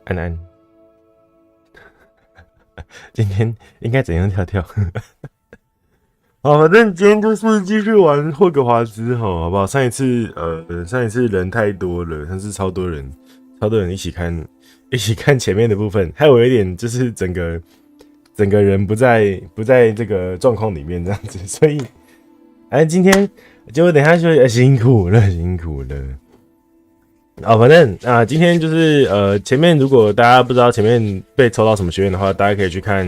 安安，今天应该怎样跳跳？好，反正今天就是继续玩霍格华兹，好不好？上一次人太多了，但是超多人一起看前面的部分，害我有一点就是整个人不在这个状况里面这样子，所以今天结果等一下就辛苦了。反正今天就是前面如果大家不知道前面被抽到什么学院的话，大家可以去看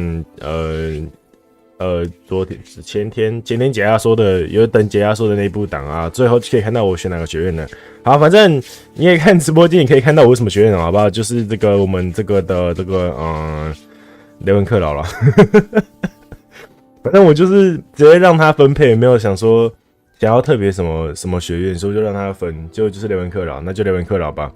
前天解压说的有等解压说的那部档啊，最后就可以看到我选哪个学院了。好，反正你也看直播间，你可以看到我什么学院了，好不好？就是这个我们这个的这个雷文克劳了。反正我就是直接让他分配，没有想说想要特别什么学院，所以就让他分，就是雷文克劳，那就雷文克劳吧。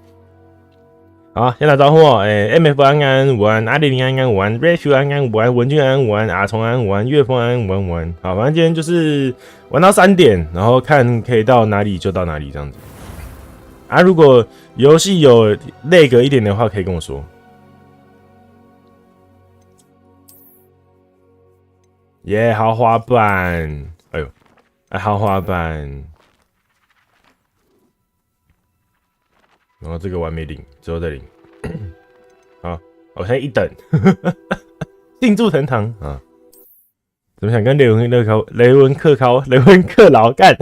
好，先打招呼MF 安安午安，阿里林安安午安 ，Rachel 安安午安，文君安午安，阿虫安午安，岳峰安午安午安。好，反正今天就是玩到3点，然后看可以到哪里就到哪里这样子。如果游戏有lag一点的话，可以跟我说。耶，豪华版，豪华版。然后这个我还没领，之后再领。好，我现在一等，定住藤堂啊！怎么想跟雷文克劳干？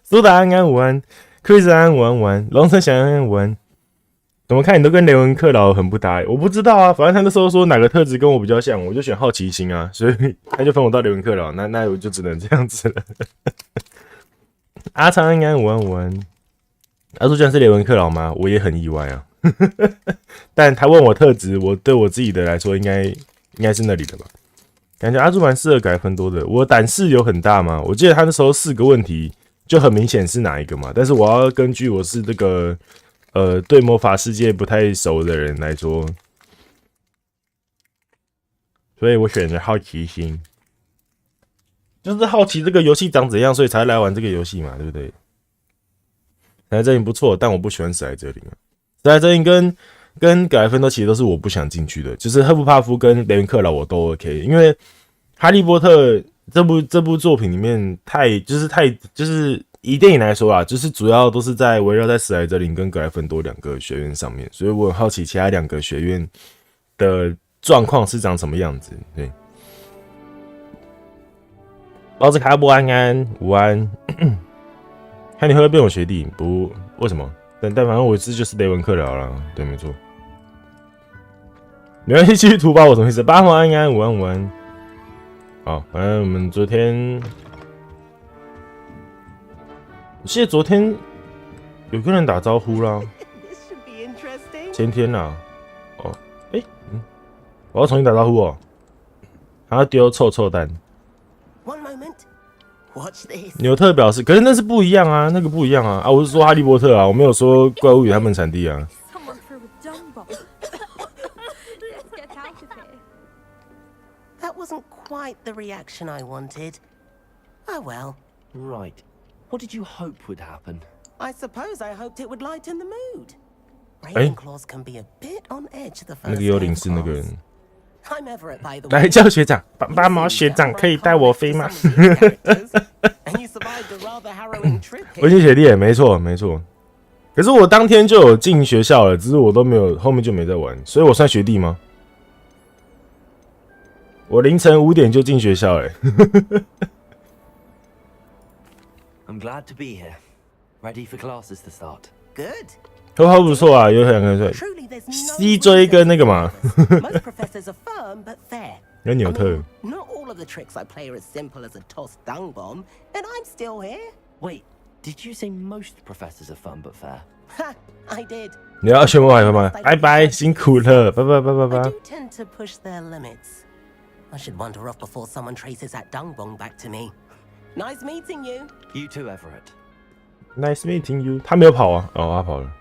苏达安安午安 ，Chris 安安午安午安，龙城祥安安午安。怎么看你都跟雷文克劳很不搭我不知道啊，反正他那时候说哪个特质跟我比较像，我就选好奇心啊，所以他就分我到雷文克劳，那我就只能这样子了。阿长安安午安午安。他说居然是雷文克劳吗？我也很意外啊。但他问我特质，我对我自己的来说应该是那里的吧。感觉阿朱蛮适合改分多的。我胆识有很大吗？我记得他那时候4个问题就很明显是哪一个嘛。但是我要根据我是这个对魔法世界不太熟的人来说，所以我选择好奇心，就是好奇这个游戏长怎样，所以才来玩这个游戏嘛，对不对？史莱哲林不错，但我不喜欢史莱哲林啊。史莱哲林跟格莱芬多其实都是我不想进去的，就是赫夫帕夫跟雷文克劳我都 OK， 因为哈利波特这部作品里面就是以电影来说啦，就是主要都是围绕在史莱哲林跟格莱芬多2个学院上面，所以我很好奇其他2个学院的状况是长什么样子。对，包子卡布安安午安。看你会不会变我学弟？不，为什么？但反正我就是雷文克劳啦，对，没错。没关系，继续图吧，我什么意思？8号安安午安午安。好，反正我们昨天，我记得昨天有个人打招呼啦，前天啦。我要重新打招呼哦。还要丢臭蛋。纽特表示，可是那是不一样啊，那个不一样啊！我是说哈利波特啊，我没有说怪物与他们产地啊。That wasn't quite the reaction I wanted. Oh well. Right. What did you hope would happen? I suppose I hoped it would lighten the mood. Ravenclaws can be a bit on edge the first 那个幽灵是那个人。I'm Everett, by the way. 来叫学长，爸毛学长可以带我飞吗？ survived a rather harrowing trip 文心学弟，没错没错。可是我当天就有进学校了，只是我都没有，后面就没在玩，所以我算学弟吗？我凌晨5点就进学校了。I'm glad to be here. Ready for classes to start. Good. 头好不错啊，有2个帅。 Truly, there's no CJ 跟那个嘛， Most professors are firm but fair. 跟纽特。 Not all of the tricks I play are as simple as a tossed dung bomb, and I'm still here. Wait, did you say most professors are fun but fair? Ha! I did. 你要宣布海吗？拜拜，辛苦了，拜拜拜拜 I 拜。 do tend to push their limits. I should wander off before someone traces that dung bomb back to me. Nice meeting you. You too, Everett. Nice meeting you。他没有跑啊，哦，他跑了。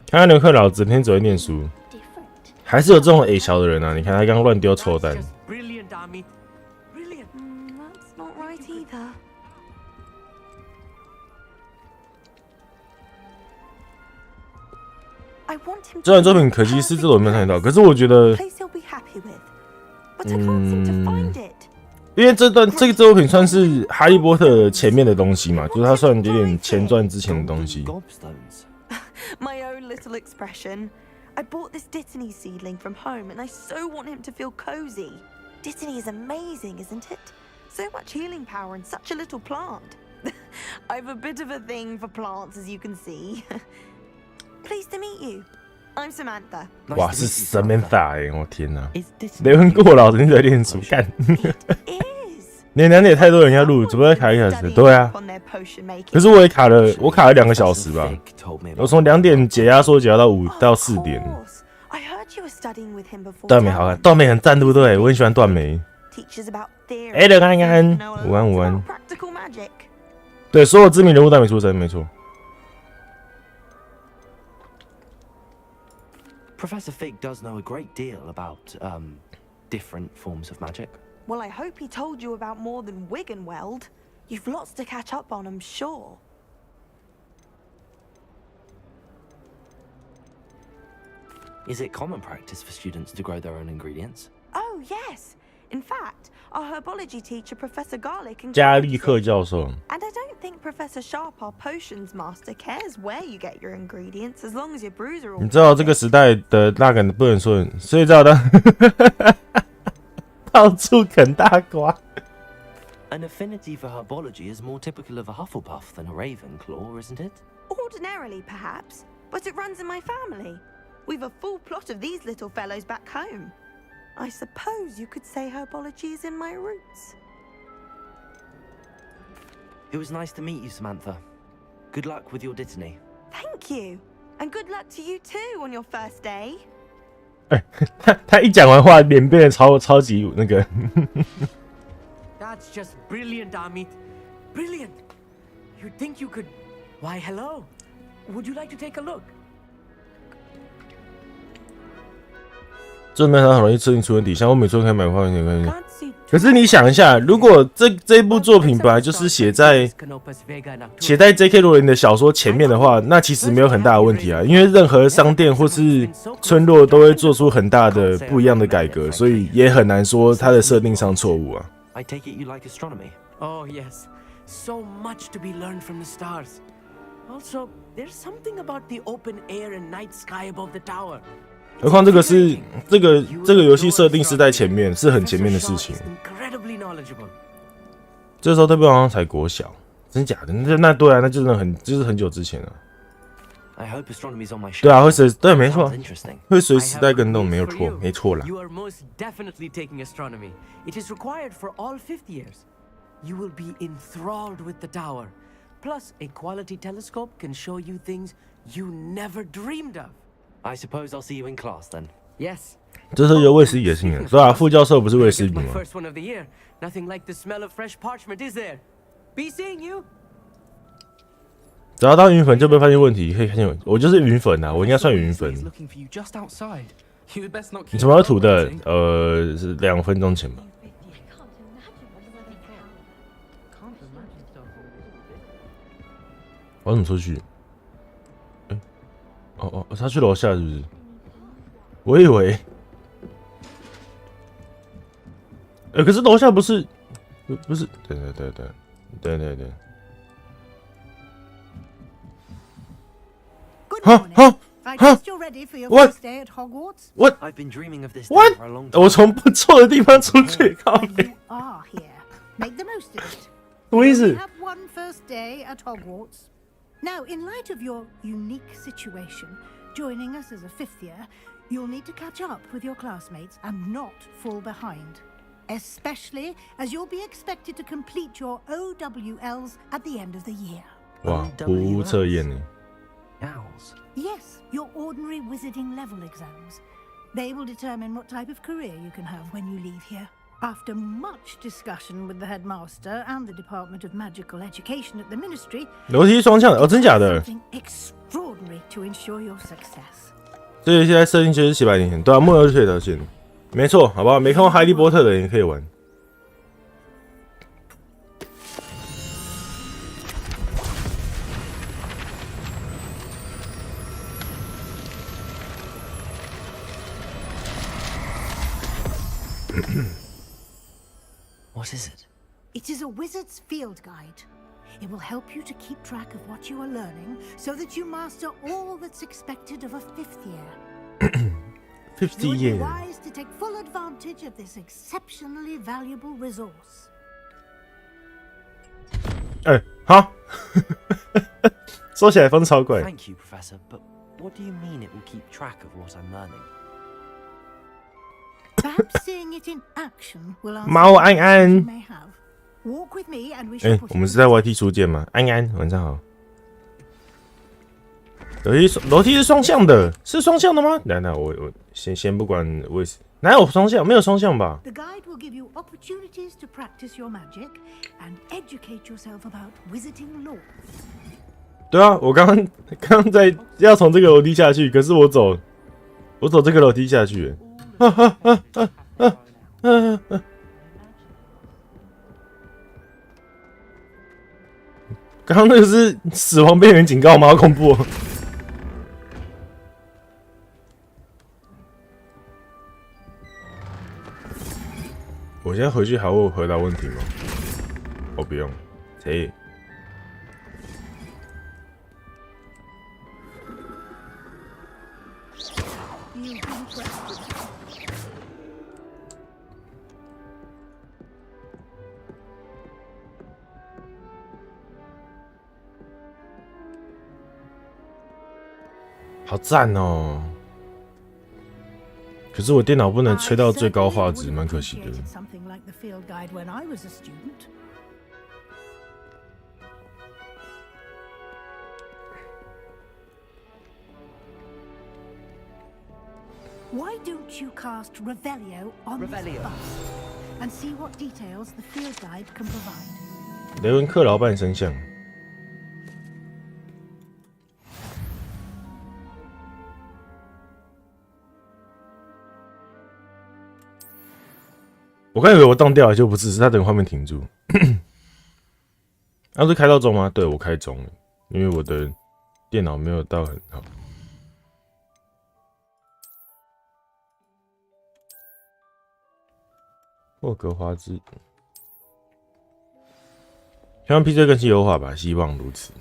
看看刘克老整天只会念书，还是有这种 A 小的人啊！你看他刚乱丢臭弹。 Brilliant, Army. Brilliant. That's not right either. 这款作品可惜是这种没有看到，可是我觉得，因为这个作品算是哈利波特前面的东西嘛，就是它算有点前传之前的东西。 My own little expression. I bought this Dittany seedling from home, and I so want him to feel cozy. Dittany is amazing, isn't it? So much healing power in such a little plant. I've a bit of a thing for plants, as you can see. Pleased to meet you. I'm Samantha. 哇，是 Samantha 哎，我天哪！雷文过劳人在练书干。你2点也太多人要录，怎么会卡1小时？对啊，可是我也卡了2个小时吧。我从2点解压缩解压到5到4点。段美好看，段美很赞，对不对？我很喜欢段美。哎，刘安安，午安午安。对，所有知名人物段美出身，没错。 Professor Fig does know a great deal about different forms of magic. Well, I hope he told you about more than Wiggenweld. You've lots to catch up on, I'm sure. Is it common practice for students to grow their own ingredients? Oh, yes. In fact, our herbology teacher, Professor Garlic, 加利克教授。 And I don't think Professor Sharp, our potions master, cares where you get your ingredients, as long as your brews are all. 你知道这个时代的那个不能说，所以知道的。到处啃大瓜。 An affinity for herbology is more typical of a Hufflepuff than a Ravenclaw, isn't it? Ordinarily, perhaps, but it runs in my family. We've a full plot of these little fellows back home. I suppose you could say herbology is in my roots. It was nice to meet you, Samantha. Good luck with your Dittany. Thank you, and good luck to you too on your first day. 他一讲完话，脸变得超级那个。That's just brilliant, Amit. Brilliant. You'd think you could. Why, hello. Would you like to take a look? 这没很容易设定出问题，像我每次都可以买花园点关系。可是你想一下，如果这部作品本来就是写在 J.K. 罗琳的小说前面的话，那其实没有很大的问题啊，因为任何商店或是村落都会做出很大的不一样的改革，所以也很难说它的设定上错误啊。I take it you like astronomy? Oh, yes. So much to be learned from the stars. Also, there's something about the open air and night sky above the tower. 何况这个是这个游戏设定是在前面，是很前面的事情。这时候特别好像才国小，真假的？那对啊，那就是很久之前了。I hope astronomy's on my show. 对啊，对，没错，会随时代更动，没错啦。 You are most definitely taking astronomy. It is required for all 5th years. You will be enthralled with the tower. Plus, a quality telescope can show you things you never dreamed of. I suppose I'll see you in class then. Yes. 这是由卫斯理的信任，对啊，副教授不是卫斯理吗？ First one of the year. Nothing like the smell of fresh parchment, is there? Be seeing you. 只要当云粉就被发现问题，可以看见我就是云粉啊，我应该算云粉。你什么时候涂的？是2分钟前吧。我怎么出去？他去楼下是不是？我以为，可是楼下不是不是，对。Good morning. I trust you're ready for your What? first day at Hogwarts. What? I've been dreaming of this day What? for a long time. 我从不错的地方出去，靠 And 背， you are here. Make the most of it. 什么意 We 思？ have one first day at Hogwarts. Now, in light of your unique situation, joining us as a fifth year, you'll need to catch up with your classmates and not fall behind. Especially as you'll be expected to complete your OWLs at the end of the year. 哇，不测验呢？ Owls. Yes, your ordinary wizarding level exams. They will determine what type of career you can have when you leave here. After much discussion with the headmaster and the Department of Magical Education at the Ministry, 楼梯双向的哦，真假的？ something extraordinary to ensure your success. 这个现在设定就是700年前，对啊，末日这条线，没错，好不好？没看过《哈利波特》的人也可以玩。What is it? It is a wizard's field guide. It will help you to keep track of what you are learning so that you master all that's expected of a fifth year. 50 You would be year， wise to take full advantage of this exceptionally valuable resource. 好，说起来风超怪。 Thank you, Professor, but what do you mean it will keep track of what I'm learning? Perhaps seeing it in action will answer 猫安 questions 安 you，may have. Walk with me and we shall put 我们 you 是在 to YT 初见吗？安安，晚上好。楼梯是双向的，是双向的吗？那我先不管为什，哪有双向？没有双向吧？ The guide will give you opportunities to practice your magic and educate yourself about wizarding lore. 对啊，我刚刚在要从这个楼梯下去，可是我走这个楼梯下去。刚刚那个是死亡边缘警告吗？好恐怖哦！我现在回去还会回答问题吗？我不用，谁？好赞哦！可是我电脑不能吹到最高画质，蛮可惜的。 Something like the field guide when I was a student. Why don't you cast Revelio on this Revelio. bus and see what details the field guide can provide? 雷文克劳半身像。我刚以为我当掉了，就不是，是他等画面停住。啊，是开到中吗？对，我开中了，因为我的电脑没有到很好。霍格华兹，希望 PC 更新优化吧，希望如此。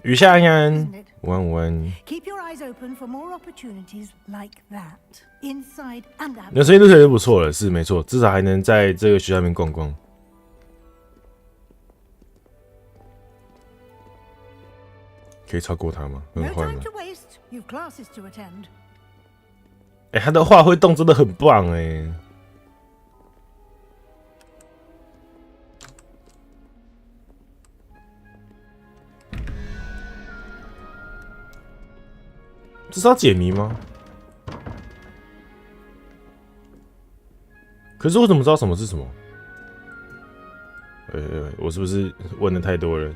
雨下安安，午安午安。 Keep your eyes open for more opportunities like that, inside and 你的 out. 声音都觉得不错了，是没错，至少还能在这个学校里面逛逛。可以超过他吗？很 No 坏 time 吗？ to waste. You've classes to attend. 他的画会动真的很棒这是要解谜吗？可是我怎么知道什么是什么？我是不是问的太多了？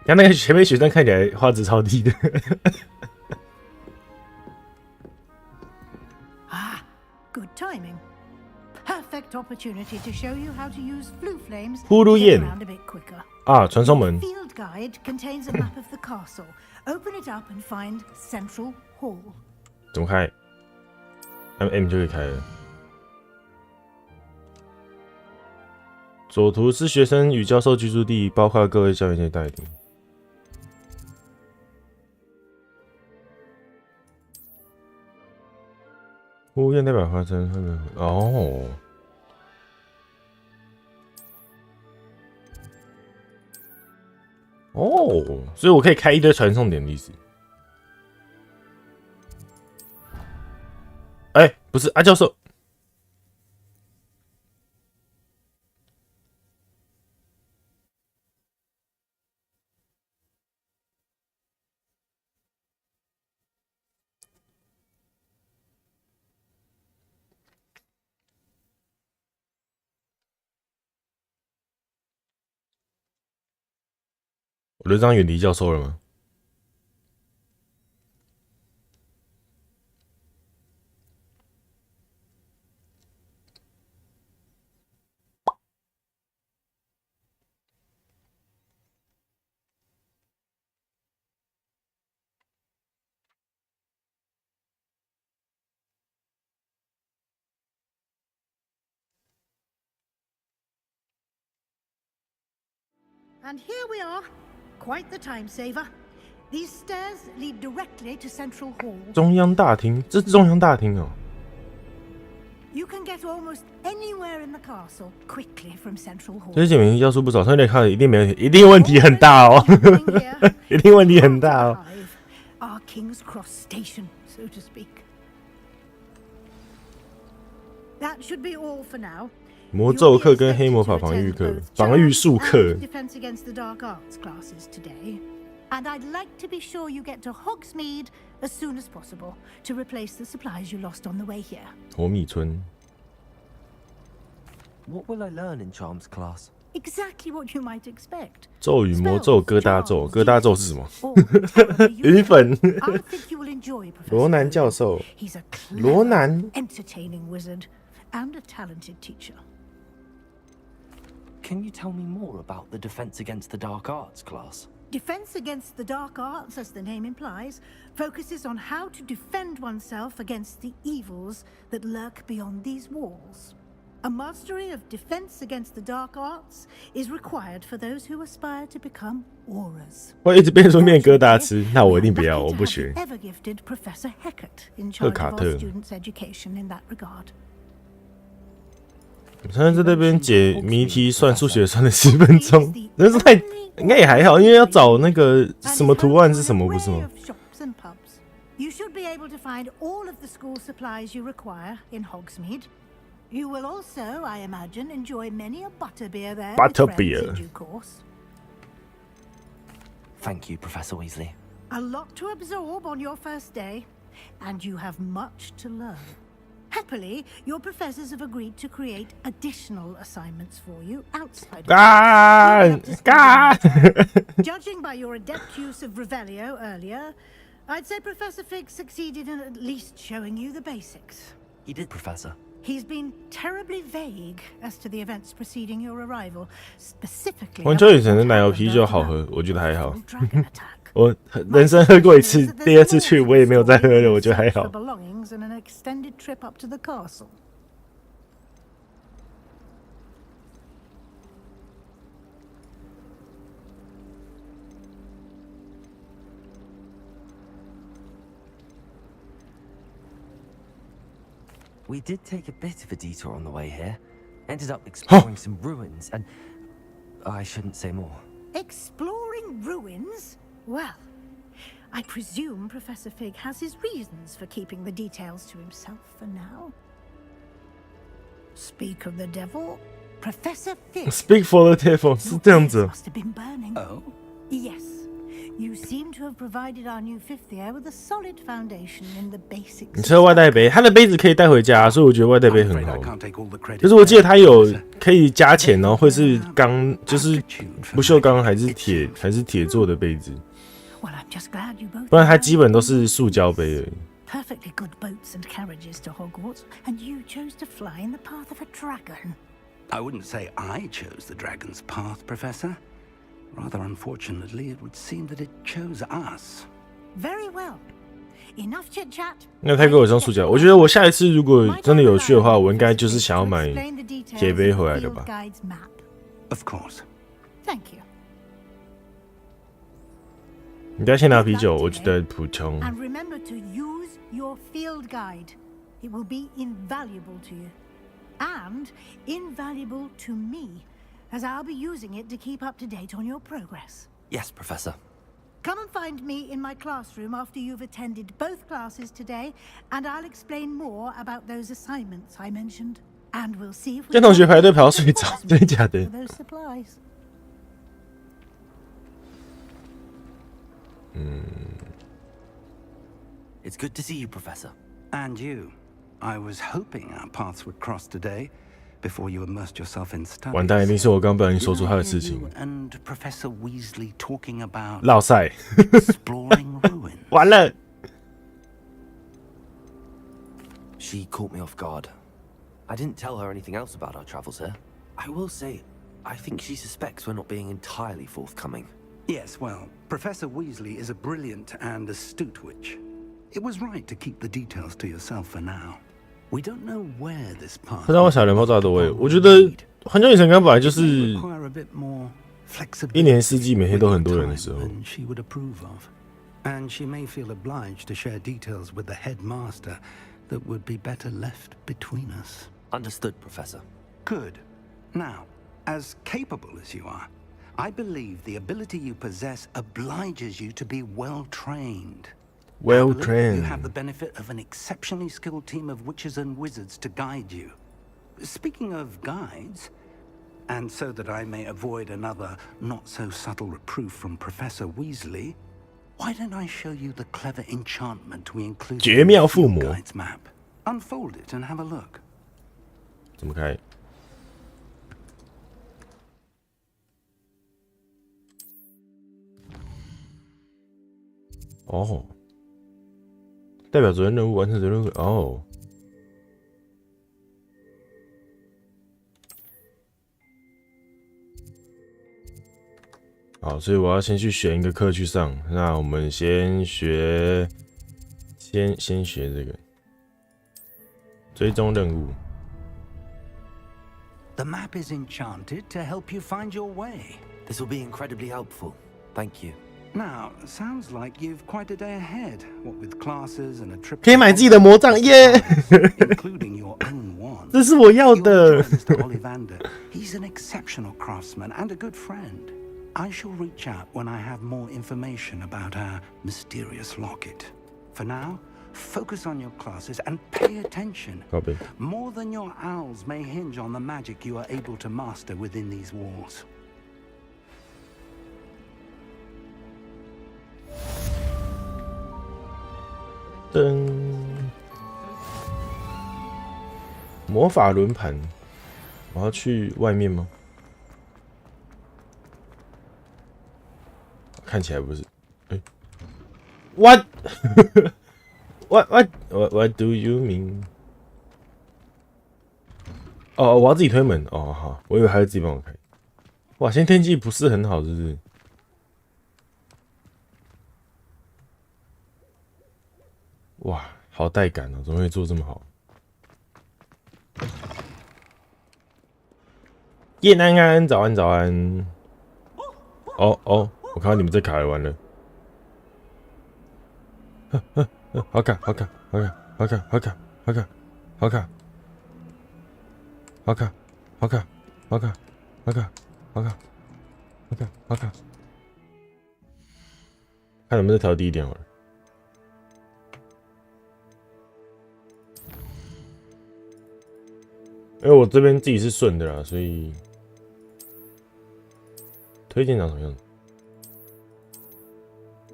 刚那个前面学生看起来画质超低的。Good timing. Perfect opportunity to show you how to use flue flames Who to do get you? around a bit quicker. 啊，传送门。 Field guide contains a map of the castle. Open it up and find Central Hall. 怎么开？M 就可以开了。左图是学生与教授居住地，包括各位校园间代理。物件代表发生哦。哦，所以我可以开一堆传送点的意思。哎，不是啊，教授。我就这样远离教授了吗？And here we are. Quite the time saver. These stairs lead directly to Central Hall. 中央大厅，这是中央大厅哦。You can get almost anywhere in the castle quickly from Central Hall. 这些简明要素不少，所以你看一定没一定问题很大哦，一定问题很大哦。Our King's Cross Station, so to speak. That should be all for now. 魔咒课跟黑魔法防御课、防御术课。Defense against the dark arts classes today, and I'd like to be sure you get to Hogsmeade as soon as possible to replace the supplies you lost on the way here. 火米村。What will I learn in Charms class? Exactly what you might expect. 咒语、魔咒、疙瘩咒，疙瘩咒是什么？云粉。罗南教授。罗南。Entertaining wizard and a talented teacher. Can you tell me more about the Defense Against the Dark Arts class? Defense Against the Dark Arts, as the name implies, focuses on how to defend oneself against the evils that lurk beyond these walls. A mastery of Defense Against the Dark Arts is required for those who aspire to become auras. 我一直变出面疙瘩吃，那我一定不要，我不学。Ever gifted Professor Heckert in charge of our students' education in that regard. 我现在在这边解谜题，算数学算了10分钟，但是太应该也还好，因为要找那个什么图案是什么，不是吗？ You should be able to find all of the school supplies you require in Hogsmeade. You will also, I imagine, enjoy many a butterbeer there. Butterbeer. In due course. Thank you, Professor Weasley. A lot to absorb on your first day, and you have much to learn. Happily, your professors have agreed to create additional assignments for you outside of Judging by your adept use of Revelio earlier, I'd say Professor Fig succeeded in at least showing you the basics. He did, Professor. He's been terribly vague as to the events preceding your arrival, specifically. 环球影城的奶油啤酒好喝，我觉得还好。我人生喝过一次，第二次去我也没有再喝了，我觉得还好。We did take a bit of a detour on the way here. Ended up exploring some ruins and... I shouldn't say more. Exploring ruins? Well, I presume Professor Fig has his reasons for keeping the details to himself for now. Speak of the devil, Professor Fig. Speak for the devil 是这样子。 Must have been burning. Oh? Yes. You seem to have provided our new fifth year with a solid foundation in the basics. 你吃外带杯，它的杯子可以带回家，所以我觉得外带杯很好。可是我记得它有可以加钱哦，会是钢，就是不锈钢还是铁做的杯子。不然它基本都是塑胶杯而已。 Perfectly good boats and carriages to Hogwarts, and you chose to fly in the path of a dragon. I wouldn't say I chose the dragon's path, Professor. Rather unfortunately, it would seem that it chose us. Very well. Enough chit chat. 那太过有双塑胶，我觉得我下一次如果真的有去的话，我应该就是想要买铁杯回来的吧。Of course. Thank you. 你不要先拿啤酒，我觉得普通。 And remember to use your field guide. It will be invaluable to you. And invaluable to me, as I'll be using it to keep up to date on your progress. Yes, Professor. Come and find me in my classroom after you've attended both classes today, and I'll explain more about those assignments I mentioned. And we'll see if we 跟同学排队排到睡着，真的假的 for？ those supplies. It's good to see you, Professor. And you. I was hoping our paths would cross today before you immersed yourself in studies. 完蛋，一定是我刚不小心说 Did 出 I 他的 hear 事情 you。and Professor Weasley talking about 落赛， exploring ruins. 完了。 She caught me off guard. I didn't tell her anything else about our travels here. I will say, I think she suspects we're not being entirely forthcoming. Yes, well, Professor Weasley is a brilliant and astute witch. It was right to keep the details to yourself for now. We don't know where this path 他让我想人爆炸多诶，我觉得环球影城刚本来就是 require a bit more 一年四季每天都很多人的时候。 than she would approve of. And she may feel obliged to share details with the headmaster that would be better left between us. Understood, Professor. Good. Now, as capable as you are, I believe the ability you possess obliges you to be well trained. Well Happily, trained. You have the benefit of an exceptionally skilled team of witches and wizards to guide you. Speaking of guides, and so that I may avoid another not-so-subtle reproof from Professor Weasley, why don't I show you the clever enchantment we include 绝妙附 in the 魔 guide's map? Unfold it and have a look. 怎么开？哦，代表昨天任务完成的任务哦。好，所以我要先去选一个课去上。那我们先学，先学这个追踪任务。 The map is enchanted to help you find your way. This will be incredibly helpful. Thank you. Now, sounds like you've quite a day ahead, what with classes and a trip. 可以买自己的魔杖耶！ including your own one. 这是我要 You'll 的。 enjoy Mr. Ollivander. He's an exceptional craftsman and a good friend. I shall reach out when I have more information about our mysterious locket. For now, focus on your classes and pay attention. Copy. More than your owls may hinge on the magic you are able to master within these walls. 噔，魔法轮盘，我要去外面吗？看起来不是。哎、What? What do you mean? 哦，我要自己推门。哦，好，我以为还是自己帮我开。哇，现在天气不是很好，是不是？哇，好带感哦！怎么会做这么好？夜安安，早安早安。哦哦，我看到你们在卡完了。好卡好卡好卡好卡好卡好卡好卡好卡好卡好卡好卡好卡好卡好卡，看能不能再调低一点好了。因为我这边自己是顺的啦，所以推荐长什么样子？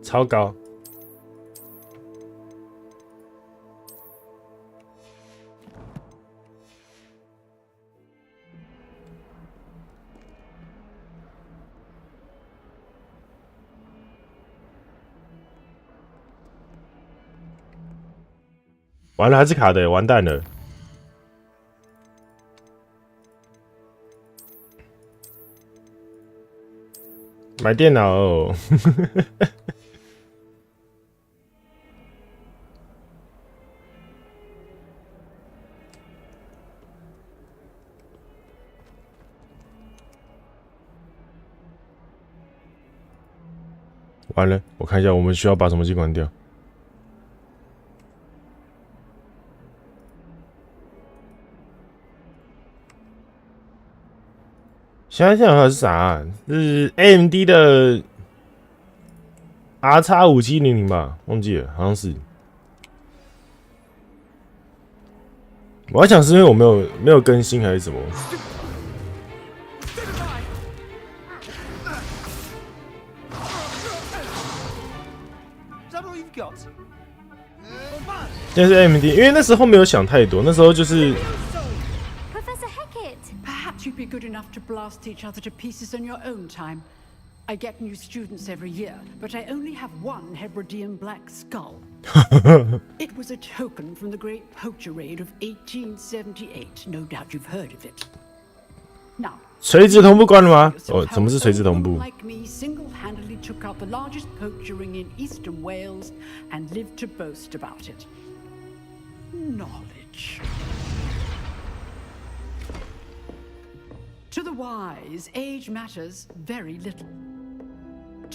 超高。完了，还是卡的，完蛋了。买电脑哦。完了，我看一下，我们需要把什么机关掉。现在这台是啥、啊？是 AMD 的 RX5700吧？忘记了，好像是。我还想是因为我没有更新还是什么。现在是 AMD， 因为那时候没有想太多，那时候就是。Professor Hecat, perhaps you'd be good enough to blast each other to pieces in your own time. I get new students every year, but I only have one Hebridean black skull. It was a token from the Great Poacher Raid of 1878. No doubt you've heard of it. Now, 垂直同步关了吗？哦，什么是垂直同步 ？Like me, single-handedly took out the largest poacher ring in eastern Wales and lived to boast about it. Knowledge. To the wise, age matters very little.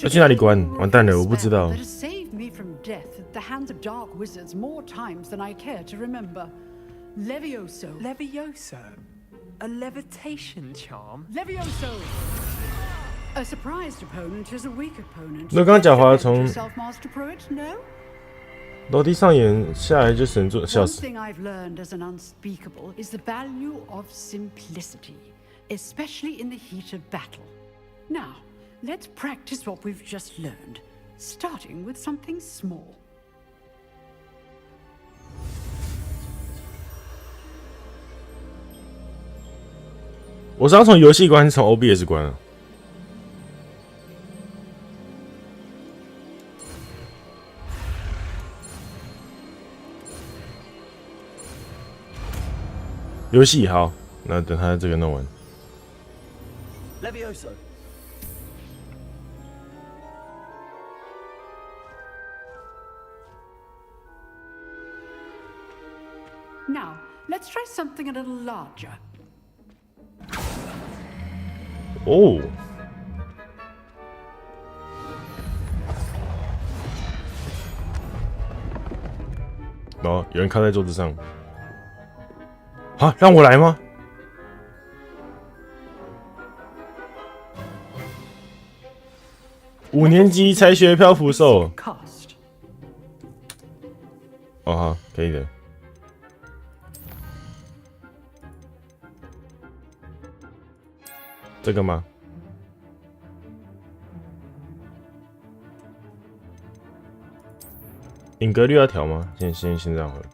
要去哪里关？完蛋了，我不知道。 That has saved me from death at the hands of dark wizards more times than I care to remember. Levioso. Levioso? A levitation charm? Levioso. A surprised opponent is a weak opponent. 那刚刚狡猾从 Self-master Pruitt? No. 楼梯上演下来就神作，笑 One 死。 thing I've learned as an unspeakable is the value of simplicity, especially in the heat of battle. Now, let's practice what we've just learned, starting with something small. 我是要从游戏关，从 OBS 关啊。游戏好，那等他这个弄完。 Levioso. Now, let's try something a little larger. 哦，哦，有人靠在桌子上。啊，让我来吗？5年级才学漂浮兽。 Cast. 哦，好，可以的。这个吗？隐格率要调吗？先这样好了。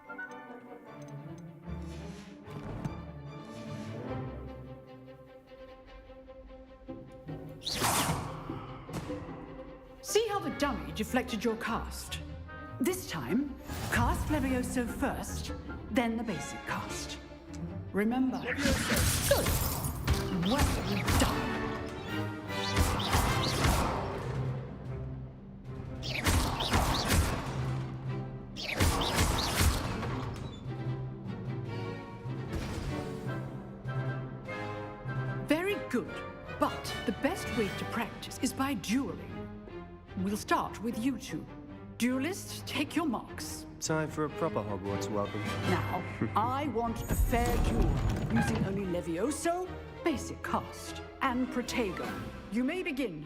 See how the dummy deflected your cast? This time, cast Levioso first, then the basic cast. Remember. Good. Well done. Very good. But the best way to practice is by dueling. We'll start with you two. Duelists, take your marks. Time for a proper Hogwarts welcome. Now, I want a fair duel, using only Levioso, basic cast, and Protego. You may begin.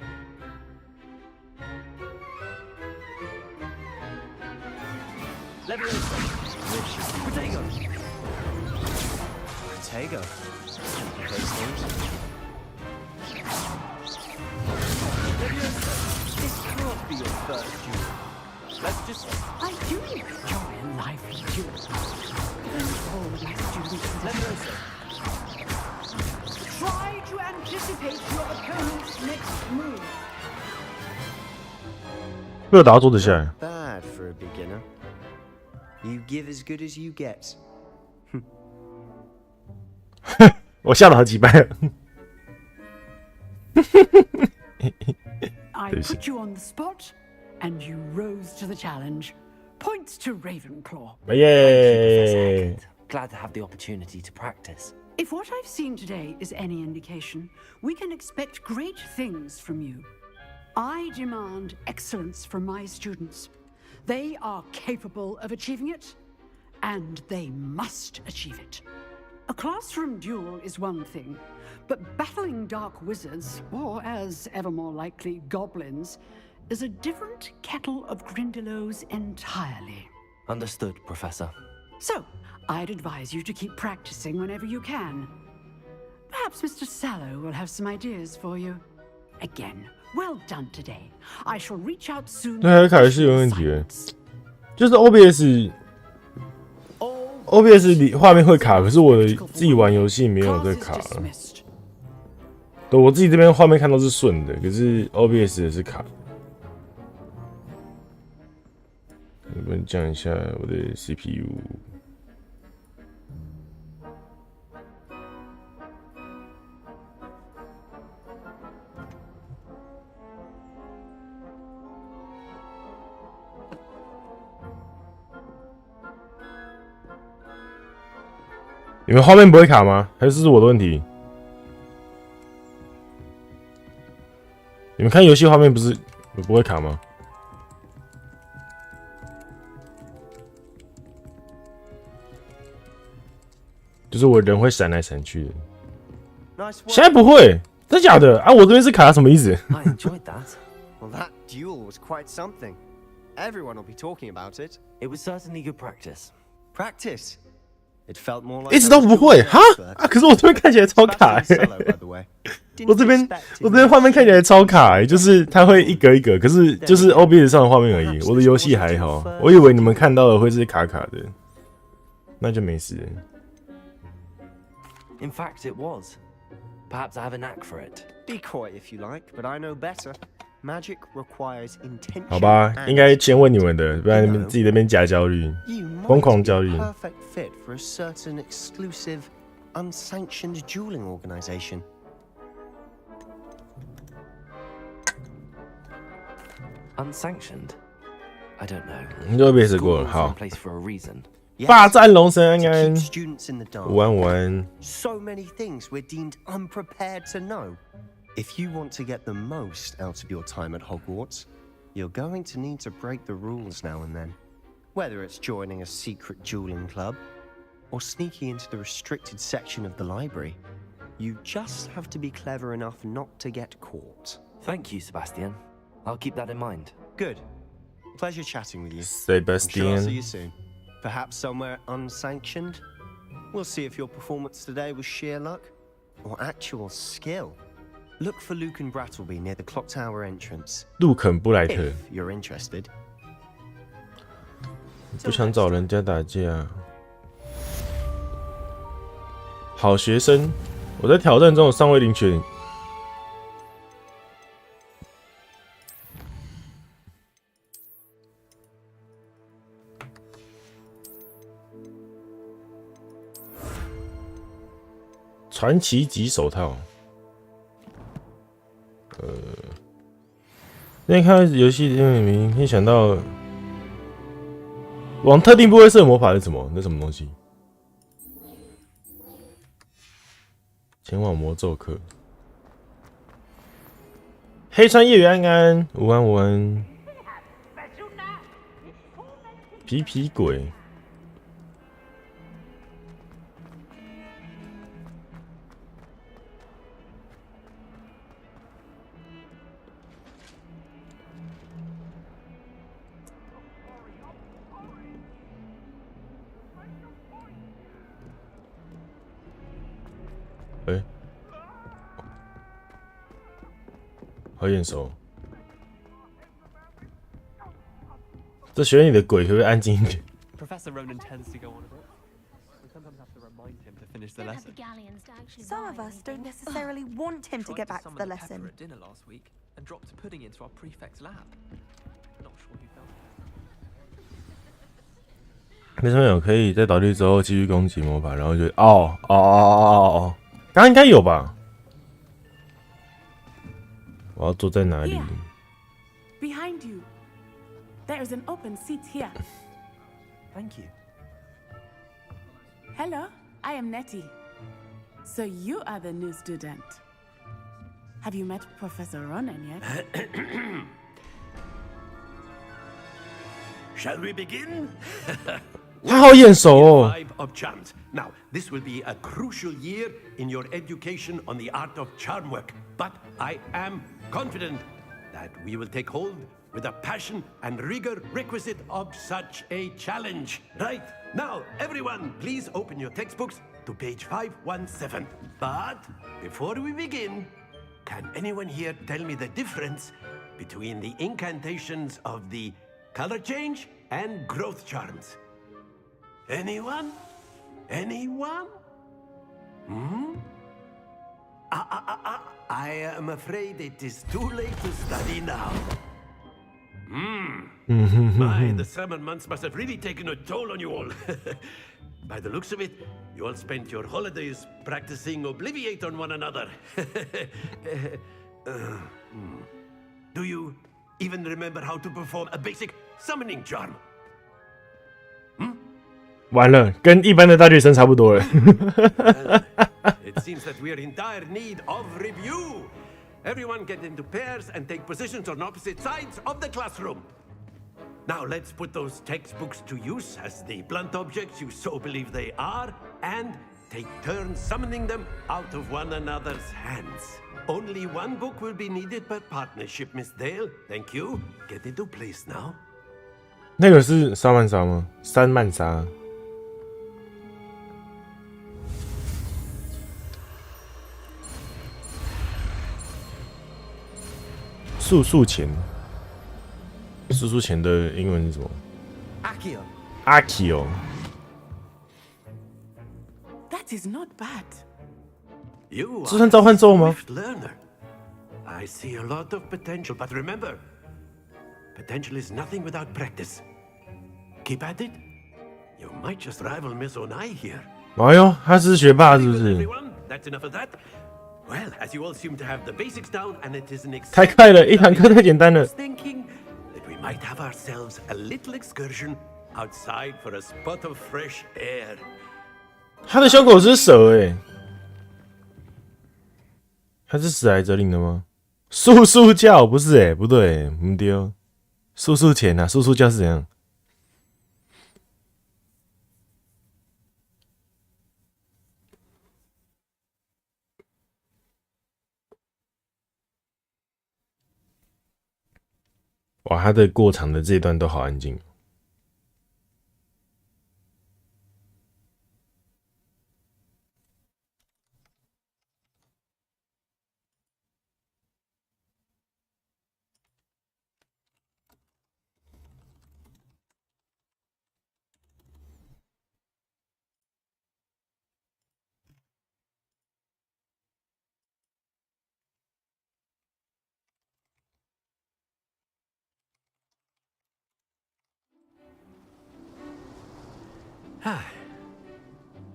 Levioso. Protego. Protego. Those things. This can't be your first duel. Let's just... I do enjoy a lively duel. Don't hold my students to Levioso. Try to anticipate your opponent's next move. 被我打到桌子下来。 Bad for a beginner. You give as good as you get. 我下了好几拜了。 I put you on the spot, and you rose to the challenge. Points to Ravenclaw. Yay! Glad to have the opportunity to practice. If what I've seen today is any indication, we can expect great things from you. I demand excellence from my students. They are capable of achieving it, and they must achieve it. A classroom duel is one thing, but battling dark wizards, or as ever more likely, goblins, is a different kettle of Grindylows entirely. Understood, Professor. So, I'd advise you to keep practicing whenever you can. Perhaps Mr. Sallow will have some ideas for you. Again, well done today. I shall reach out soon. 那台卡是有问题的，就是 OBS 里画面会卡，可是我的自己玩游戏没有在卡了。对，我自己这边画面看到是顺的，可是 OBS 也是卡。我们讲一下我的 CPU。你们画面不会卡吗？还是我的问题？你们看游戏画面不会卡吗？就是我人会闪来闪去的。现在不会，真假的啊？我这边是卡，什么意思？ I enjoyed that. Well, that duel was quite something. Everyone will be talking about it. It was certainly good practice. Practice. It felt more like 一直都不会哈啊！可是我这边看起来超卡我这边画面看起来超卡就是它会一格一格，可是就是 OBS 上的画面而已。我的游戏还好，我以为你们看到的会是卡卡的，那就没事。In fact, it was. Perhaps I have a knack for it. Be coy if you like, but I know better. Magic requires intention. 好吧，应该先问你们的，不然你们自己那边假焦虑，疯狂焦虑。 Perfect fit for a certain exclusive, unsanctioned dueling organization. Unsanctioned? I don't know. 你都被死过了，好。 Place for a reason. 霸占龙神安安， Students in the dark. 午安午安。 So many things we're deemed unprepared to know. If you want to get the most out of your time at Hogwarts, you're going to need to break the rules now and then. Whether it's joining a secret dueling club, or sneaking into the restricted section of the library, you just have to be clever enough not to get caught. Thank you, Sebastian. I'll keep that in mind. Good. Pleasure chatting with you. Sebastian. I'm sure I'll see you soon. Perhaps somewhere unsanctioned? We'll see if your performance today was sheer luck, or actual skill. Look for Luke and Brattleby near the clock tower entrance. 路肯布莱特。 If you're interested. 不想找人家打架。好学生，我在挑战中有尚未领取。传奇级手套。那天看到游戏名，先想到往特定部位射魔法是什么？那什么东西？前往魔咒课。黑川夜雨安安，午安午安。皮皮鬼。好眼熟。这学院里的鬼可不可以安静一点？ Professor Ronan tends to go on a bit. We sometimes have to remind him to finish the lesson. Some of us don't necessarily want him to get back to the lesson. At dinner last week and dropped a pudding into our prefect's lap. Not sure who felt it. 没什么有可以在倒地之后继续攻击魔法，然后就哦，刚刚应该有吧？我要坐在哪里？ Behind you. There is an open seat here. Thank you. Hello, I am Nettie. So you are the new student. Have you met Professor Ronan yet? Shall we begin? 他好眼熟哦。 5 of charms. Now, this will be a crucial year in your education on the art of charm work. But I am confident that we will take hold with the passion and rigor requisite of such a challenge. Right, now, everyone, please open your textbooks to page 517. But before we begin, can anyone here tell me the difference between the incantations of the color change and growth charms? Anyone? Anyone? I am afraid it is too late to study now. My, the summer months must have really taken a toll on you all. By the looks of it, you all spent your holidays practicing Obliviate on one another. Do you even remember how to perform a basic summoning charm? 完了，跟一般的大学生差不多了。It seems that we are in dire need of review. Everyone get into pairs and take positions on opposite sides of the classroom. Now let's put those textbooks to use as the blunt objects you so believe they are, and take turns summoning them out of one another's hands. Only one book will be needed per partnership, Miss Dale. Thank you. Get into place now. 那个是沙曼莎吗？三曼莎。速速前，速速前的英文是什么 Accio.？Accio。 That is not bad. You 这算召唤咒吗？ swift learner. I see a lot of potential, but remember, potential is nothing without practice. Keep at it. You might just rival Miss Onai here. 哎呦，他是学霸是不 Very good, 是？ everyone. That's enough of that. Well, as you all seem to have the basics down, and it is an 太快了，一堂课太简单了。 thinking that we might have ourselves a little excursion outside for a spot of fresh air. 他的胸口是蛇哎，他是史莱哲林的吗？速速教不是哎，不对，唔对，速速前啊，速速教是怎样？哇，他的过场的这一段都好安静。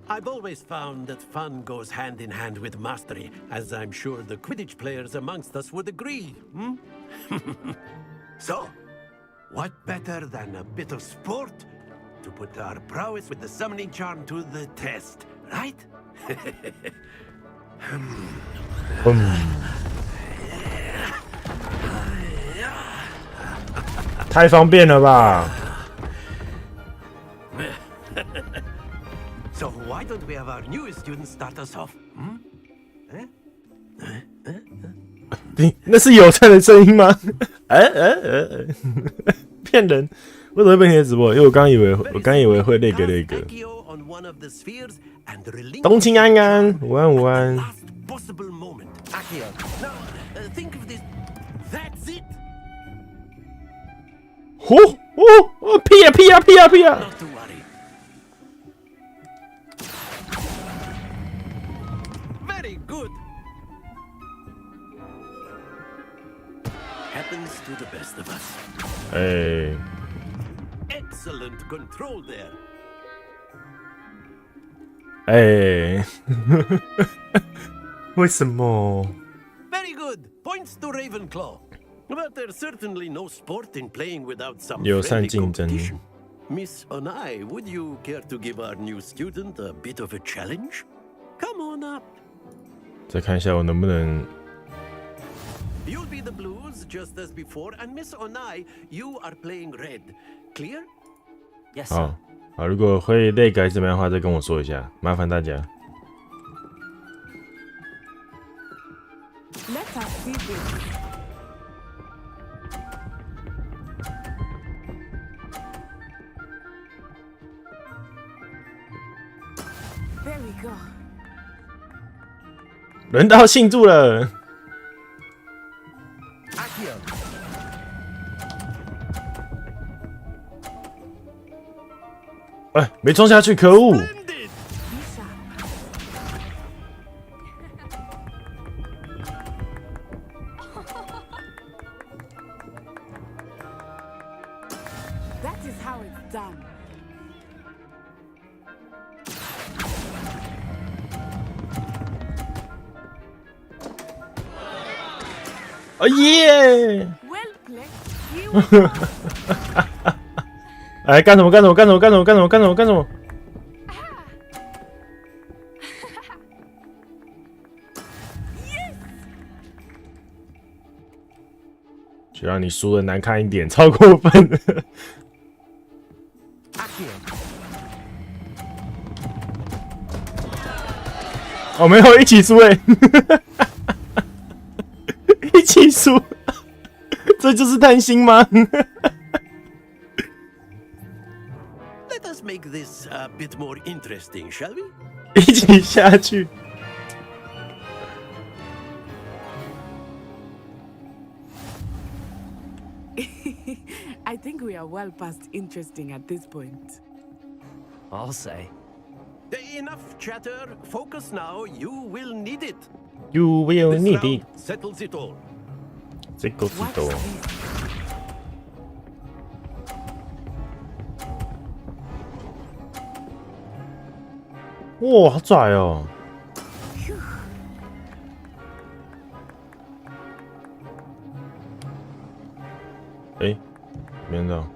I've always found that fun goes hand in hand with mastery, as I'm sure the Quidditch players amongst us would agree. So, what better than a bit of sport to put our prowess with the summoning charm to the test, right? 太方便了吧！ So why don't we have our newest student start us off? 那是友善的声音吗？骗人！为什么会被你的直播？因为我刚以为会那个。冬青安安，午安午安。屁呀屁呀屁呀屁呀！ Very good. Happens to the best of us. 哎， Excellent control there. 哎，为什么？ Very good. Points to Ravenclaw. But there's certainly no sport in playing without some 友善 friendly 竞争。 competition. Miss Onai, would you care to give our new student a bit of a challenge? Come on up. 再看一下我能不能 You'll be the blues just as before, and Miss Onai, you are playing red. Clear? Yes, 好，好，如果会累改怎么样的话，再跟我说一下，麻烦大家。Let us see this. There we go. 轮到庆祝了。哎，没冲下去，可恶！ That is how it's done. 哦耶！ Well played. You won. 哎，干什么？干什么？干什么？干什么？干什么？干什么？干什么？就让你输的难看一点，超过分了。哦，没有，一起输哎，一起输，这就是贪心吗？ Let us make this a bit more interesting, shall we? 一起下去。I think we are well past interesting at this point. I'll say. Enough chatter. Focus now. You will need it. You will This need round it. settles it all. 这个知道。 哇，好拽哦！哎，没看到。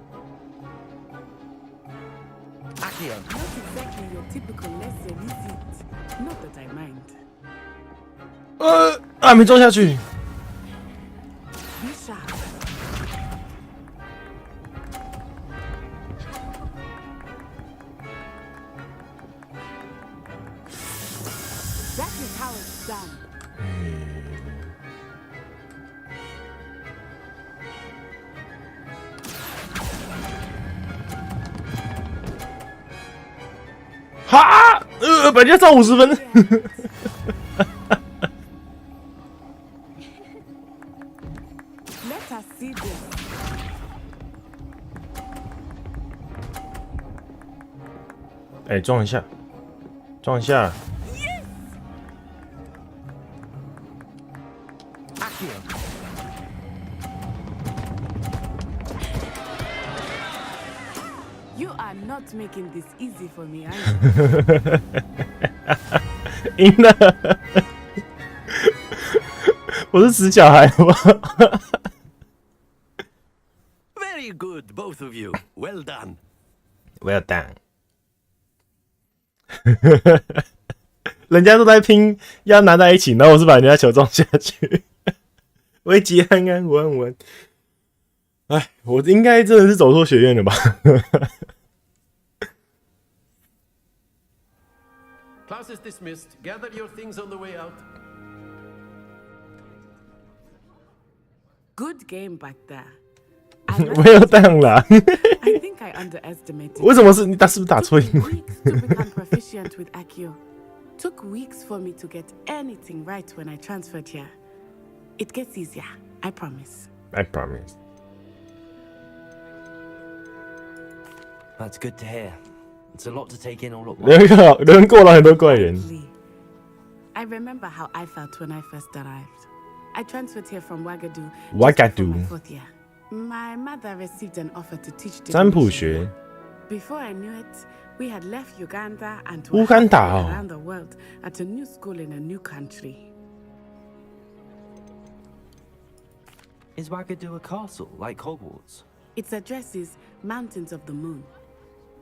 Not exactly your typical lesson, is it? Not that I mind. 啊，没撞下去。 Be sharp. That is how it's done. 哈，本来上50分。Let us see this. 哎，撞一下，撞一下。 You are not making this easy for me, are you? 赢了，我是死小孩，好不好？ Very good, both of you. Well done. Well done 。人家都在拼，要拿在一起，然后我是把人家球撞下去。危急安安，午安午安。哎，我应该真的是走错学院了吧Class is dismissed. Gather your things on the way out. Good game back there. ？Well done 啦。 I think I underestimated. 为什么是你打？是不是打错英文 Weeks to become proficient with Accio. Took weeks for me to get anything right when I transferred here. It gets easier, I promise. I promise. That's good to hear. It's a lot to take in all at 人 once. 过了很多怪人。 I remember how I felt when I first arrived. I transferred here from Ouagadougou. Ouagadougou. Just before my 4th year. My mother received an offer to teach 占卜 Devonshire. 学。 Before I knew it, we had left Uganda and 乌 were 干达 halfway 哦。 around the world at a new school in a new country. Is Ouagadougou a castle, like Hogwarts? Its address is Mountains of the Moon.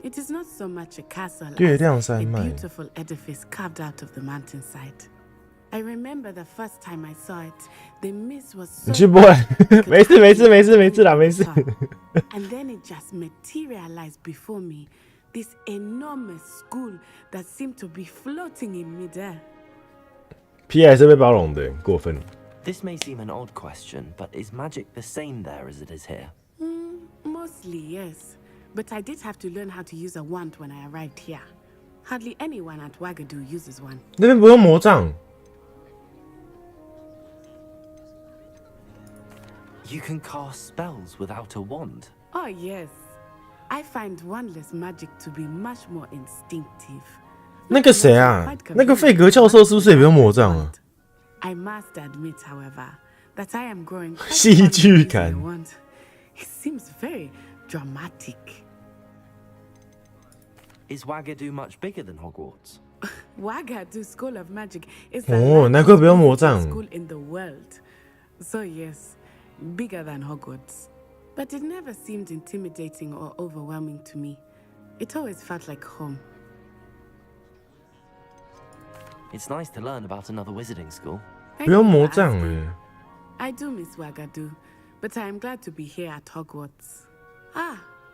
It is not so much a castle 月 as 亮 a 山脉。 beautiful edifice carved out of the mountainside. I remember the first time I saw it, the mist was so 你去播，没事啦，没事。 And then it just materialized before me, this enormous school that seemed to be floating in midair. P 还是被包容的，过分。 This may seem an odd question, but is magic the same there as it is here? Mostly, yes. But I did have to learn how to use a wand when I arrived here. Hardly anyone at Wagadu uses one. 那边不用魔杖。 You can cast spells without a wand. Oh, yes. I find wandless magic to be much more instinctive. 那个谁啊？那个费格教授是不是也不用魔杖啊？ I must admit, however, that I am growing 戏剧感。 It seems very dramatic. Is Wagadu much bigger than Hogwarts? Wagadu School of Magic is 哦，难怪不用魔杖。 school in the world. So yes, bigger than Hogwarts. But it never seemed intimidating or overwhelming to me. It always felt like home. It's nice to learn about another wizarding school. 不用魔杖哎。 I do miss Wagadu, but I am glad to be here at Hogwarts.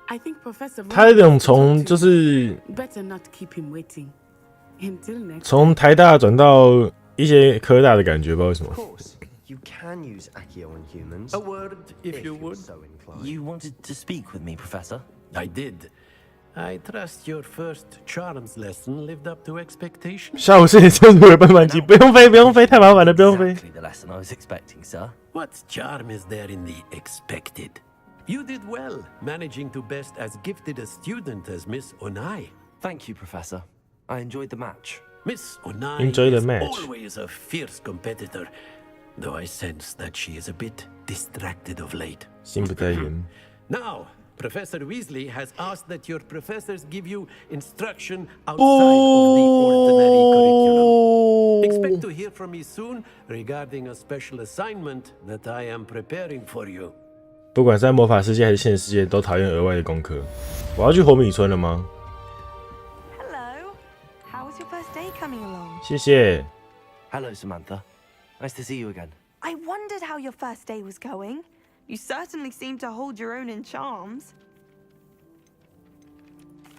I think Professor 他有种从就是 better not keep him waiting. Until next. 从台大转到一些科大的感觉，不知道为什么。 Of course, you can use Accio on humans. A word, if you would. So inclined. You wanted to speak with me, Professor? I did. I trust your first charms lesson lived up to expectation. 下午4点钟入班班机，不用飞，太麻烦了，不用飞。 Exactly the lesson I was expecting, sir. What charm is there in the expected? You did well, managing to best as gifted a student as Miss Onai. Thank you, Professor. I enjoyed the match. Miss Onai Enjoy the is match. always a fierce competitor, though I sense that she is a bit distracted of late. 心不在焉。 Now, Professor Weasley has asked that your professors give you instruction outside of the ordinary curriculum. Expect to hear from me soon regarding a special assignment that I am preparing for you. 不管是在魔法世界还是现实世界，都讨厌额外的功课。我要去火米村了吗？ Hello. How was your first day coming along? 谢谢。 Hello, Samantha. Nice to see you again. I wondered how your first day was going. You certainly seem to hold your own in charms.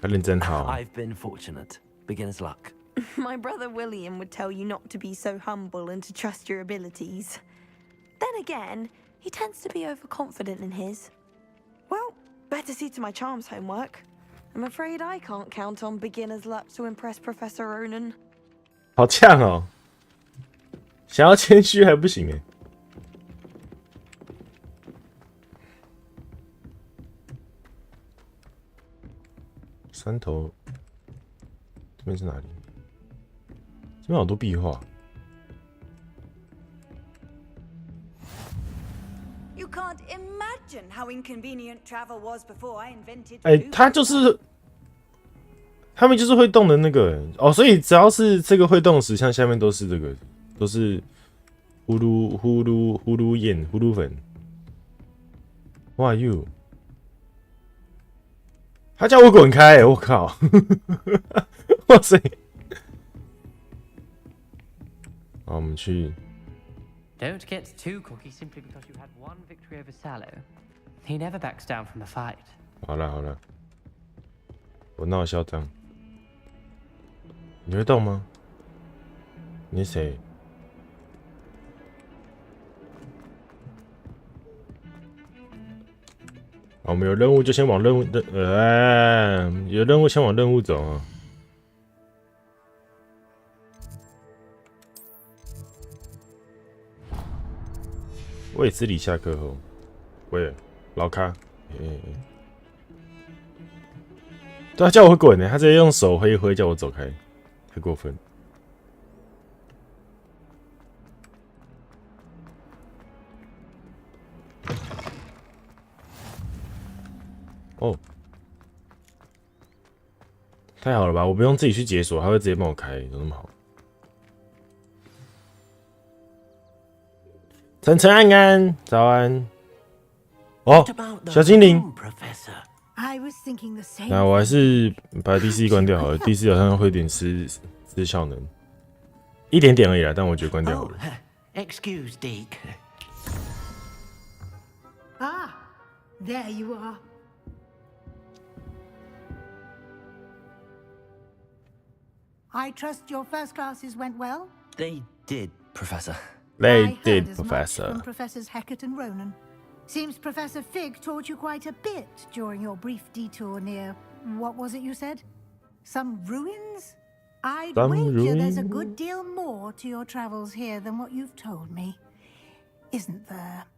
他人真好。 I've been fortunate. Beginner's luck. My brother William would tell you not to be so humble and to trust your abilities. Then again, he tends to be overconfident in his. Well, better see to my charms homework. I'm afraid I can't count on beginner's luck to impress Professor Ronan. 好呛哦！想要谦虚还不行哎。山头，这边是哪里？这边好多壁画。 You can't imagine how inconvenient travel was before I invented. 哎，它就是他们就是会动的那个哦，所以只要是这个会动的石像，下面都是这个，都是呼噜焰、呼噜粉。Who are you？ 他叫我滚开、欸！我靠！哇塞！好，我们去。 Don't get too cocky simply because you had one victory over Sallow. He never backs down from the fight. 好了，我闹嚣张。你会动吗？你是谁？好，我们有任务就先往任务的，有任务先往任务走啊。卫斯理下课后，喂，老咖，对他叫我滚呢，他直接用手挥一挥叫我走开，太过分。哦，太好了吧！我不用自己去解锁，他会直接帮我开，怎么那么好？晨晨安安，早安。哦，小精灵。 I was thinking the same. 那我还是把第四关掉好了，第四好像会有点失效能。一点点而已啦，但我觉得关掉好了。 Excuse, Deke. Ah, there you are. I trust your first classes went well? They did, Professor. They I did, heard as much Professor. from Professors Hecat and Ronan. Seems Professor Fig taught you quite a bit during your brief detour near, what was it you said? Some ruins? I'd wager there's a good deal more to your travels here than what you've told me. Isn't there? "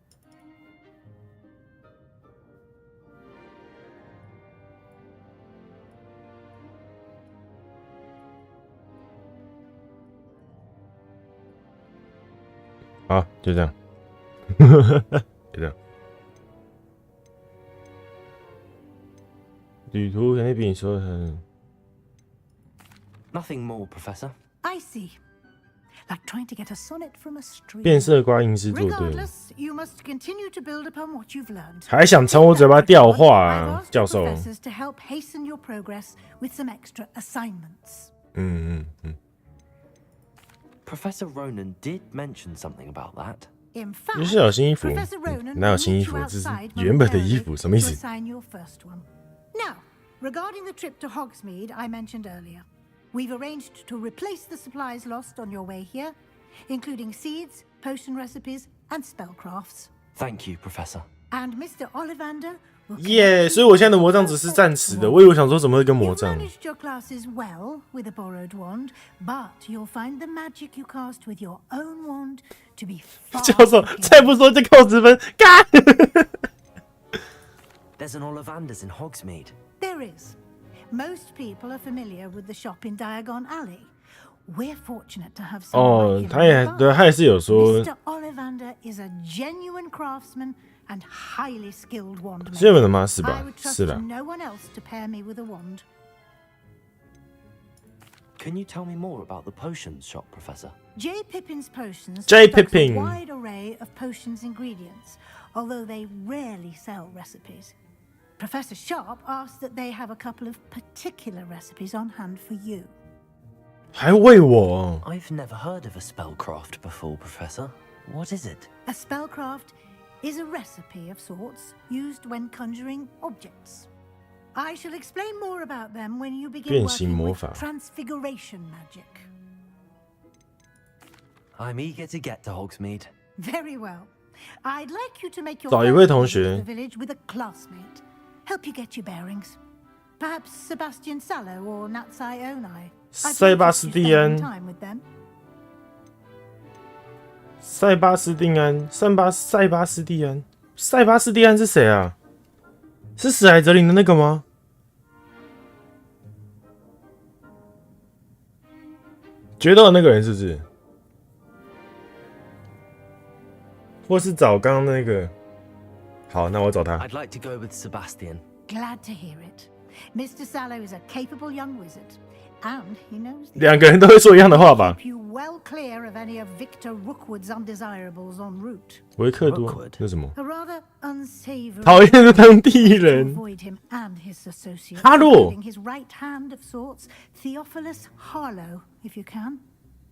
好，就这样，就这样。旅途肯定比你说的很。 Nothing more, Professor. I see. Like trying to get a sonnet from a stream. 变色瓜吟诗作对， Regardless, you must continue to build upon what you've learned. 还想从我嘴巴掉话啊， I've asked 教 the 授。 professors to help hasten your progress with some extra assignments. Professor Ronan did mention something about that. In fact, 就是有新衣服， Professor Ronan 哪有 will 新衣 meet 服？ you 这是 outside 原本的衣服， momentarily 什么意 to 思？ assign your first one. Now, regarding the trip to Hogsmeade I mentioned earlier, we've arranged to replace the supplies lost on your way here, including seeds, potion recipes, and spellcrafts. Thank you, Professor. And Mr. Ollivander will 耶！所以我现在的魔杖只是暂时的，我以为想说怎么会跟魔 You've 杖？ managed your classes well with a borrowed wand, but you'll find the magic you cast with your own wand to be far 教授再不说就扣10分，干！ There's an Ollivander's in Hogsmeade. There is. Most people are familiar with the shop in Diagon Alley. We're fortunate to have 哦， someone like 他也 him 对，他也是有说， Mr. Ollivander is a genuine craftsman and highly skilled wand 是日本的 maker. 吗？是吧 I would？trust 是的。 no one else to pair me with a wand. Can you tell me more about the potions shop, Professor? J. Pippin's Potions J. stocks Pippin. a wide array of potions ingredients, although they rarely sell recipes. Professor Sharp asked that they have a couple of particular recipes on hand for you. 还喂我， I've never heard of a spellcraft before, Professor. What is it? A spellcraft is a recipe of sorts used when conjuring objects. I shall explain more about them when you begin 变形 working 魔 with 法。 transfiguration magic. I'm eager to get to Hogsmeade. Very well. I'd like you to make your 找一位 first 同 visit 学 to the village with a classmate. Help you get your bearings. Perhaps Sebastian Sallow or Natsai Onai. I'd 塞 like 巴 you 斯 to 蒂 spend 安 some，time with them. 塞巴斯蒂安，塞巴斯蒂安，塞巴斯蒂安是谁啊？是史莱哲林的那个吗？决斗的那个人是不是？或是找刚刚那个？好，那我找他。 I'd like to go with Sebastian. Glad to hear it. Mr. Sallow is a capable young wizard, and he knows the 两个人都会说一样的话吧？ keep you well clear of any of Victor Rookwood's undesirables en route. 维克多，那什么？ A rather unsavory 讨厌的当地 to 人。 avoid him and his associates, 哈洛。 including his right hand of sorts, Theophilus Harlow, if you can.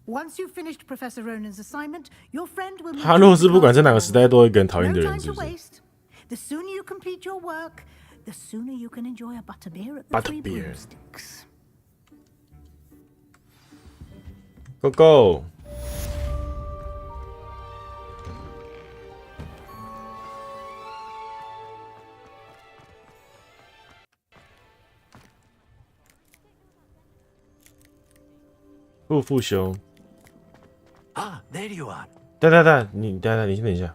Once you've finished Professor Ronan's assignment, your friend will meet 哈 you 洛 in 是 the 不管在哪个 class 时代都会跟讨厌 hall. 的 No 人， time 是 to 不是？ waste. The sooner you complete your work, the sooner you can enjoy a butterbeer at the Three Butterbeer. Broomsticks. Go go！ 不复修。 Ah, there you are. 你先等一下。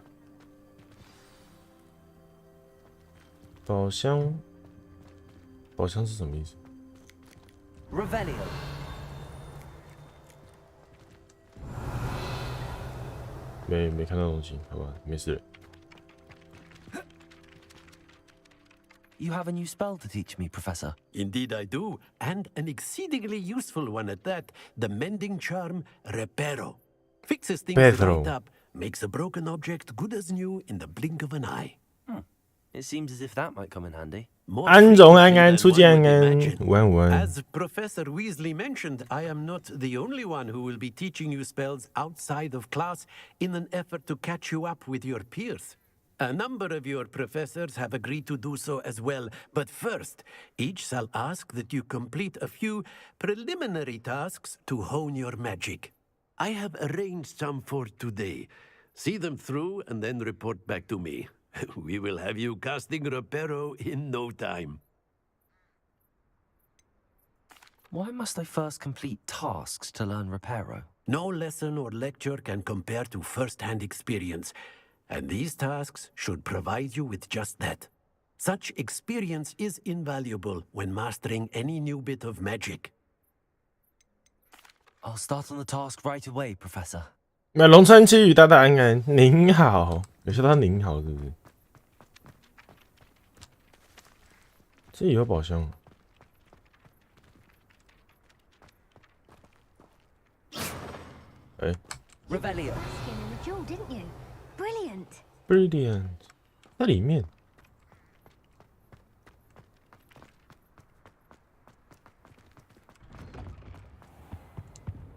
宝箱，宝箱是什么意思？ Revelio. 没看到东西，好吧，没事了。 You have a new spell to teach me, Professor. Indeed, I do, and an exceedingly useful one at that. The mending charm, Reparo. Fixes things Pedro. right up, makes a broken object good as new in the blink of an eye. It seems as if that might come in handy. 安荣安安，初见安安，午安午安。As Professor Weasley mentioned, I am not the only one who will be teaching you spells outside of class in an effort to catch you up with your peers. A number of your professors have agreed to do so as well, but first, each shall ask that you complete a few preliminary tasks to hone your magic. I have arranged some for today. See them through and then report back to me. We will have you casting Reparo in no time. Why must I first complete tasks to learn Reparo? No lesson or lecture can compare to first-hand experience, and these tasks should provide you with just that. Such experience is invaluable when mastering any new bit of magic. I'll start on the task right away, Professor. 那龙川七与大大安安，您好，有些他您好是不是？这里有宝箱。哎 Revelio. Skin in the jewel, didn't you? Brilliant. Brilliant， 在里面。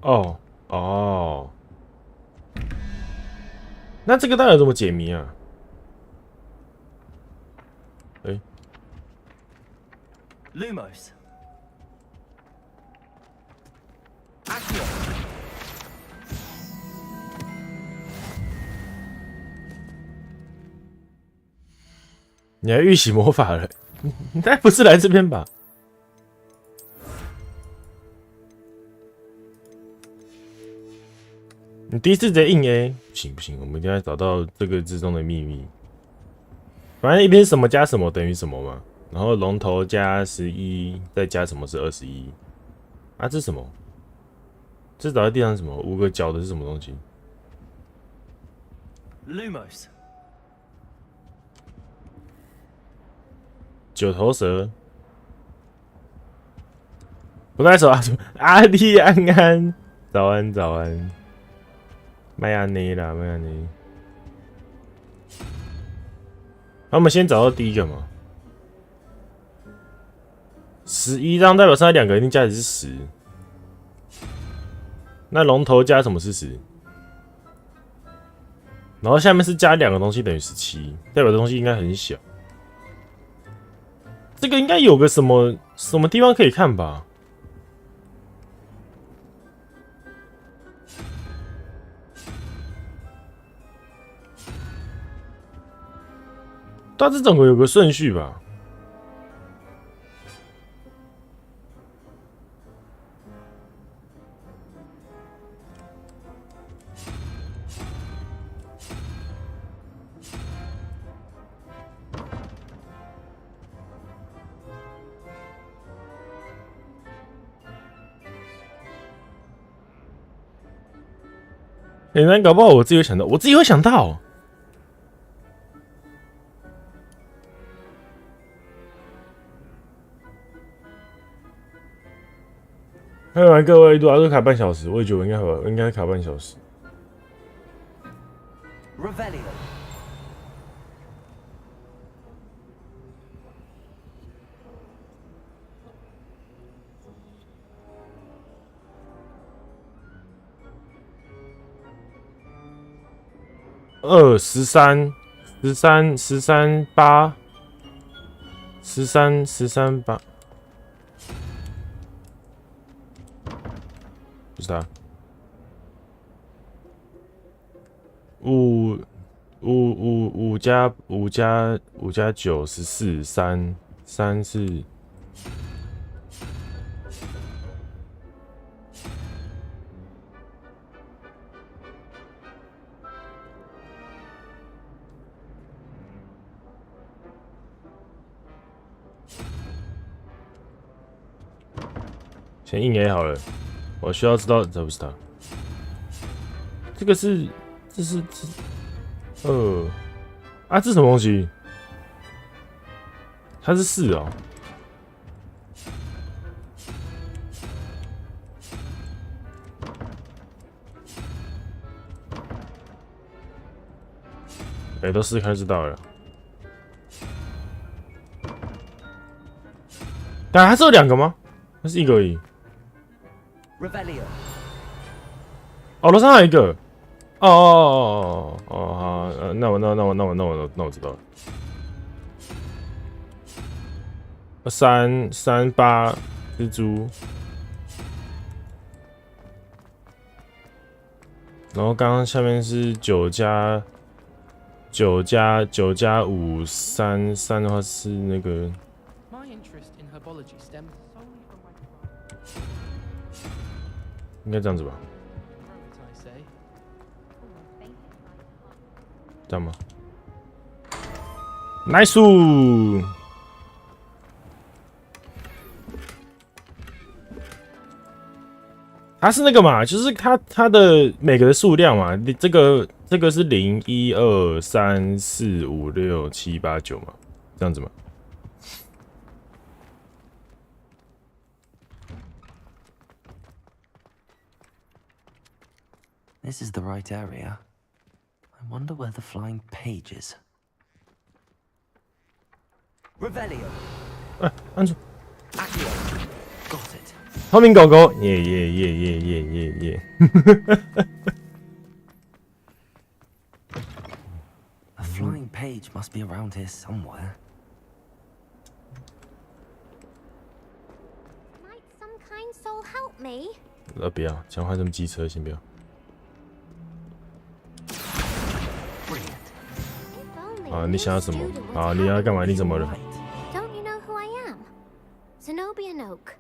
哦哦，那这个到底怎么解谜啊？哎 Lumos. 你还预习魔法了？你该不是来这边吧？你第一次直接硬 A， 不行不行，我们一定要找到这个之中的秘密。反正一边什么加什么等于什么嘛，然后龙头加11，再加什么是21。啊，这是什么？这倒在地上是什么？5个角的是什么东西 Lumos. 9头蛇。不太熟啊，阿丽安安，早安早安。麦安内啦，麦安内。那我们先找到第一个嘛。11张代表上2个一定加值是10。那龙头加什么是10？然后下面是加2个东西等于17，代表的东西应该很小。这个应该有个什么地方可以看吧？大致总共有个顺序吧。那搞不好我自己会想到，我自己会想到。开完各位，都卡半小时，我也觉得我应该卡半小时。Revelio. 2、13、8、13、8，不是他。5加9 14 3是。先硬 A 好了，我需要知道这不是他，这是啊，这什么东西？它是4哦。都试看就知道了。但还是有2个吗？还是1个而已？ Revelio. 哦，楼上还有1个。哦，好，那我知道了。338蜘蛛，然后刚刚下面是9加5 3的话是那个。 My interest in herbology stems solely from my father. 应该这样子吧？ I say. 这样吗 ？Nice。它是那个嘛，就是它的每个的数量嘛，这个是0、1、2、3、4、5、6、7、8、9嘛，这样子嘛。 This is the right area. I wonder where the flying page is. Revelio. 按住。 MacLeod. Got it. 透明狗狗，耶。A flying page must be around here somewhere. Might some kind soul help me? 不要，讲话这么机车，先不要。啊，你想要什么？啊，你要干嘛？你怎么了？ Don't you know who I am? Zenobia Noak,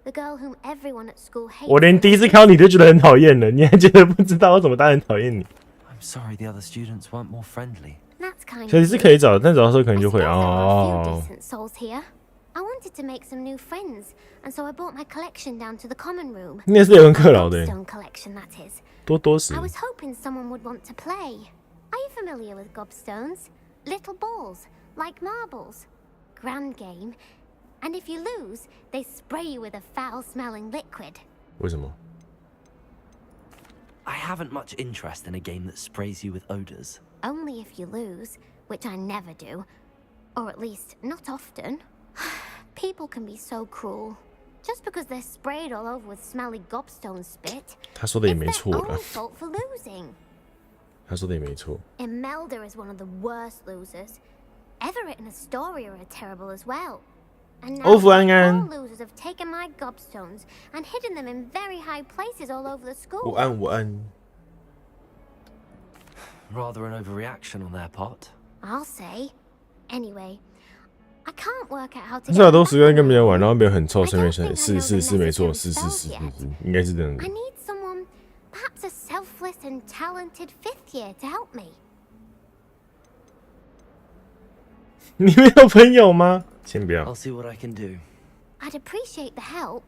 the girl whom everyone at school hates. 我连第一次看到你就觉得很讨厌了，你还觉得不知道我怎么当然讨厌你？ I'm sorry the other students weren't more friendly. That's kind 其实是可以找，但找的时候可能就会 decent souls here. I wanted to make some new friends, and so I brought my collection down to the common room. 你也是雷文克劳的， Gobstone collection, that is. 多时。 I was hoping someone would want to play. Are you familiar with gobstones? Little balls, like marbles. Grand game. And if you lose, they spray you with a foul-smelling liquid. 为什么？ I haven't much interest in a game that sprays you with odors. Only if you lose, which I never do. Or at least, not often. People can be so cruel. Just because they're sprayed all over with smelly gobstone spit, 他说的也没错 it's 啦 their own fault for losing. 他说的也没错。 Imelda is one of the worst losers. Everett and Astoria are terrible as well. And now all losers have taken my gobstones and hidden them in very high places all over the school. 午安。 Rather an overreaction on their part. I'll say. Anyway, I can't work out how to. 至少都时间跟别人玩，然后别人很臭，顺便是没错，是，应该是这样子。 I need someone, perhaps a selfless and talented fifth year to help me. 你没有朋友吗？先不要。 I'll see what I can do. I'd appreciate the help.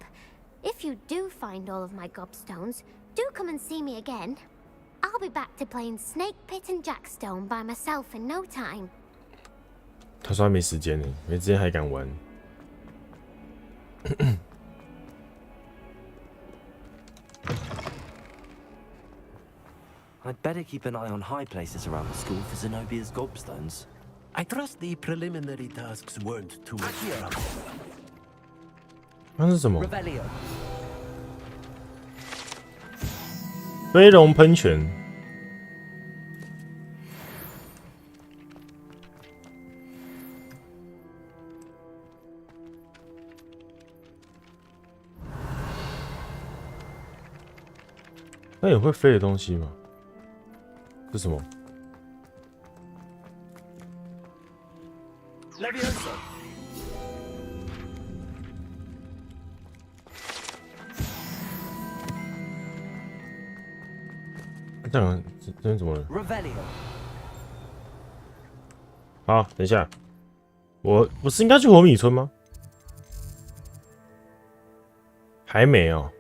If you do find all of my gobstones, do come and see me again. I'll be back to playing Snake Pit and Jackstone by myself in no time. 他说他没时间呢，没时间还敢玩。I'd better keep an eye on high places around the school for Zenobia's gobstones. I trust the preliminary tasks weren't too much trouble. 那是什么？ Revelio. 飞龙喷泉。那有会飞的东西吗？是什么？ Levioso. 这样这边怎么了？ Revelio. 好，等一下，我是应该去火米村吗？还没哦，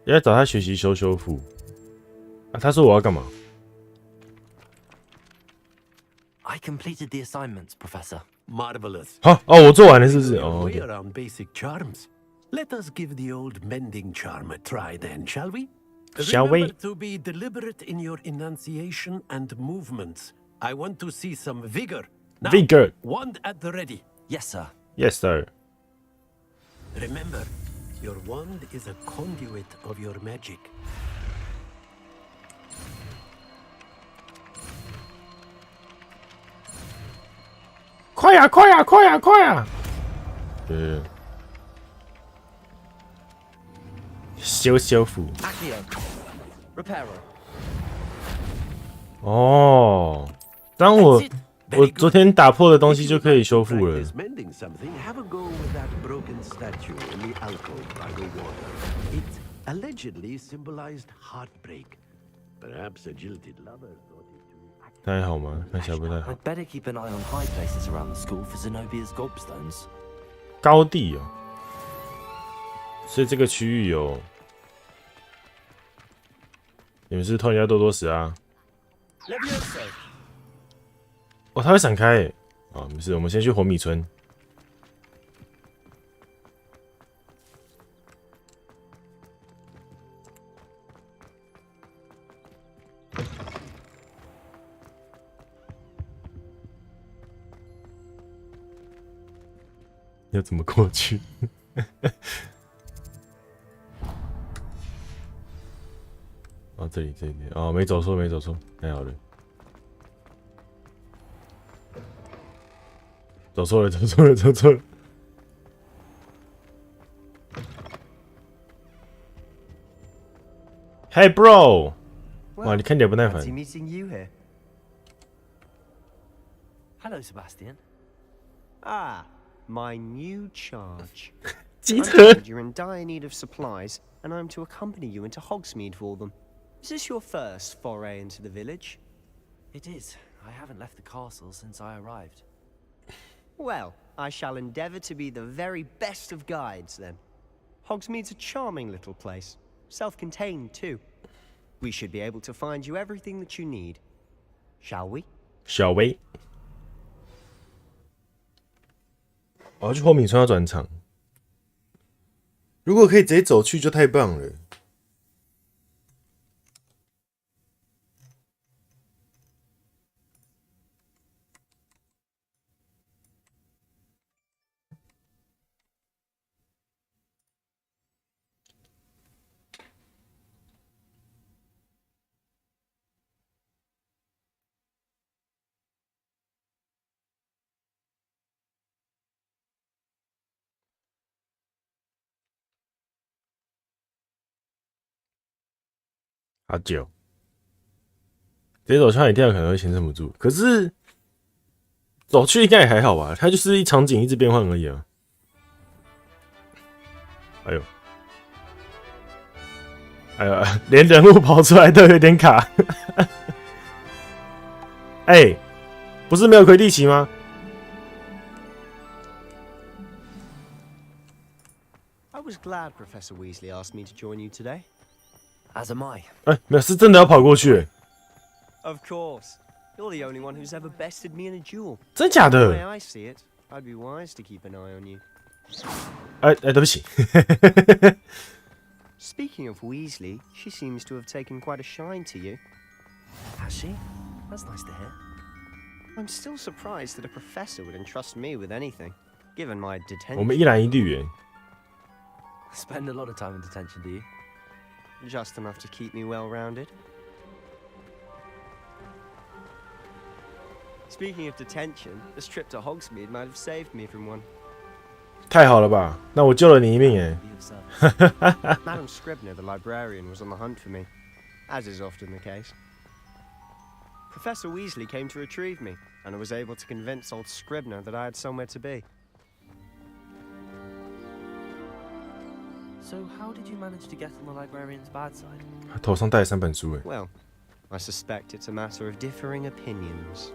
要找他学习修复。啊，他说我要干嘛？ I completed the assignments, Professor. Marvelous. 好哦，我做完了是不是？哦 We are on basic charms. Let us give the old mending charm a try then, shall we? Shall we? Remember to be deliberate in your enunciation and movements. I want to see some vigor. Now, Vigor. Wand at the ready. Yes, sir. Yes, sir. Remember, your wand is a conduit of your magic. 快呀！快呀！快呀！快呀！对，修复。Repairer. 哦，当我昨天打破的东西就可以修复了。 Mending something, have a go with that broken statue in the alcove by the water. It allegedly symbolized heartbreak. Perhaps a jilted lover thought it to. 那还好吗？看起来不太好。 I'd better keep an eye on high places around the school for Zenobia's gobstones. 高地哦，所以这个区域有。你们是偷人家多多石啊？哦，它会闪开耶！哦，没事，我们先去火米村。要怎么过去？哦，这里，哦，没走错，太好了。走错了。Hey bro， 哇，你看起来不耐烦。 meeting you here. Hello, Sebastian. Ah, my new charge. 机 I'm 车。 told you're in dire need of supplies, and I'm to accompany you into Hogsmeade for them. Is this your first foray into the village? It is. I haven't left the castle since I arrived. Well, I shall endeavour to be the very best of guides, then. Hogsmeade's a charming little place. Self-contained, too. We should be able to find you everything that you need. Shall we? Shall we？ 我要去火米村要转场。如果可以直接走去，就太棒了。好久，直接走吓一跳可能会牵撑不住，可是走去应该也还好吧？它就是一场景一直变换而已啊。哎呦，连人物跑出来都有点卡。哎，不是没有魁地奇吗？ I was glad Professor Weasley asked me to join you today. As am I. 哎，没有，是真的要跑过去。 Of course. You're the only one who's ever bested me in a duel. 真假的？ The way I see it, I'd be wise to keep an eye on you. 哎，对不起。Speaking of Weasley, she seems to have taken quite a shine to you. Has she? That's nice to hear. I'm still surprised that a professor would entrust me with anything, given my 我们 detention. 一蓝一绿哎。 Spend a lot of time in detention, do you? Just enough to keep me well-rounded. Speaking of detention, this trip to Hogsmeade might have saved me from one. 太好了吧？那我救了你一命哎。 Madam Scribner, the librarian, was on the hunt for me, as is often the case. Professor Weasley came to retrieve me, and I was able to convince old Scribner that I had somewhere to be. So how did you manage to get on the librarian's bad side? 他头上戴了3本书哎。 Well, I suspect it's a matter of differing opinions.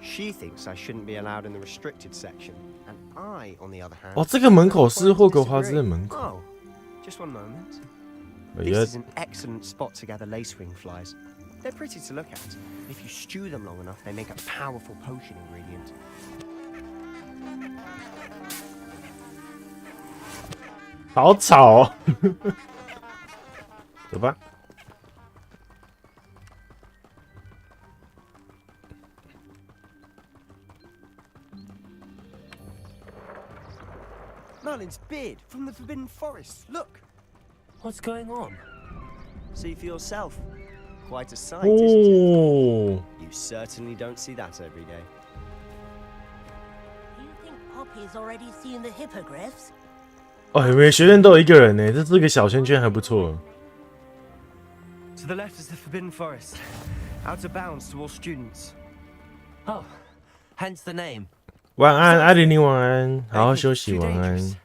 She thinks I shouldn't be allowed in the restricted section, and I, on the other hand... 哦，这个门口是霍格华兹的门口。 Oh, just one moment. 哎 This 呀 is an excellent spot to gather lacewing flies. They're pretty to look at. If you stew them long enough, they make a powerful potion ingredient. 好吵哦。走吧。Merlin's beard from the Forbidden Forest. Look. What's going on? See for yourself. Quite a sight, isn't it? You certainly don't see that every day. You think Poppy's already seen the hippogriffs? 哦，每个学院都有一个人呢，这个小圈圈还不错。To the left is the Forbidden Forest. Out of bounds to all students. Oh, hence the name. 晚安，艾琳妮，晚安，好好休息，晚安。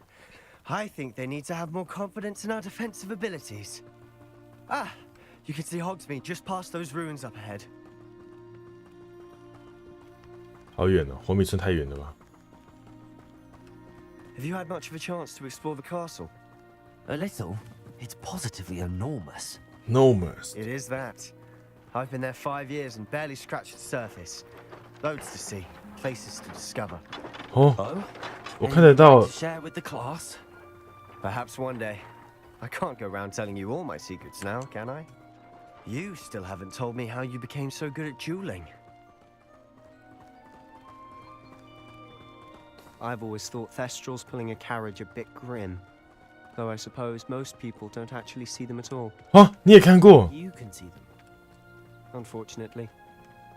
I think they need to have more confidence in our defensive abilities. Ah, you can see Hogsmeade just past those ruins up ahead. 好远哦，火米村太远了吧 Have you had much of a chance to explore the castle? A little. It's positively enormous. Enormous. It is that. I've been there 5 years and barely scratched the surface. Loads to see, places to discover. 哦，我看得到。Share with the class. Perhaps one day. I can't go around telling you all my secrets now, can I? You still haven't told me how you became so good at dueling. I've always thought Thestrals pulling a carriage a bit grim. Though I suppose most people don't actually see them at all. 啊，你也看过 You can see them. Unfortunately.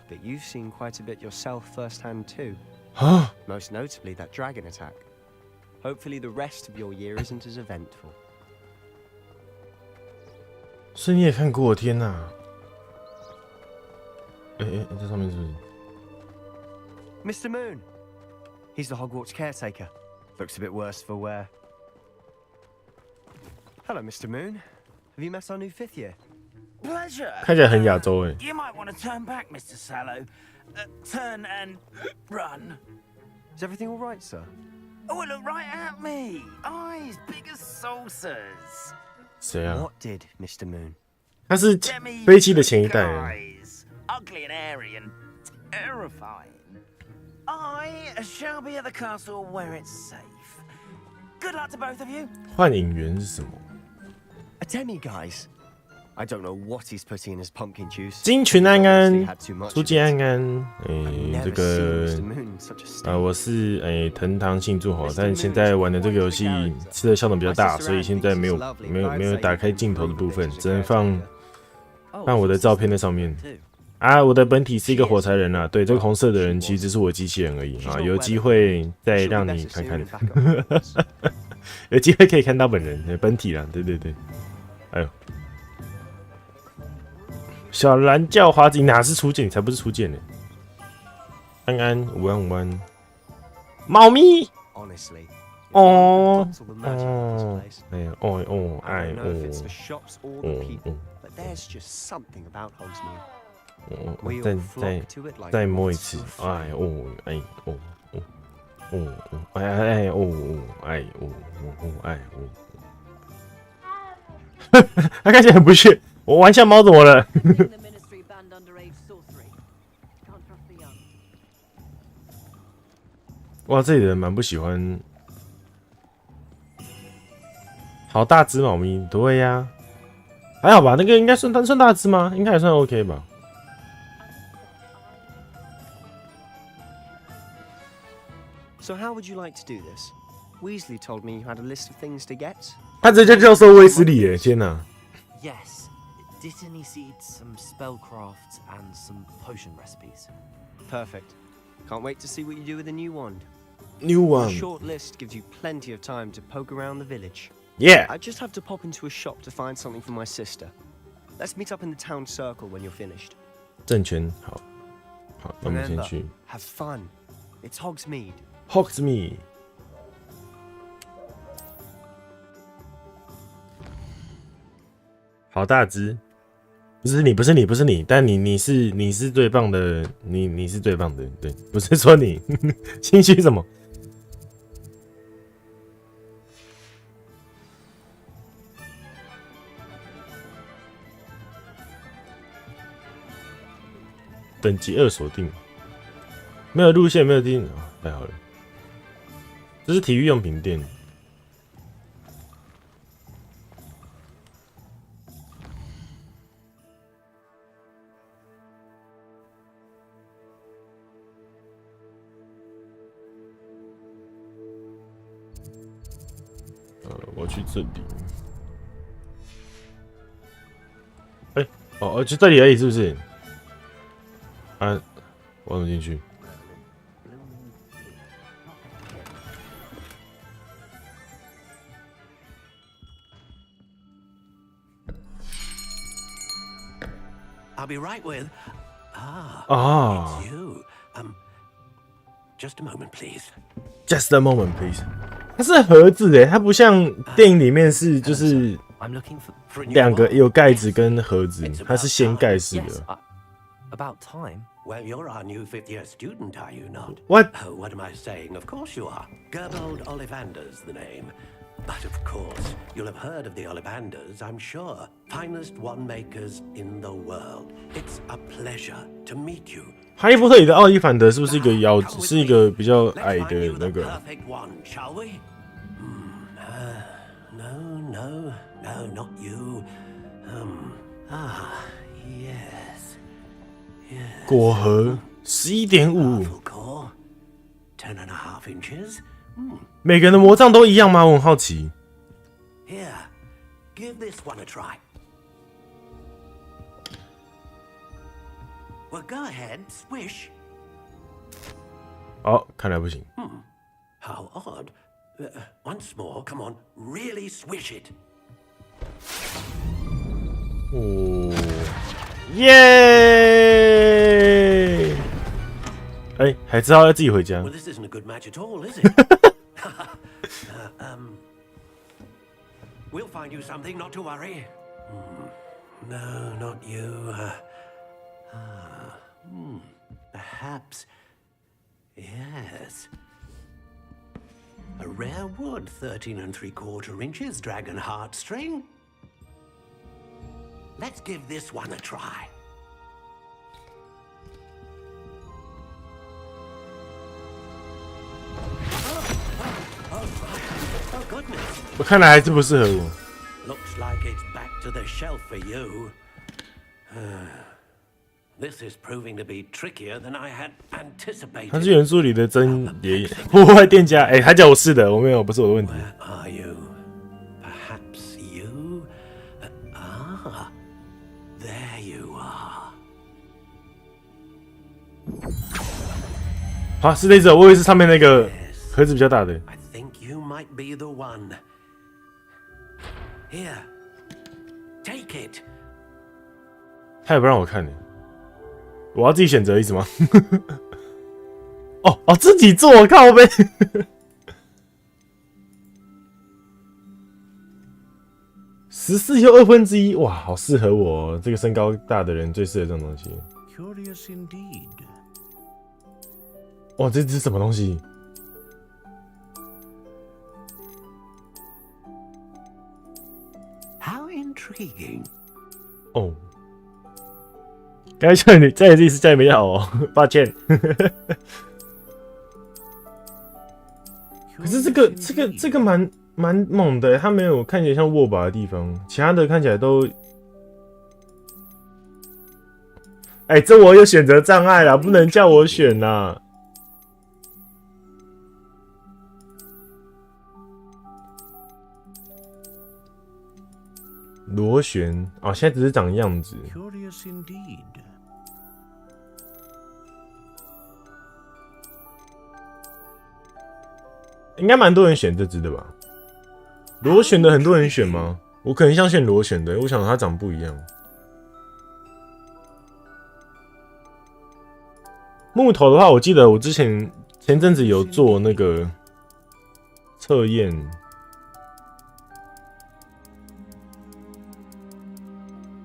But you've seen quite a bit yourself firsthand too. 啊 Most notably that dragon attack. Hopefully the rest of your year isn't as eventful. 所以你也看过，天哪！哎，这上面是不是 Mr. Moon. He's the Hogwarts caretaker. Looks a bit worse for wear. Hello, Mr. Moon. Have you met our new 5th year? Pleasure. 看起来很亚洲哎。 You might want to turn back, Mr. Sallow. Turn and run. Is everything all right, sir? Oh, look right at me. Eyes big as saucers. 谁啊？ What did, Mr. Moon? 他是飞机的前一代。 Guys, ugly and airy and terrifying. I shall be at the castle where it's safe. Good luck to both of you. 幻影园是什么？ A demi-guise. I don't know what he's putting in his pumpkin juice. 金群安安，出金安安，这个我是藤堂信助吼，但现在玩的这个游戏吃的效能比较大，所以现在没有打开镜头的部分，只能放我的照片在上面。啊，我的本体是一个火柴人啊，对，这个红色的人其实只是我机器人而已啊，有机会再让你看看，有机会可以看到本人本体啦，对对对，哎呦。 小蓝叫华子，你哪是初见？你才不是初见呢！安安，午安午安，猫咪。哦哦，哎呀哦哦哎再摸一次，哎哦哎哦哦哦哎哎哦哎哦哦哎哦，他看起来很不屑。 我玩像猫怎么了？哇，这里的人蛮不喜欢。好大只猫咪，对呀，还好吧？那个应该算大只吗？应该还算 OK 吧。So how would you like to do this? Weasley told me you had a list of things to get. 他直接叫做威斯利耶！天哪！ Yes. Dittany seeds, some spellcrafts, and some potion recipes. Perfect. Can't wait to see what you do with the new wand. New wand. The short list gives you plenty of time to poke around the village. Yeah. I just have to pop into a shop to find something for my sister. Let's meet up in the town circle when you're finished. 正圈，好，好，那我们先去。 Have fun. It's Hogsmeade. Hogsmeade. 好大只。 不是你，但你是最棒的，你是最棒的，对，不是说你心虚什么？等级2锁定，没有路线，没有定，哦，太好了。这是体育用品店。我去这里。哎、哦，就这里而已，是不是？啊，我怎么进去？ I'll be right with. Ah. It's you. Just a moment, please. Just a moment, please. 它是盒子诶，它不像电影里面是就是两个有盖子跟盒子，它是掀盖式的。About time. Well, you're our new fifth-year student, are you not? What? Oh, what am I saying? Of course you are. Gerbold Ollivander's the name. But of course, you'll have heard of the Ollivanders, I'm sure. Finest wand makers in the world. It's a pleasure to meet you. 哈利波特里的奥利凡德是不是一个妖子？是一个比较矮的那个。 Perfect one, shall we? No, not you. Yes. 果核11.5， 10.5 inches. 每个人的魔杖都一样吗？我很好奇。 Here, give this one a try. Well, go ahead, swish. 哦，看来不行。 How odd. Once more, come on, really swish it. 哦，耶！哎，还知道要自己回家。 Well, this isn't a good match at all, is it? We'll find you something, not to worry. No, not you. Perhaps. Yes. A rare wood, 13 3/4 inches, dragon heartstring. Let's give this one a try. Oh goodness. 我看来还是不适合我。 Looks like it's back to the shelf for you. This is proving to be trickier than I had anticipated. 他是元素里的真爷爷，破坏店家。哎，他叫我是的，我没有，不是我的问题。 Where are you? Perhaps you? There you are. 好，是这只，我以为是上面那个盒子比较大的。 I think you might be the one. Here, take it. 他也不让我看呢，我要自己选择意思吗？哦，自己做，靠呗。14又1/2，哇，好适合我这个身高大的人，最适合这种东西。 Curious indeed. 哇，这是什么东西？ How intriguing. 哦，刚才叫你再一次叫你没好哦，抱歉。可是这个蛮猛的，它没有看起来像握把的地方，其他的看起来都……哎，这我有选择障碍啦，不能叫我选啦。螺旋哦，现在只是长样子。 Curious indeed. 应该蛮多人选这只的吧？螺旋的很多人选吗？我可能想选螺旋的，我想它长不一样。木头的话，我记得我之前前阵子有做那个测验。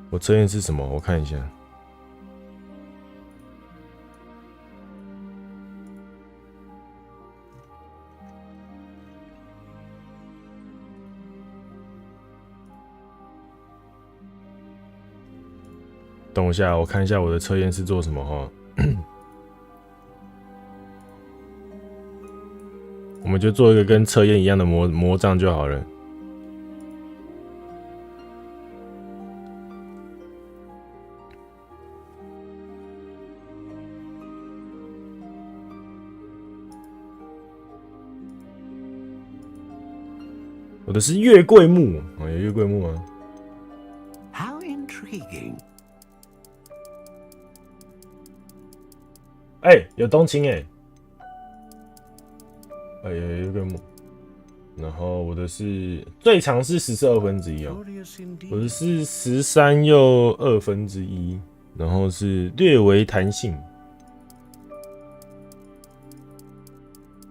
我测验是什么？我看一下。等我一下，我看一下我的测验是做什么哈。我们就做一个跟测验一样的魔杖就好了。我的是月桂木，有月桂木吗 How intriguing. 有冬青有月桂木。然后我的是最长是14/2哦，我的是13又1/2，然后是略微弹性。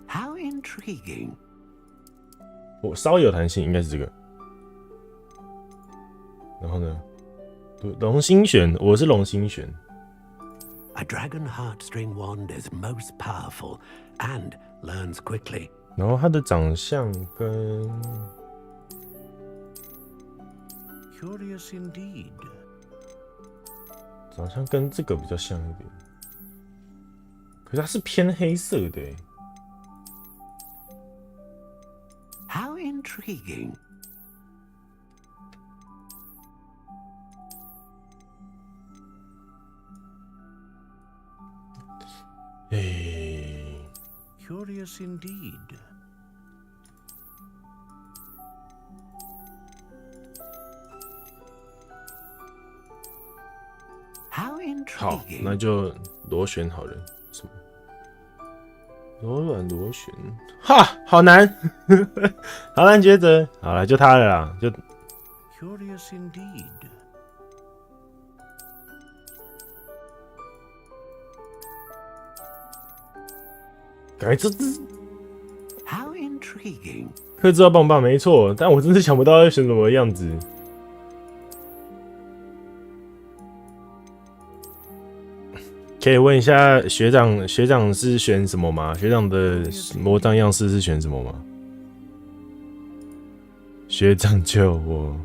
How intriguing. 我稍微有弹性，应该是这个。然后呢，龙心弦，我是龙心弦。A dragon heartstring wand is most powerful and learns quickly. 然后他的长相跟 Curious indeed. 长相跟这个比较像一点，可是它是偏黑色的How intriguing. ，Curious indeed. 好，那就螺旋好了。什么？柔软螺旋？哈，好难，好难抉择。好了，就它了啦，就。Curious indeed. 感觉这 How intriguing. 克制到棒棒没错，但我真是想不到要选什么样子。可以问一下学长，学长是选什么吗？学长的魔杖样式是选什么吗？学长救我！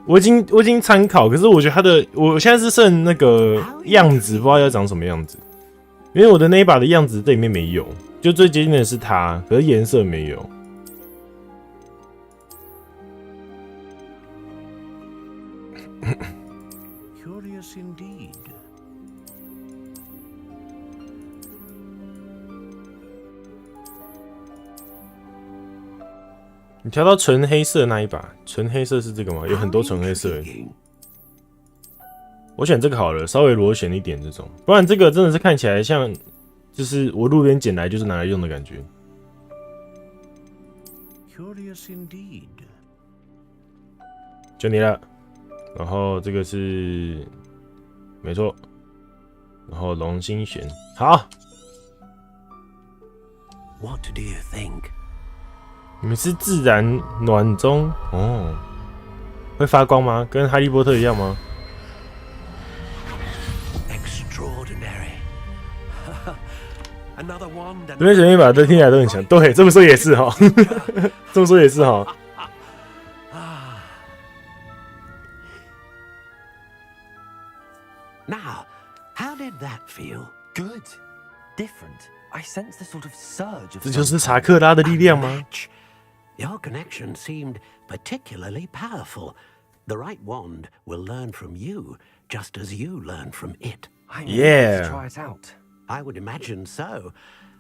我已经参考，可是我觉得我现在是剩那个样子，不知道要长什么样子。因为我的那一把的样子这里面没有，就最接近的是它，可是颜色没有。Curious indeed. 你调到纯黑色那一把，纯黑色是这个吗？有很多纯黑色。我选这个好了，稍微螺旋一点这种，不然这个真的是看起来像，就是我路边捡来就是拿来用的感觉。Curious indeed. 就你了，然后这个是，没错，然后龙心弦，好。What do you think? 你们是自然暖中哦，会发光吗？跟哈利波特一样吗？ Extraordinary. Another wand. 随便选一把都听起来都很强。对，这么说也是哈，这么说也是哈。Now, how did that feel? Good. Different. I sense the sort of surge of. 这就是查克拉的力量吗？ Your connection seemed particularly powerful. The right wand will learn from you, just as you learn from it. Let's try it out. I would imagine so.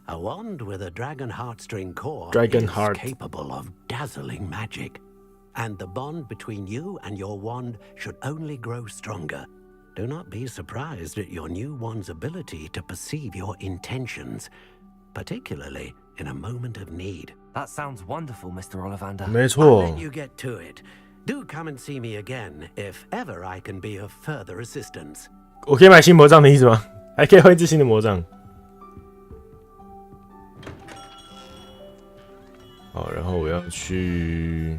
A wand with a dragon heartstring core Dragon is heart. capable of dazzling magic. And the bond between you and your wand should only grow stronger. Do not be surprised at your new wand's ability to perceive your intentions, particularly in a moment of need. That sounds wonderful, Mr. Ollivander. 没 I'll 错 let you get to it. Do come and see me again if ever I can be of further assistance. 我可以买新魔杖的意思吗？还可以换一支新的魔杖。好，然后我要去。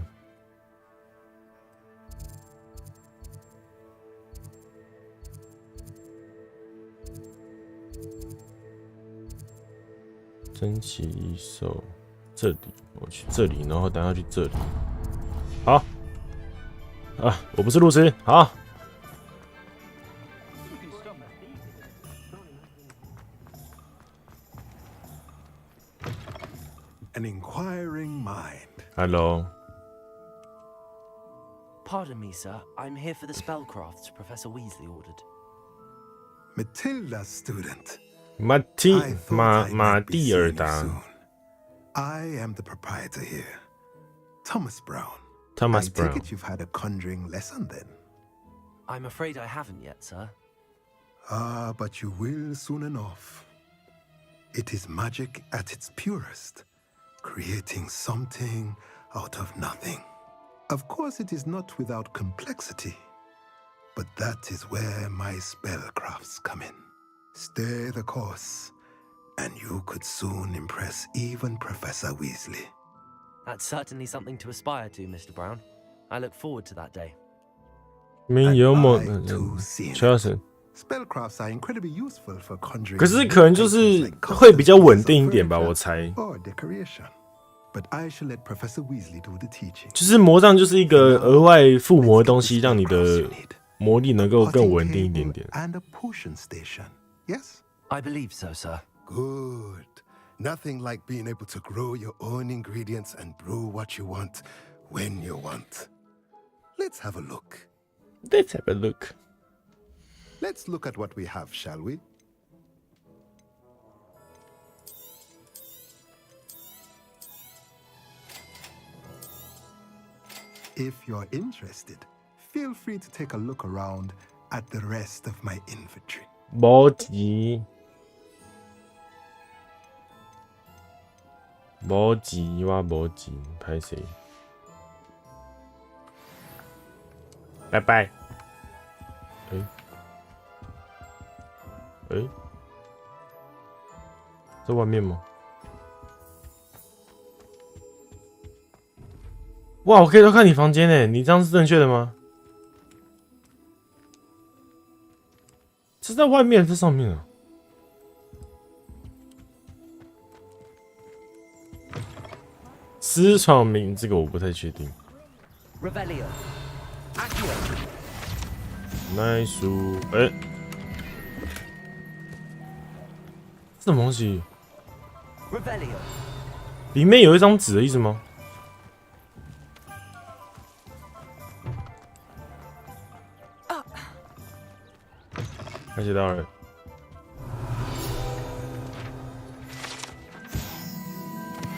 珍奇异兽，这里，我去这里，然后等下去这里。好，啊，我不是路痴，好。An inquiring mind. Hello. Pardon me, sir. I'm here for the spellcrafts Professor Weasley ordered. Matilda, student. 马蒂尔达。 I am the proprietor here. Thomas Brown. Thomas I Brown. take it you've had a conjuring lesson then. I'm afraid I haven't yet, sir. Ah, but you will soon enough. It is magic at its purest, creating something out of nothing. Of course, it is not without complexity, but that is where my spellcrafts come in. Stay the course, and you could soon impress even Professor Weasley. That's certainly something to aspire to, Mr. Brown. I look forward to that day. 没有某 Chelsea. Spellcrafts are incredibly useful for conjuring. 可是可能就是会比较稳定一点吧，我猜。Or decoration. But I shall let Professor Weasley do the teaching. 就是魔杖就是一个额外附魔的东西，让你的魔力能够更稳定一点点。And a potion station. Yes? I believe so, sir. Good. Nothing like being able to grow your own ingredients and brew what you want when you want. Let's have a look. Let's have a look. Let's look at what we have, shall we? If you're interested, feel free to take a look around at the rest of my inventory. 无钱，无钱，我无钱，歹势。拜拜。在外面吗？哇，我可以偷看你房间诶，你这样是正确的吗？是在外面，在上面啊。私闯民这个我不太确定。Revelio. Nice， 什么东西？ Revelio. 里面有一张纸的意思吗？看写到了。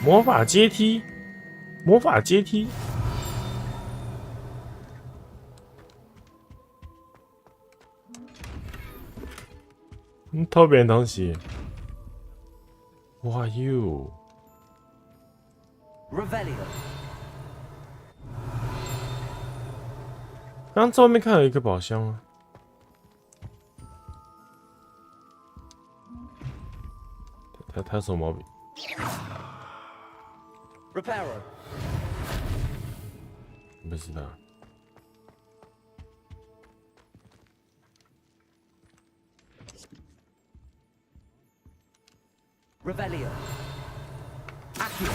魔法阶梯，魔法阶梯。偷别人东西。Who are you? Revelio. 刚刚在外面看到一个宝箱啊。他有什么毛病 Reparo. 不知道。Revelio. Accio.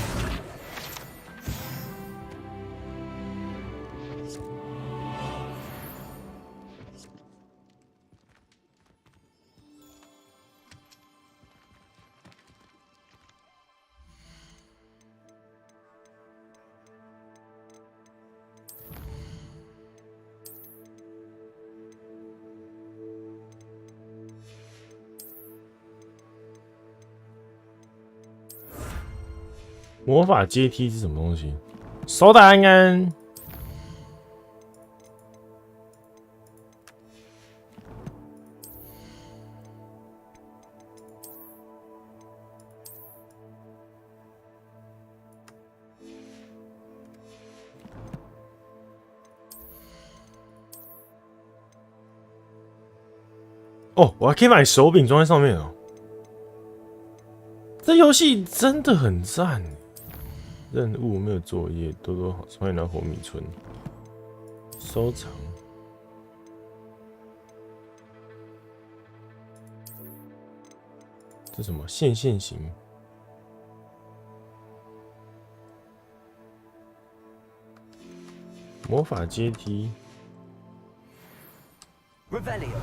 魔法阶梯是什么东西？手打安安。哦，我还可以买手柄装在上面哦。这游戏真的很赞。任务没有作业，多多好，欢迎来火米村。收藏。这什么线型？魔法阶梯。Revelio.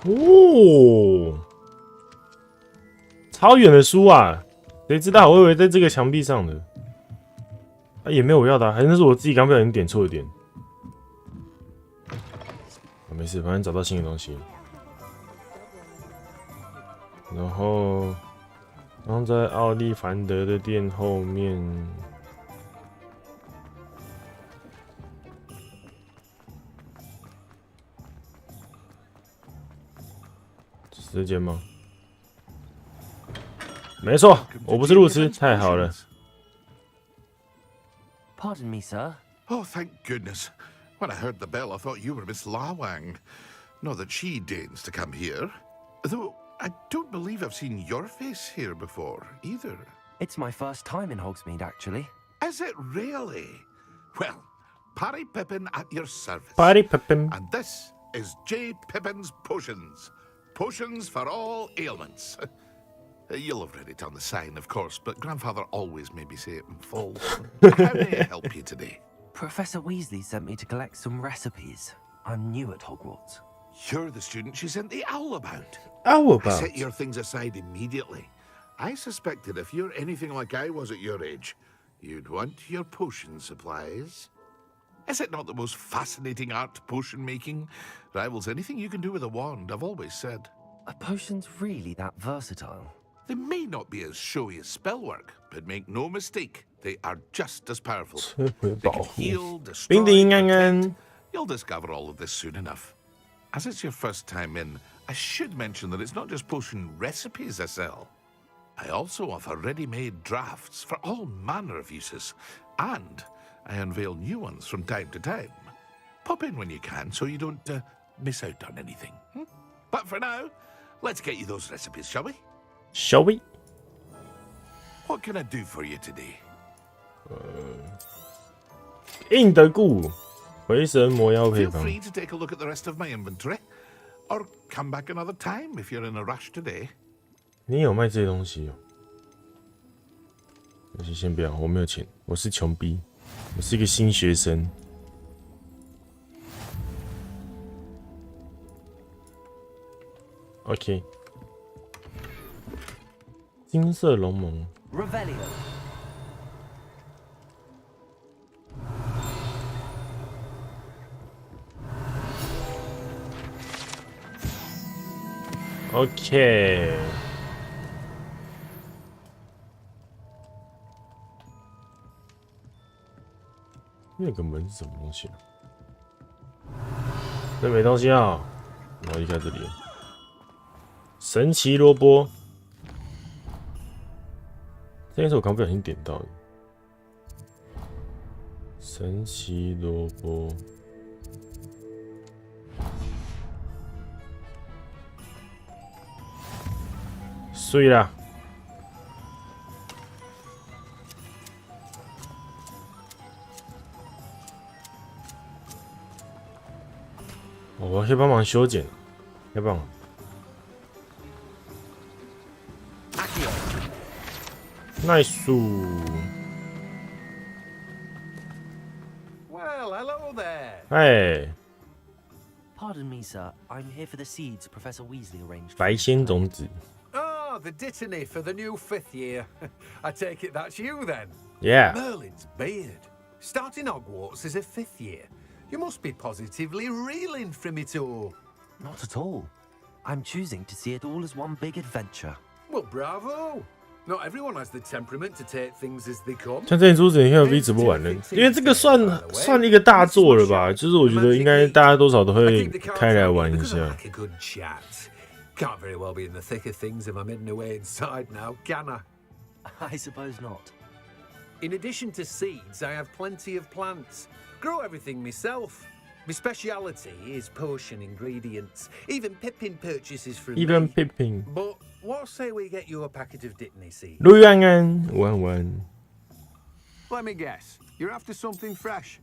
哦，超远的书啊！谁知道？我以为在这个墙壁上的，啊，也没有我要的、啊，还是我自己刚不小心点错了点。啊，没事，反正找到新的东西。然后在奥利凡德的店后面。时间吗？没错，我不是路痴，太好了。Pardon me, sir. Oh, thank goodness. When I heard the bell, I thought you were Miss Lawang. Not that she deigns to come here. Though I don't believe I've seen your face here before, either. It's my first time in Hogsmeade, actually. Is it really? Well, Parry Pippin at your service. Parry Pippin. And this is J. Pippin's Potions. Potions for all ailments. You'll have read it on the sign, of course, but Grandfather always made me say it in full. How may I help you today? Professor Weasley sent me to collect some recipes. I'm new at Hogwarts. You're the student she sent the owl about. Owl about? Set your things aside immediately. I suspected if you're anything like I was at your age, you'd want your potion supplies. Is it not the most fascinating art, potion making? Rivals anything you can do with a wand, I've always said. Are potions really that versatile? They may not be as showy as spellwork, but make no mistake, they are just as powerful. They can heal, destroy, protect. You'll discover all of this soon enough. As it's your first time in, I should mention that it's not just potion recipes I sell. I also offer ready-made drafts for all manner of uses, and I unveil new ones from time to time. Pop in when you can so you don't miss out on anything. But for now, let's get you those recipes, shall we? Shall we? What can I do for you today? 硬的固回神魔妖配 Feel 方。 free to take a look at the rest of my inventory, or come back another time if you're in a rush today. 你有卖这些东西哦？先不要，我没有钱，我是穷逼，我是一个新学生。OK。金色龙盟。Revelio. OK。那个门是什么东西啊？那没东西啊，我离开这里。神奇萝卜。这件事我刚不小心点到的。神奇萝卜。碎啦！我可以帮忙修剪，要不然。Nice. Well, hello there. Hey. Pardon me, sir. I'm here for the seeds Professor Weasley arranged. 白仙种子。 Oh, the dittany for the new 5th year. I take it that's you then. Yeah. Merlin's beard. Starting Hogwarts as a 5th year. You must be positively reeling from it all. Not at all. I'm choosing to see it all as one big adventure. Well, bravo. Not everyone has the temperament to take things as they come. 像这件珠子，你看我 V 直播完了，因为这个算一个大作了吧？就是我觉得应该大家多少都会开来玩一下。 Can't very well be in the thick of things if I'm hidden away inside now, can I? I suppose not. In addition to seeds, I have plenty of plants. Grow everything myself. My speciality is potion ingredients. Even Pippin purchases from me. Even Pippin. But what say we get you a packet of Dittany seeds? 陆安安，1-1。 Let me guess. You're after something fresh.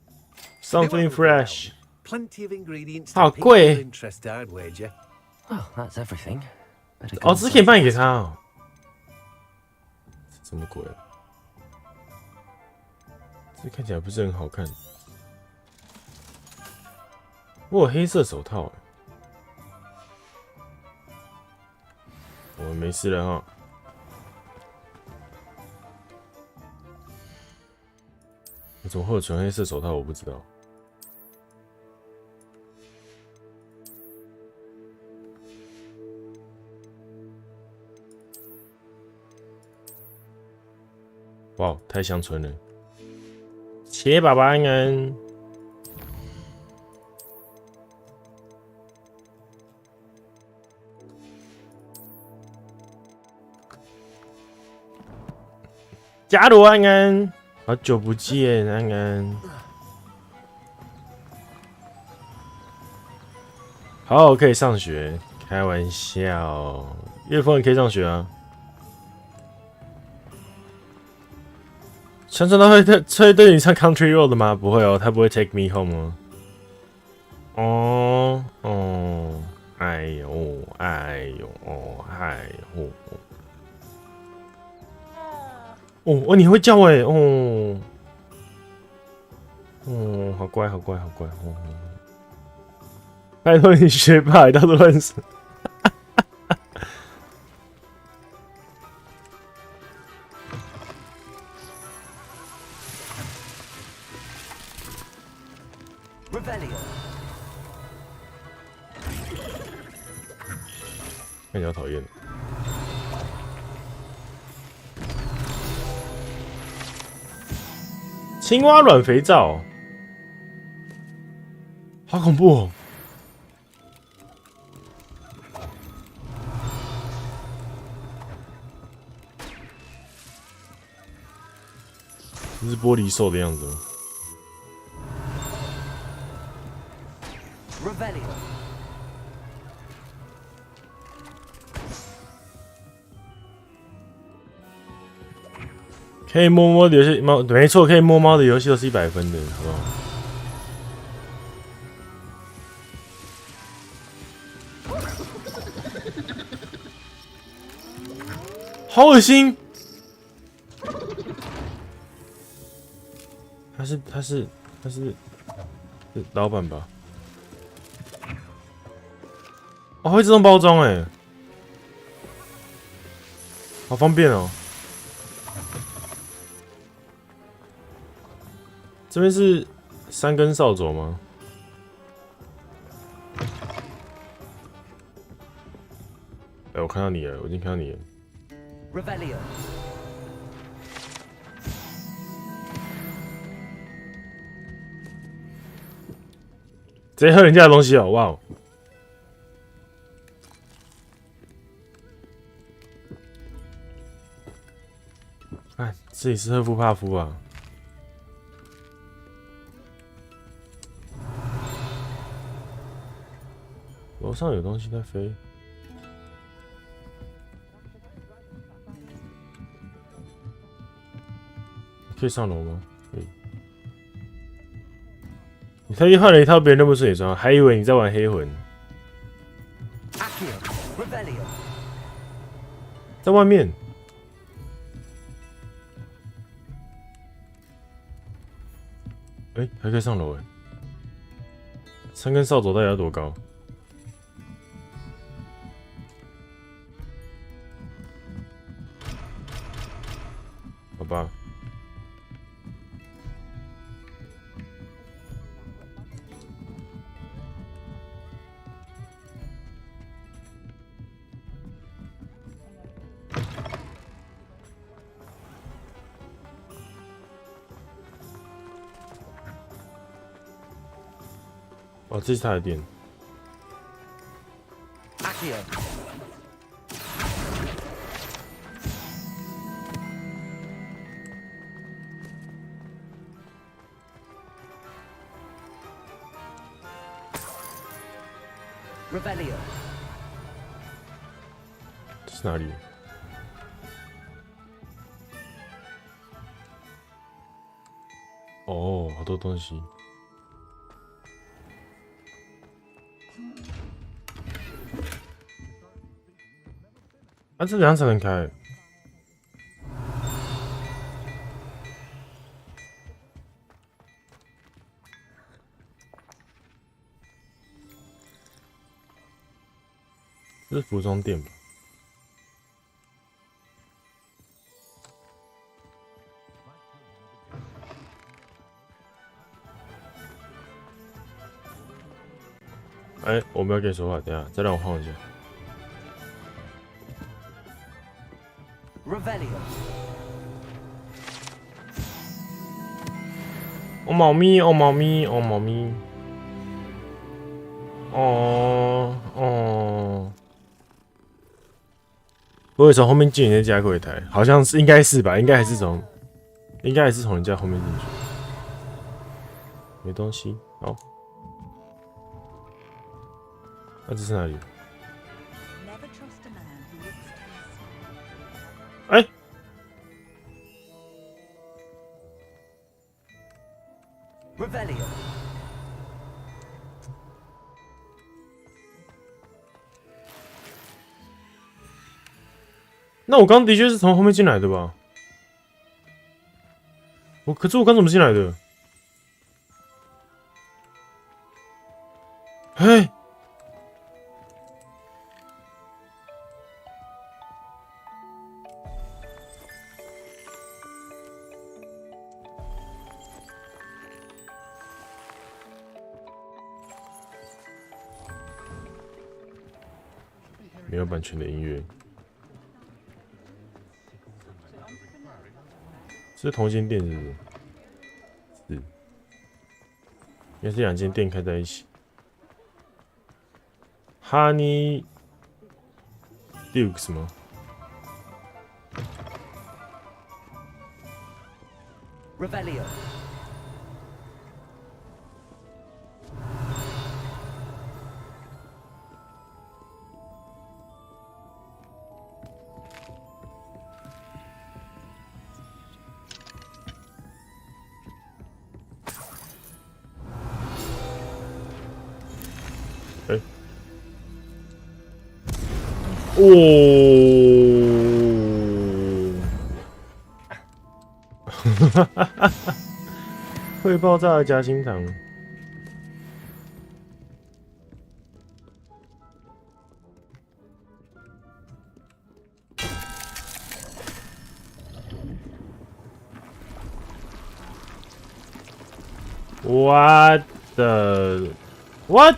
Something fresh. Plenty of ingredients. 好贵。 Interest, I'd wager. Well, that's everything. 哦，这是可以卖给他哦。什么鬼啊？这看起来不是很好看。我有黑色手套哎。我们没事了哈。怎么会有纯黑色手套？我不知道。哇，太乡村了！切爸爸安安。加罗安安，好久不见，安安。好，可以上学，开玩笑。岳峰也可以上学啊。川川他会对你唱 Country Road 吗？不会哦，他不会 Take Me Home 哦。哦哦，哎呦哎呦哦哎呦。哦，你会叫哎，哦，哦，好乖，好乖，好乖，哦，拜托你学吧，到处乱说。看起来讨厌。青蛙软肥皂，好恐怖哦！这是玻璃兽的样子吗？可以摸摸的游戏猫，没错，可以摸猫的游戏都是100分的，好不好？好恶心！他是老板吧？哦，会自动包装哎，好方便哦。这边是3根扫帚吗？哎，我看到你了，我已经看到你了。直接喝人家的东西哦，哇哦！看，这里是赫夫帕夫啊。楼上有东西在飞，可以上楼吗？可以。你特地换了一套别人认不出你装，还以为你在玩黑魂。在外面。还可以上楼哎！3根扫帚到底要多高？好吧。哦，这是他的店。这是哪里？哦，好多东西。啊，这怎样才能开？这是服装店吧？哎，我们要跟你说话，等一下，再让我晃一下。Revelio。哦，猫咪，哦，猫咪，哦，猫咪。哦哦。我有从后面进人家柜台，好像是，应该是吧？应该还是从人家后面进去。没东西，好。那这是哪里？哎、欸，那我刚的确是从后面进来的吧？可是我刚怎么进来的？嘿。没有版权的音乐，是同一间店是不是？是，应该是两间店开在一起。Honey Dukes 吗 ？Revelio。哦，哈哈哈！会爆炸的夹心糖。What the what？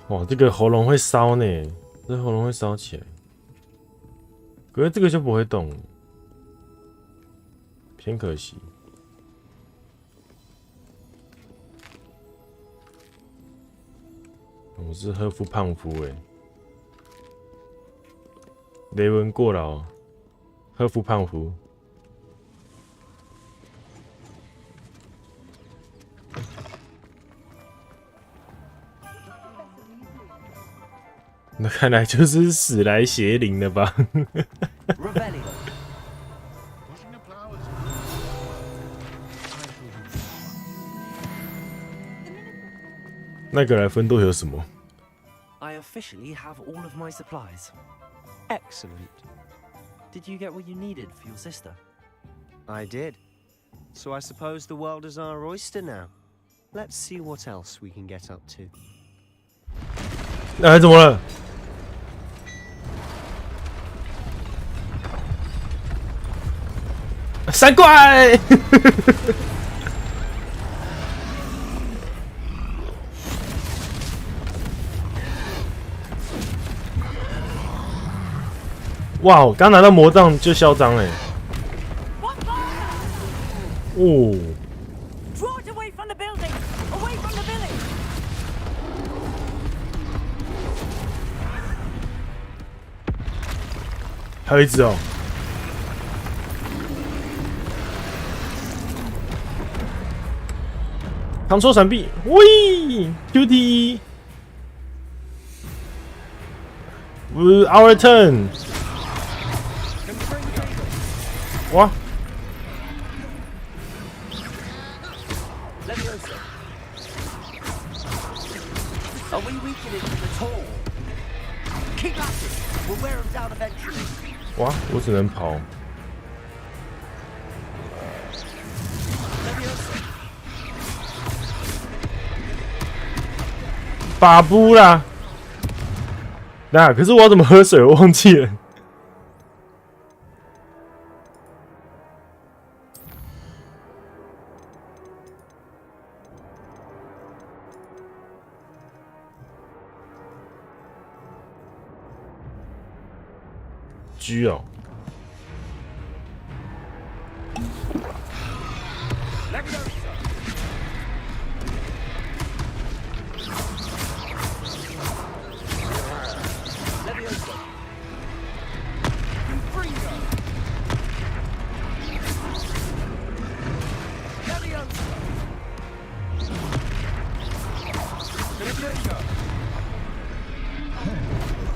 哇，这个喉咙会烧呢，这喉咙会烧起来。可是这个就不会动，偏可惜。我是喝夫胖夫哎，雷文过劳，喝夫胖夫。那看来就是史莱邪灵了吧？那个来分都有什么 I officially have all of my supplies. Excellent. Did you get what you needed for your sister? I did. So I suppose the world is our oyster now. Let's see what else we can get up to. 哎，怎么了？闪怪！哇，我刚拿到魔杖就嚣张哎！哦。还有一只哦。扛错闪避，喂 ，QTE。Our turn。哇！ Are we weakening them at all? Keep at it. We'll wear them down eventually. 哇，我只能跑。把布啦！那可是我要怎么喝水？我忘记了。G 哦。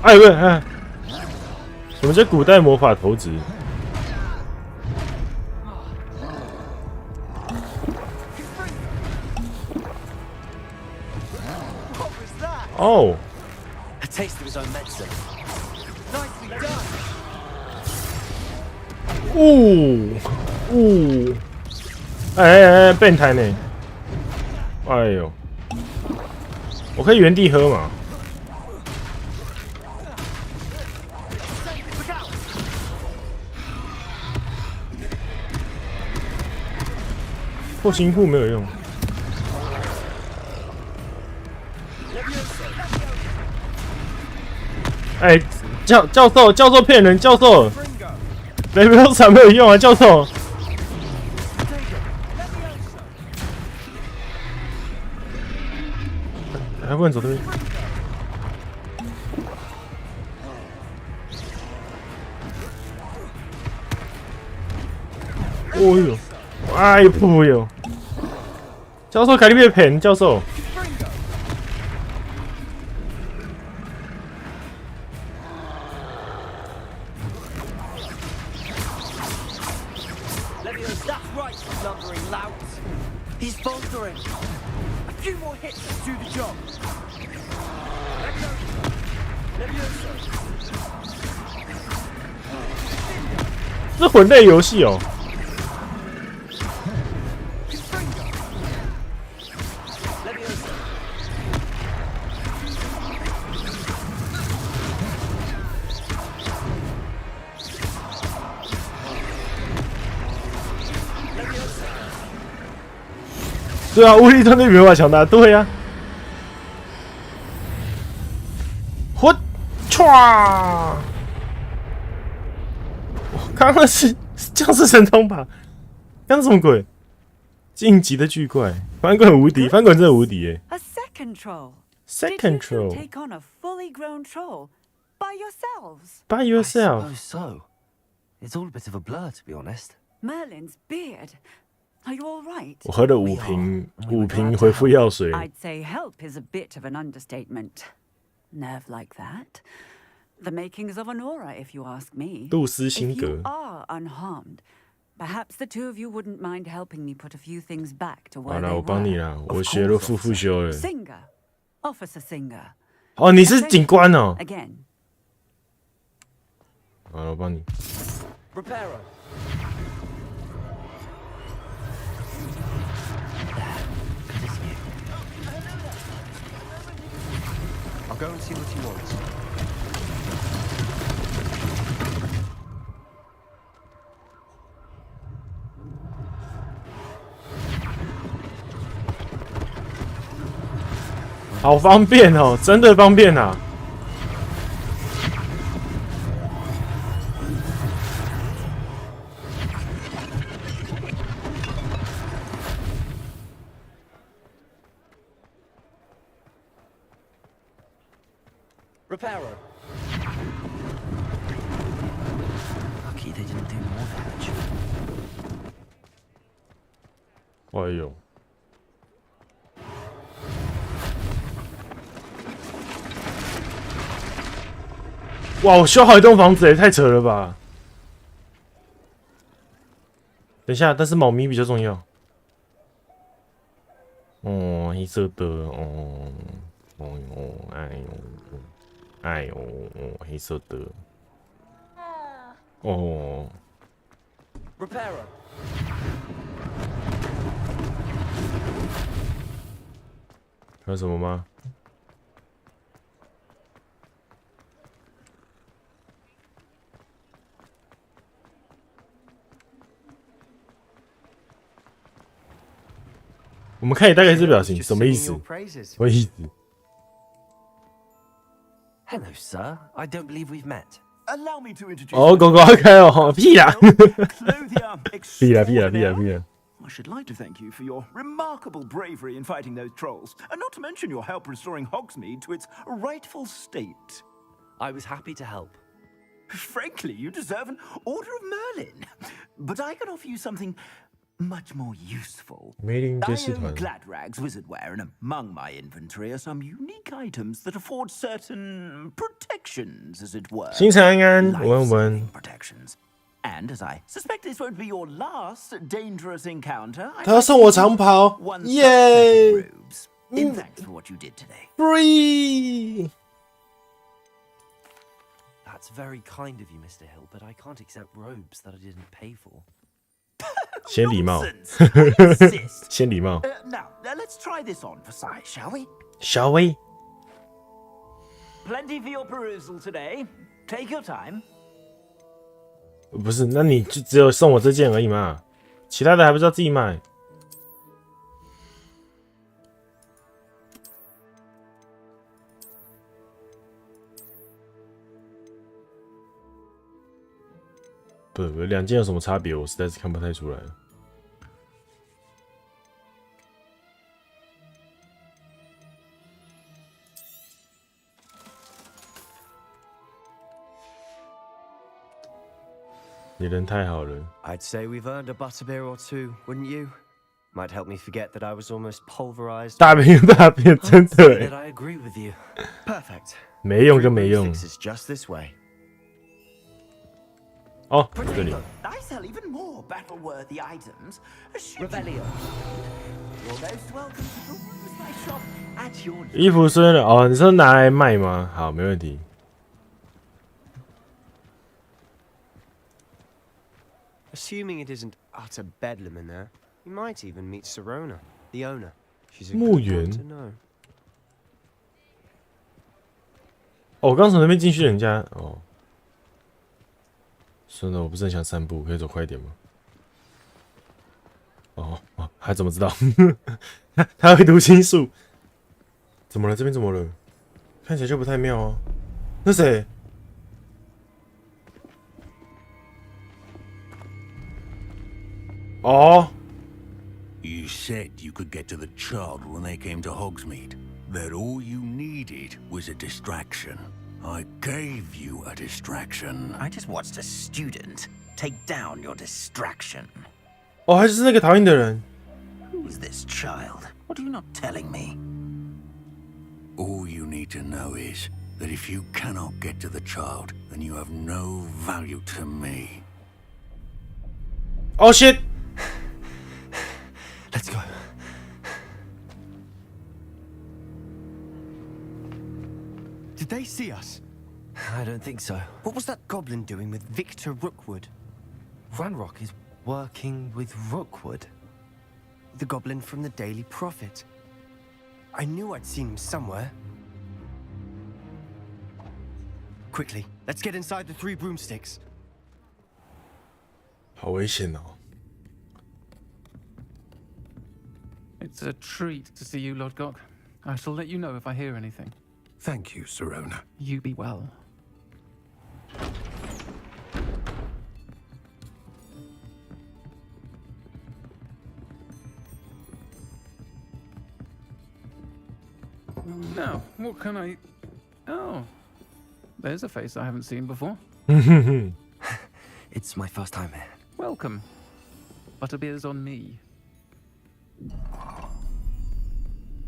哎，不是，哎，我们这古代魔法投掷。哦。A taste of his own medicine. Nicely done. 哎，变态呢！哎呦，我可以原地喝嘛？破心库没有用。哎，教授骗人，教授，雷比奥萨没有用啊，教授。还不能走这边。哦呦，哎呦，噗呦！教授，凯利被骗，教授。He's faltering. A few more hits to do the job. 这魂类游戏哦。对啊，物理团队比魔法强大，对呀、啊。嚯，唰！刚刚是僵尸神通吧？刚什么鬼？晋级的巨怪，翻滚无敌，翻滚真的无敌耶 A second troll. ！Second Did you two troll. take on a fully grown troll by yourselves? By yourself. I suppose so. It's all a bit of a blur, to be honest. Merlin's beard. Are you all right? 我喝了5瓶恢复药水。 I'd say help is a bit of an understatement. Nerve like that. The makings of an aura, if you ask me. 杜斯辛 If 格 you are unharmed, perhaps the two of you wouldn't mind helping me put a few things back to 好 where 了， they 我帮你 were. 啦，我学了副修了。 Singer. Officer Singer. 哦，你是警官哦。 Again. 好了，我帮你。 Reparo. I'll go and see what he wants. 好方便哦，真的方便啊！ Reparo. Lucky they didn't do more damage. 哎呦！哇，我修好一栋房子，也太扯了吧！等一下，但是猫咪比较重要。哦，黑色的哦，哎呦，黑色的。哦。Repairer. 还有什么吗？我们看你大概是表情，什么意思？什么意思 Hello, sir. I don't believe we've met. Allow me to introduce. 哦，狗狗开哦，屁啦！屁啦！ I should like to thank you for your remarkable bravery in fighting those trolls, and not to mention your help restoring Hogsmeade to its rightful state. I was happy to help. Frankly, you deserve an Order of Merlin. But I can offer you something much more useful. I own Gladrag's wizardware, and among my inventory are some unique items that afford certain protections, as it were. 新晨安安，晚安。 Protections. And as I suspect this won't be your last dangerous encounter, 他要送我长袍，耶！ In thanks for what you did today. Free. That's very kind of you, Mr. Hill, but I can't accept robes that I didn't pay for. 先礼貌，先礼貌。 Now, let's try this on for size, shall we? Shall we? Plenty for your perusal today. Take your time. 不是，那你就只有送我这件而已嘛，其他的还不是要自己买？不，两件有什么差别？我实在是看不太出来。你人太好了。 I'd say we've earned a butterbeer or two, wouldn't you? Might help me forget that I was almost pulverized. 大便，真的 I agree with you. Perfect. 没用跟没用。 Just this way. 哦，这里。 I sell even more battle-worthy items. Revelio. You're most welcome to peruse my shop at your. 衣服虽然哦，你说拿来卖吗？好，没问题。 Assuming it isn't utter bedlam in there, you might even meet Serona, the owner. She's a 墓 good 园 one to know. 哦，我刚从那边进去人家哦。算了，我不是很想散步，可以走快一点吗？哦，还怎么知道？他会读心术。怎么了？这边怎么了？看起来就不太妙哦。那谁？ Oh. You said you could get to the child when they came to Hogsmeade. That all you needed was a distraction. I gave you a distraction. I just watched a student take down your distraction. 哦，还是那个讨厌的人。 Who's this child? What are you not telling me? All you need to know is that if you cannot get to the child, then you have no value to me. Oh shit! Let's go. Did they see us? I don't think so. What was that goblin doing with Victor Rookwood? Ranrock is working with Rookwood, the goblin from the Daily Prophet. I knew I'd seen him somewhere. Quickly, let's get inside the 3 broomsticks. 好危险哦！ It's a treat to see you, Lodgok. I shall let you know if I hear anything. Thank you, Serona. You be well. Now, what can I... Oh, there's a face I haven't seen before. It's my first time here. Welcome. Butterbeer's on me.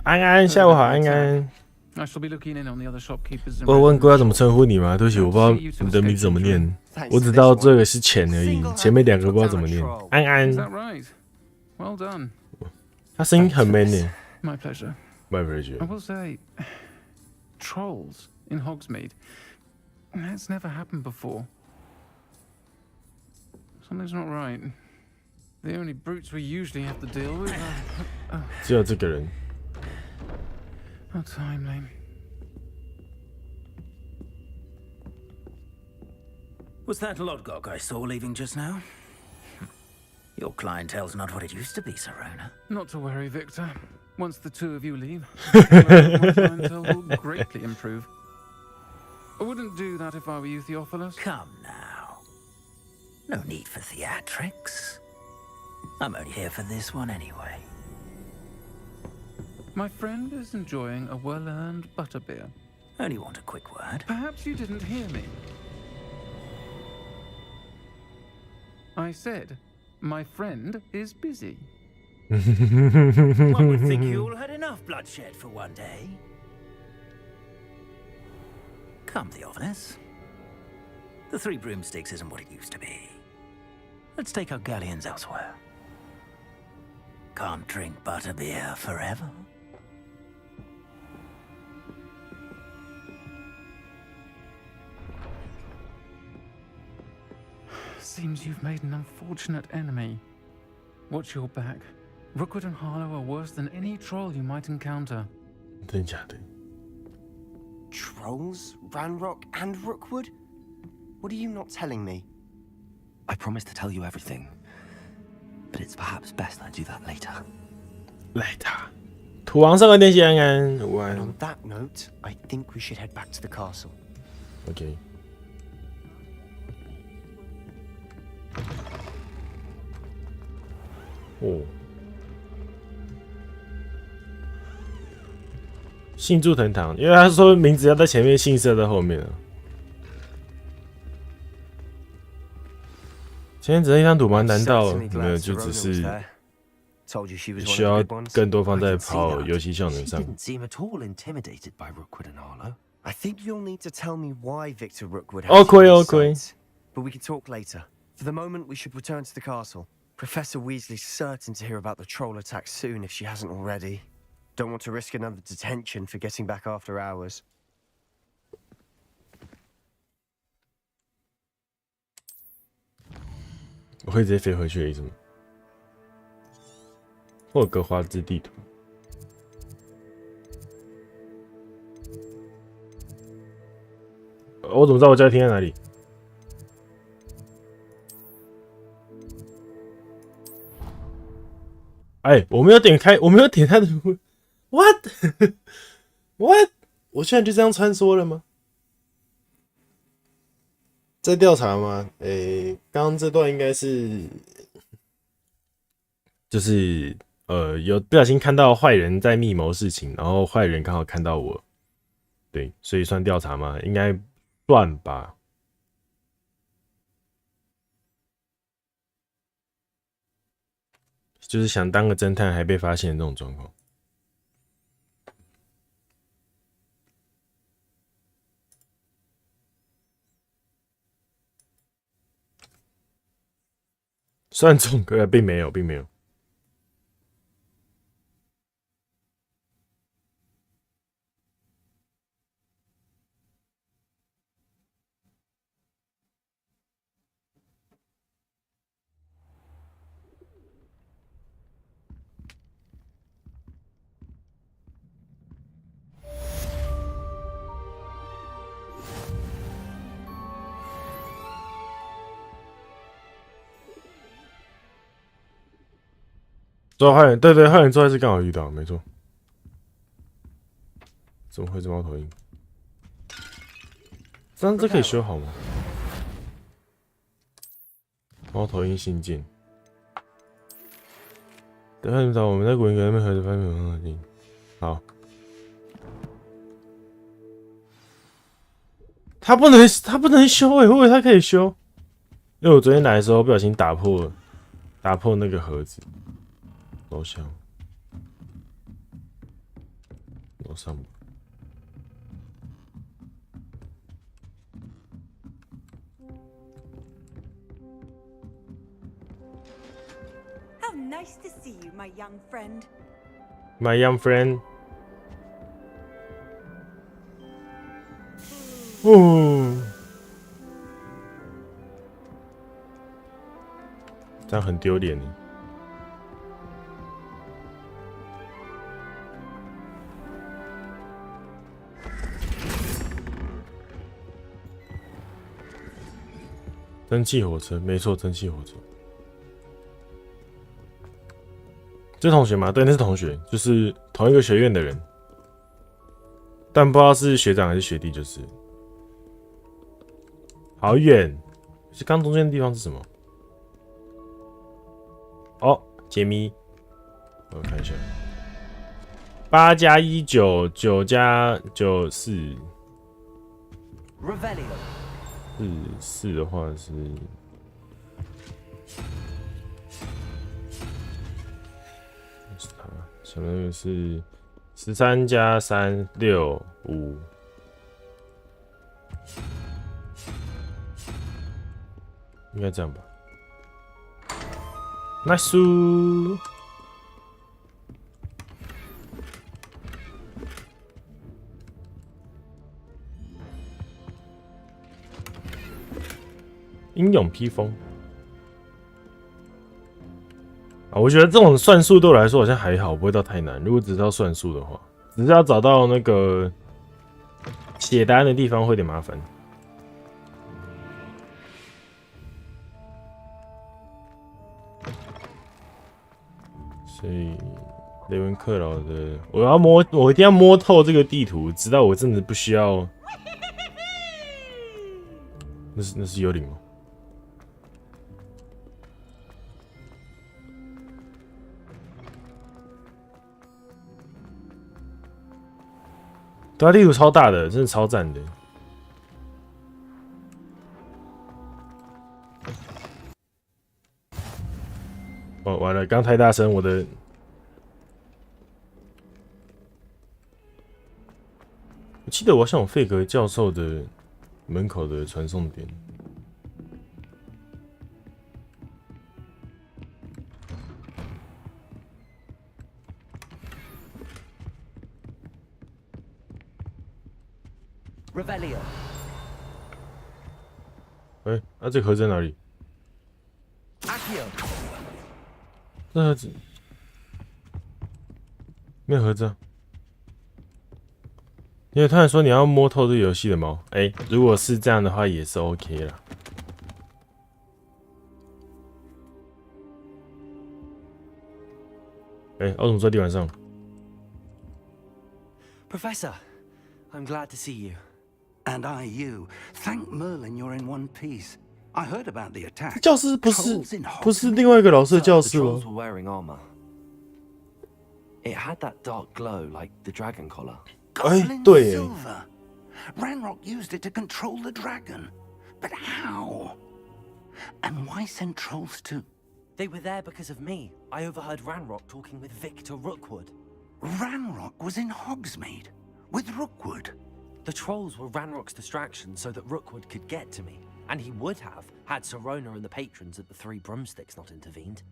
安安，下午好，安安。 I shall be looking in on the other shopkeepers. 我问过要怎么称呼你吗？对不起，我不知道你的名字怎么念，我只知道这个是钱而已，前面2个不知道怎么念。安安。 Is that right? Well done. 他声音很 man 呢。 My pleasure. My pleasure. I will say, trolls in Hogsmeade. That's never happened before. Something's not right. The only brutes we usually have to deal with are... 只有这个人。 How timely. Was that Lodgok I saw leaving just now? Your clientele's not what it used to be, Serona. Not to worry, Victor. Once the two of you leave, my clientele will greatly improve. I wouldn't do that if I were you, Theophilus. Come now. No need for theatrics. I'm only here for this one anyway. My friend is enjoying a well-earned butterbeer. Only want a quick word. Perhaps you didn't hear me. I said, my friend is busy. One would think you all had enough bloodshed for one day. Come, Theophilus. The Three Broomsticks isn't what it used to be. Let's take our galleons elsewhere. Can't drink butterbeer forever. Seems you've made an unfortunate enemy. Watch your back. Rookwood and Harlow are worse than any troll you might encounter. 真假的？ Trolls? Ranrock and Rookwood? What are you not telling me? I promise to tell you everything, but it's perhaps best I do that later. Later. 土王上个电线安安，午 And 安。 on that note, I think we should head back to the castle. OK。哦。姓祝藤堂，因为他说名字要在前面，姓氏要在后面啊。今天只剩一张图吗？难道没有？就只是需要更多放在跑游戏效能上。 Didn't seem at all intimidated by Rookwood and Harlow. I think you'll need to tell me why Victor Rookwood has Okay, you in his okay. sights, but we can talk later. For the moment, we should return to the castle. Professor Weasley's certain to hear about the troll attack soon if she hasn't already. Don't want to risk another detention for getting back after hours. 我会直接飞回去的意思吗？霍格华兹地图。我怎么知道我家厅在哪里？哎，我没有点开，我没有点他的 What What？ 我现在就这样穿梭了吗？在调查吗？刚刚这段应该是，就是有不小心看到坏人在密谋事情，然后坏人刚好看到我，对，所以算调查吗？应该算吧。就是想当个侦探还被发现的这种状况。算中歌，并没有，并没有。抓坏人，对对，坏人做坏事刚好遇到，没错。怎么会是猫头鹰？这可以修好吗？猫头鹰信件。等下你找我们在古灵阁那边合着翻面猫头鹰。好。他不能修我以为他可以修，因为我昨天来的时候不小心打破那个盒子。楼下，楼上。How nice to see you, my young friend. My young friend. 哦。这样很丢脸呢。蒸汽火车，没错，蒸汽火车。这同学吗？对，那是同学，就是同一个学院的人，但不知道是学长还是学弟，就是。好远，是刚中间的地方是什么？哦，解谜，我看一下，8加1 9，9加9 4。4的话是什么？是13加3 6 5，应该这样吧 ？Nice。英勇披风啊，我觉得这种算术对我来说好像还好，不会到太难。如果只是要算术的话，只是要找到那个写答案的地方会有点麻烦。所以雷文克劳的，我一定要摸透这个地图，直到我真的不需要。那是幽灵吗？对啊，地图超大的，真的超赞的。哦，完了，刚太大声，我的。我记得我好像有费格教授的门口的传送点。Revelio。哎，那这个盒子在哪里？这盒子没有盒子啊。因为突然说你要摸透这个游戏的猫，哎，如果是这样的话也是 OK 啦。哎，我怎么在地板上 ？Professor, I'm glad to see you. And I you. Thank Merlin you're in one piece. I heard about the attack. 教室不是另外一个老师的教室吗 The trolls were wearing armor. It had that dark glow like the dragon collar. 哎，对 silver. Ranrock used it to control the dragon. But how? And why send trolls to? They were there because of me. I overheard Ranrock talking with Victor Rookwood. Ranrock was in Hogsmeade with Rookwood. The trolls were Ranrock's distraction so that Rookwood could get to me. And he would have had Sirona and the patrons at the Three Broomsticks not intervened.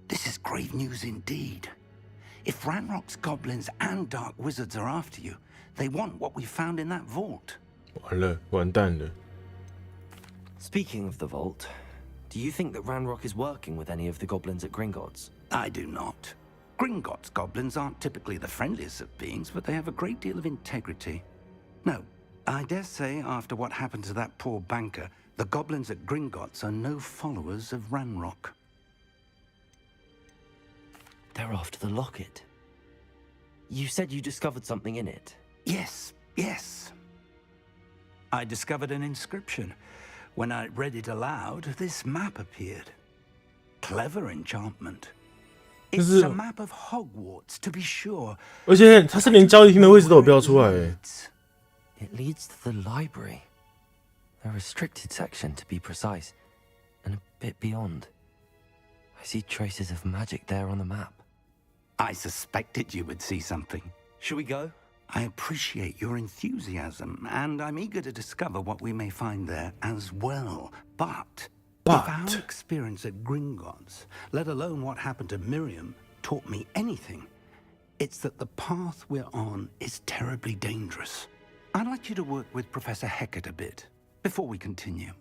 This is grave news indeed. If Ranrock's goblins and dark wizards are after you, they want what we found in that vault. 完了，完蛋了。Speaking of the vault, do you think that Ranrock is working with any of the goblins at Gringotts? I do not. Gringotts goblins aren't typically the friendliest of beings, but they have a great deal of integrity. No, I dare say after what happened to that poor banker, the goblins at Gringotts are no followers of Ranrock. They're after the locket. You said you discovered something in it. Yes, yes. I discovered an inscription. When I read it aloud, this map appeared. Clever enchantment. It's a map of Hogwarts, to be sure. 而且它是连交易厅的位置都有标出来诶。It leads to the library. A restricted section, to be precise, and a bit beyond. I see traces of magic there on the map. I suspected you would see something. Should we go? I appreciate your enthusiasm, and I'm eager to discover what we may find there as well. But if our experience at Gringotts, let alone what happened to Miriam, taught me anything, it's that the path we're on is terribly dangerous. I'd like you to work with Professor Hecat a bit before we continue.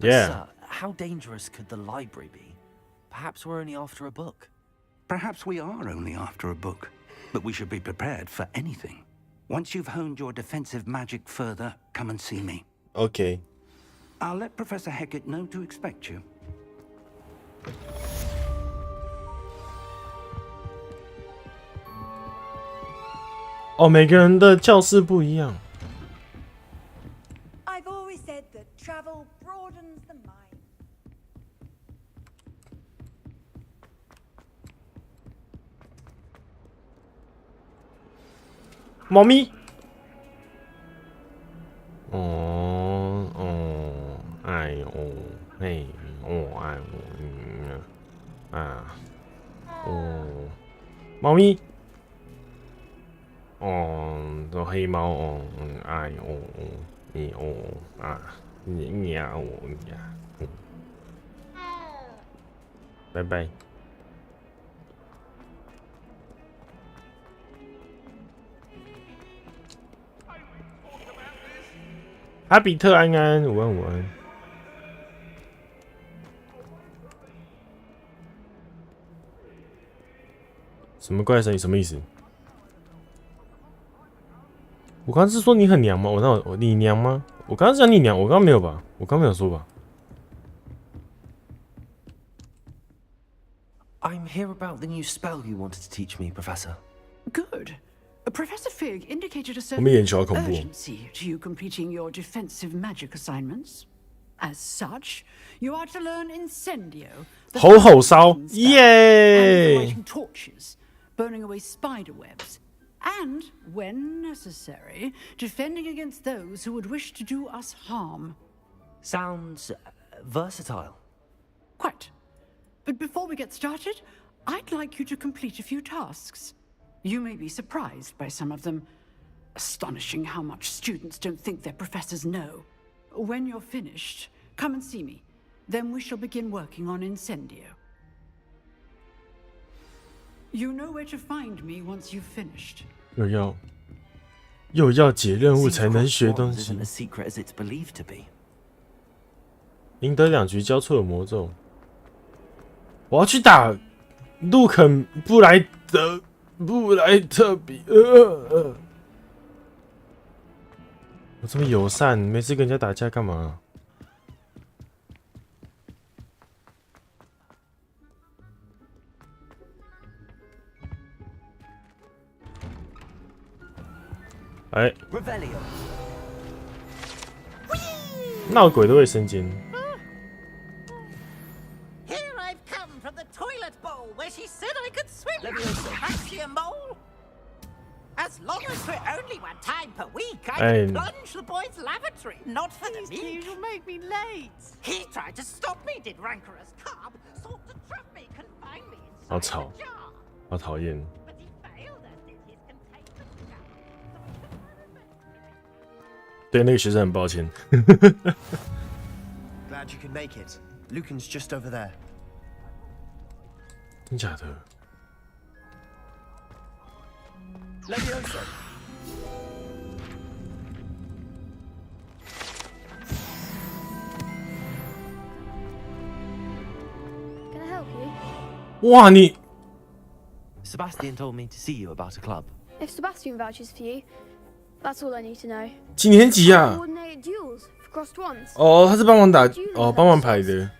Yeah. Sir, how dangerous could the library be? Perhaps we're only after a book. Perhaps we are only after a book, but we should be prepared for anything. Once you've honed your defensive magic further, come and see me. Okay. I'll let Professor Hecat know to expect you. Oh, 每个人的教室不一样。I've always said that travel broadens the mind. 猫咪。哎呦，嘿，哎猫咪。这黑猫哎你你呀拜拜。哈比特安安，午安午安。什么怪声音？什么意思？我刚刚是说你很娘吗？你娘吗？我刚刚是讲你娘，我刚刚没有吧？我刚没有说吧 I'm here about the new spell you wanted to teach me, Professor. Good. Professor Fig indicated a certain urgency to you completing your defensive magic assignments. As such, you are to learn Incendio, the 吼烧，耶！ and lighting torches, burning away spider webs, and, when necessary, defending against those who would wish to do us harm. Sounds versatile. Quite. But before we get started, I'd like you to complete a few tasks. You may be surprised by some of them. Astonishing how much students don't think their professors know. When you're finished, come and see me. Then we shall begin working on Incendio. You know where to find me once you've finished. 又要解任务才能学东西。赢得2局交错的魔咒。我要去打路肯布莱特比。我这么友善，每次跟人家打架干嘛？哎，闹鬼的卫生间。 Here I've come from the toilet bowl where she said I could swim. Fancy a mole? As long as we're only 1 time per week, I can plunge the boys' lavatory, not for the meek. You'll make me late. He tried to stop me, did rancorous carp, sought to trap me, confine me inside 好吵，好讨厌。 but he failed us, did his containment gun. 对那个学生很抱歉。 Glad you could make it. Lucan's just over there. 真假的？ Levioso. Can I help you? 哇，你 Sebastian told me to see you about a club. If Sebastian vouches for you, that's all I need to know. 几年级啊？ Coordinate duels for crossed ones. 哦，他是帮忙打帮忙排的。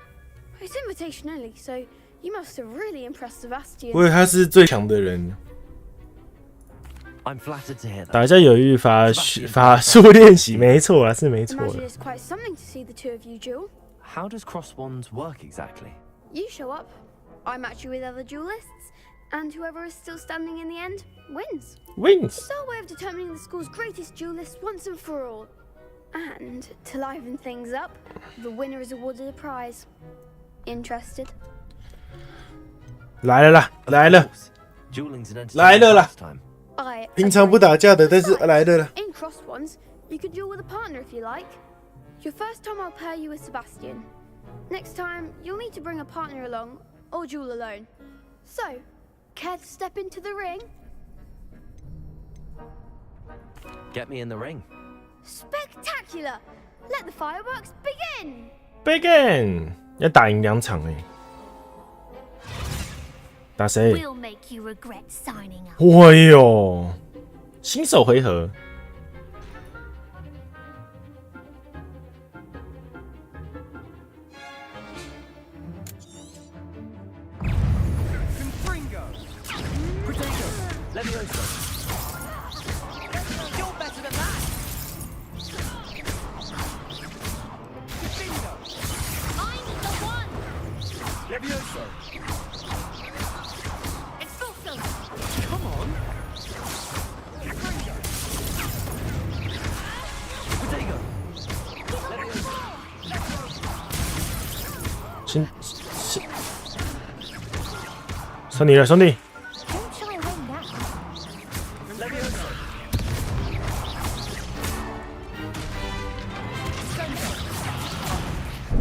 It's invitation only, so you must have really impressed Sebastian. 我以为他是最强的人。 I'm flattered to hear that. 大家有意法术练习，没错啊，是没错 Imagine 的。 it's quite something to see the two of you duel. How does cross wands work exactly? You show up, I match you with other duelists, and whoever is still standing in the end wins. Wins. It's our way of determining the school's greatest duelists once and for all. And to liven things up, the winner is awarded a prize. Interested? 来了啦，来了， Dueling's an 来了啦！ pastime. 平常不打架的，但是来了啦。 In crossed ones, you could duel with a partner if you like. Your first time I'll pair you with Sebastian. Next time, you'll need to bring a partner along, or duel alone. So, care to step into the ring? Get me in the ring. Spectacular! Let the fireworks begin! Begin 要打赢2场哎。打谁？ We'll make you regret signing up. 哎呦，新手回合。You're better than that. I'm the one. Levioso. Expulso. Come on. Potato. Levioso. 算你了，兄弟。 Don't shy away now. Levioso.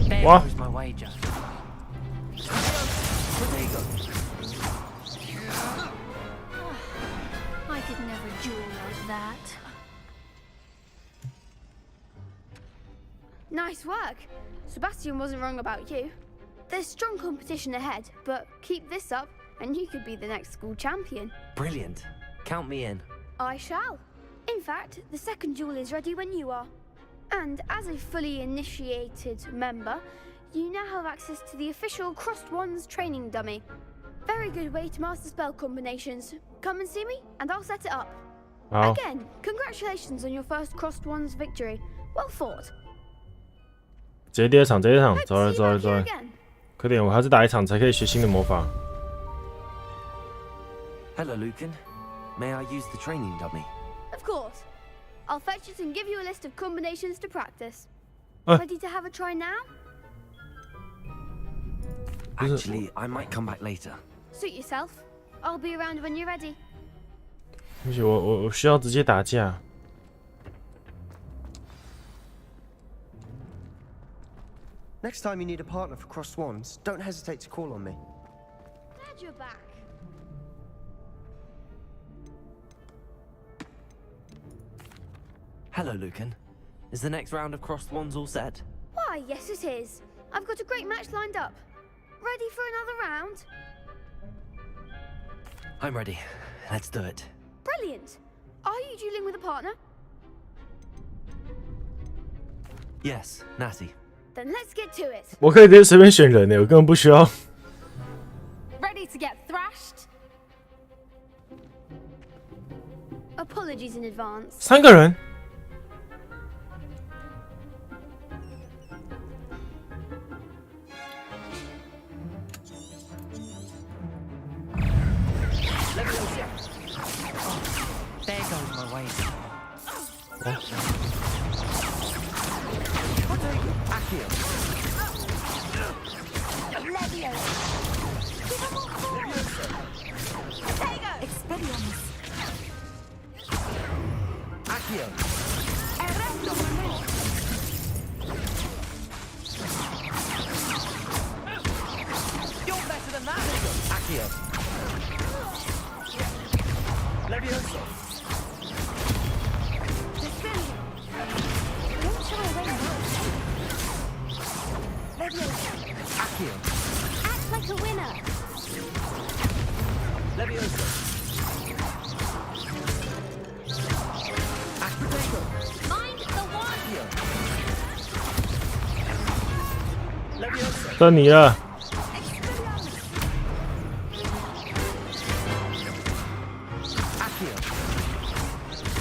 There What? goes my wager. Potato. I could never duel like that. Nice work. Sebastian wasn't wrong about you. There's strong competition ahead, but keep this up and you could be the next school champion. Brilliant. Count me in. I shall. In fact, the second duel is ready when you are. And as a fully initiated member, you now have access to the official Crossed Wands training dummy. Very good way to master spell combinations. Come and see me, and I'll set it up. Wow. Again, congratulations on your first Crossed Wands victory. Well fought. 直接第二场，走了，走了， Here 走了。 again. 快点，我还是打一场才可以学新的魔法。 Hello, Lucan. May I use the training dummy? Of course. I'll fetch it and give you a list of combinations to practice. Uh. Ready to have a try now? Actually, I might come back later. Suit yourself. I'll be around when you're ready. 不行，我需要直接打架。 Next time you need a partner for Crossed Wands, don't hesitate to call on me. Glad you're back. Hello, Lucan. Is the next round of Crossed Wands all set? Why, yes it is. I've got a great match lined up. Ready for another round? I'm ready. Let's do it. Brilliant. Are you dueling with a partner? Yes, Natty. Then let's get to it. 我可以直接随便选人呢，我根本不需要。 Ready to get thrashed? Apologies in advance. 3个人。 There goes my wager. Accio. Levio. Potato. Expelliarmus. Accio. Erecto. You're better than that. Accio. Levioso. Don't shy away now. Leviosa. Accio. Act like a winner. Levioso. Potato. Mind the one. Levioso. 到你了。 Accio.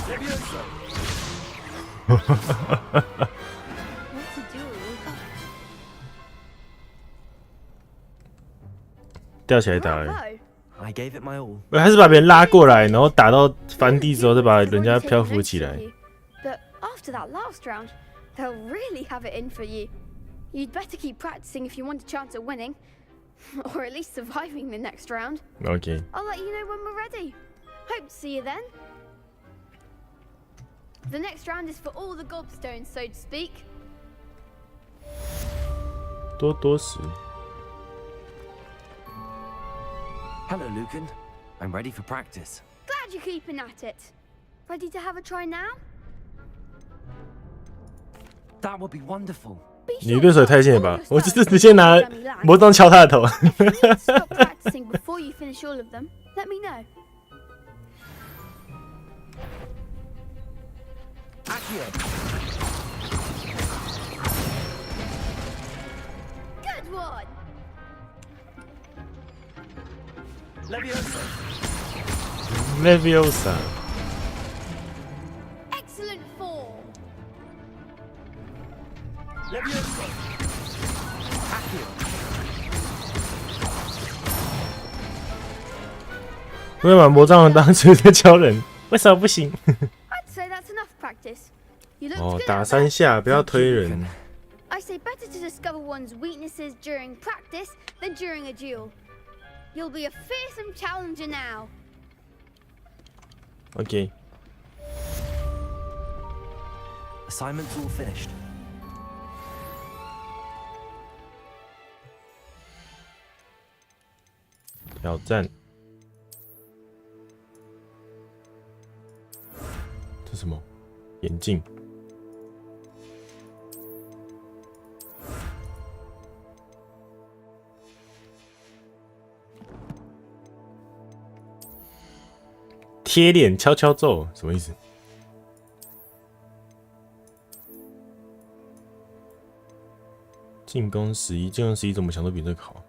Levioso. What's a duel? 吊起来打了。 Bravo. I gave it my all. 还是把别人拉过来，然后打到翻地之后，再把人家漂浮起来。 But after that last round, they'll really have it in for you. You'd better keep practicing if you want a chance at winning, or at least surviving the next round. OK， I'll let you know when we're ready. Hope to see you then. The next round is for all the gobstones, so to speak. 多多时。 Hello, Lucan. I'm ready for practice. Glad you're keeping at it. Ready to have a try now? That would be wonderful. 你对手也太近了吧！我就是直接拿魔杖敲他的头。Stop practicing before you finish all of them. Let me know. Good one. Leviosa. Excellent form. Leviosa. 不要把魔杖当成在教人，为什么不行？ I'd say that's enough practice. You looked 哦， good 打 at 3 that. 下，不要推人。 I say better to discover one's weaknesses during practice than during a duel. You'll be a fearsome challenger now. OK。 Assignments all finished. 挑战。这什么？眼镜。贴脸敲敲咒什么意思？进攻11，进攻11怎么想都比这个好。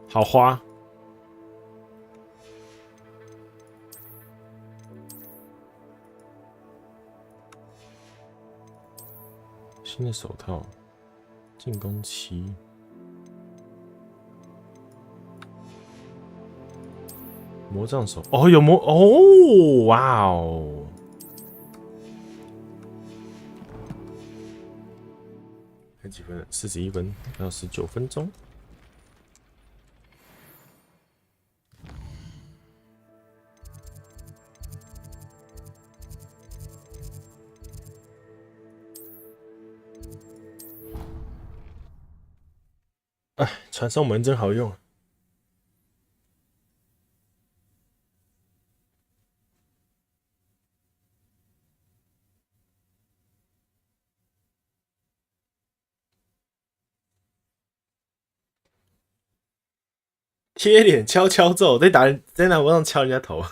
好花。新的手套，进攻7。魔杖手，哦，有魔哦，哇哦！还几分了？41分，还有19分钟。哎，传送门真好用。贴脸敲敲咒，在拿魔杖敲人家头。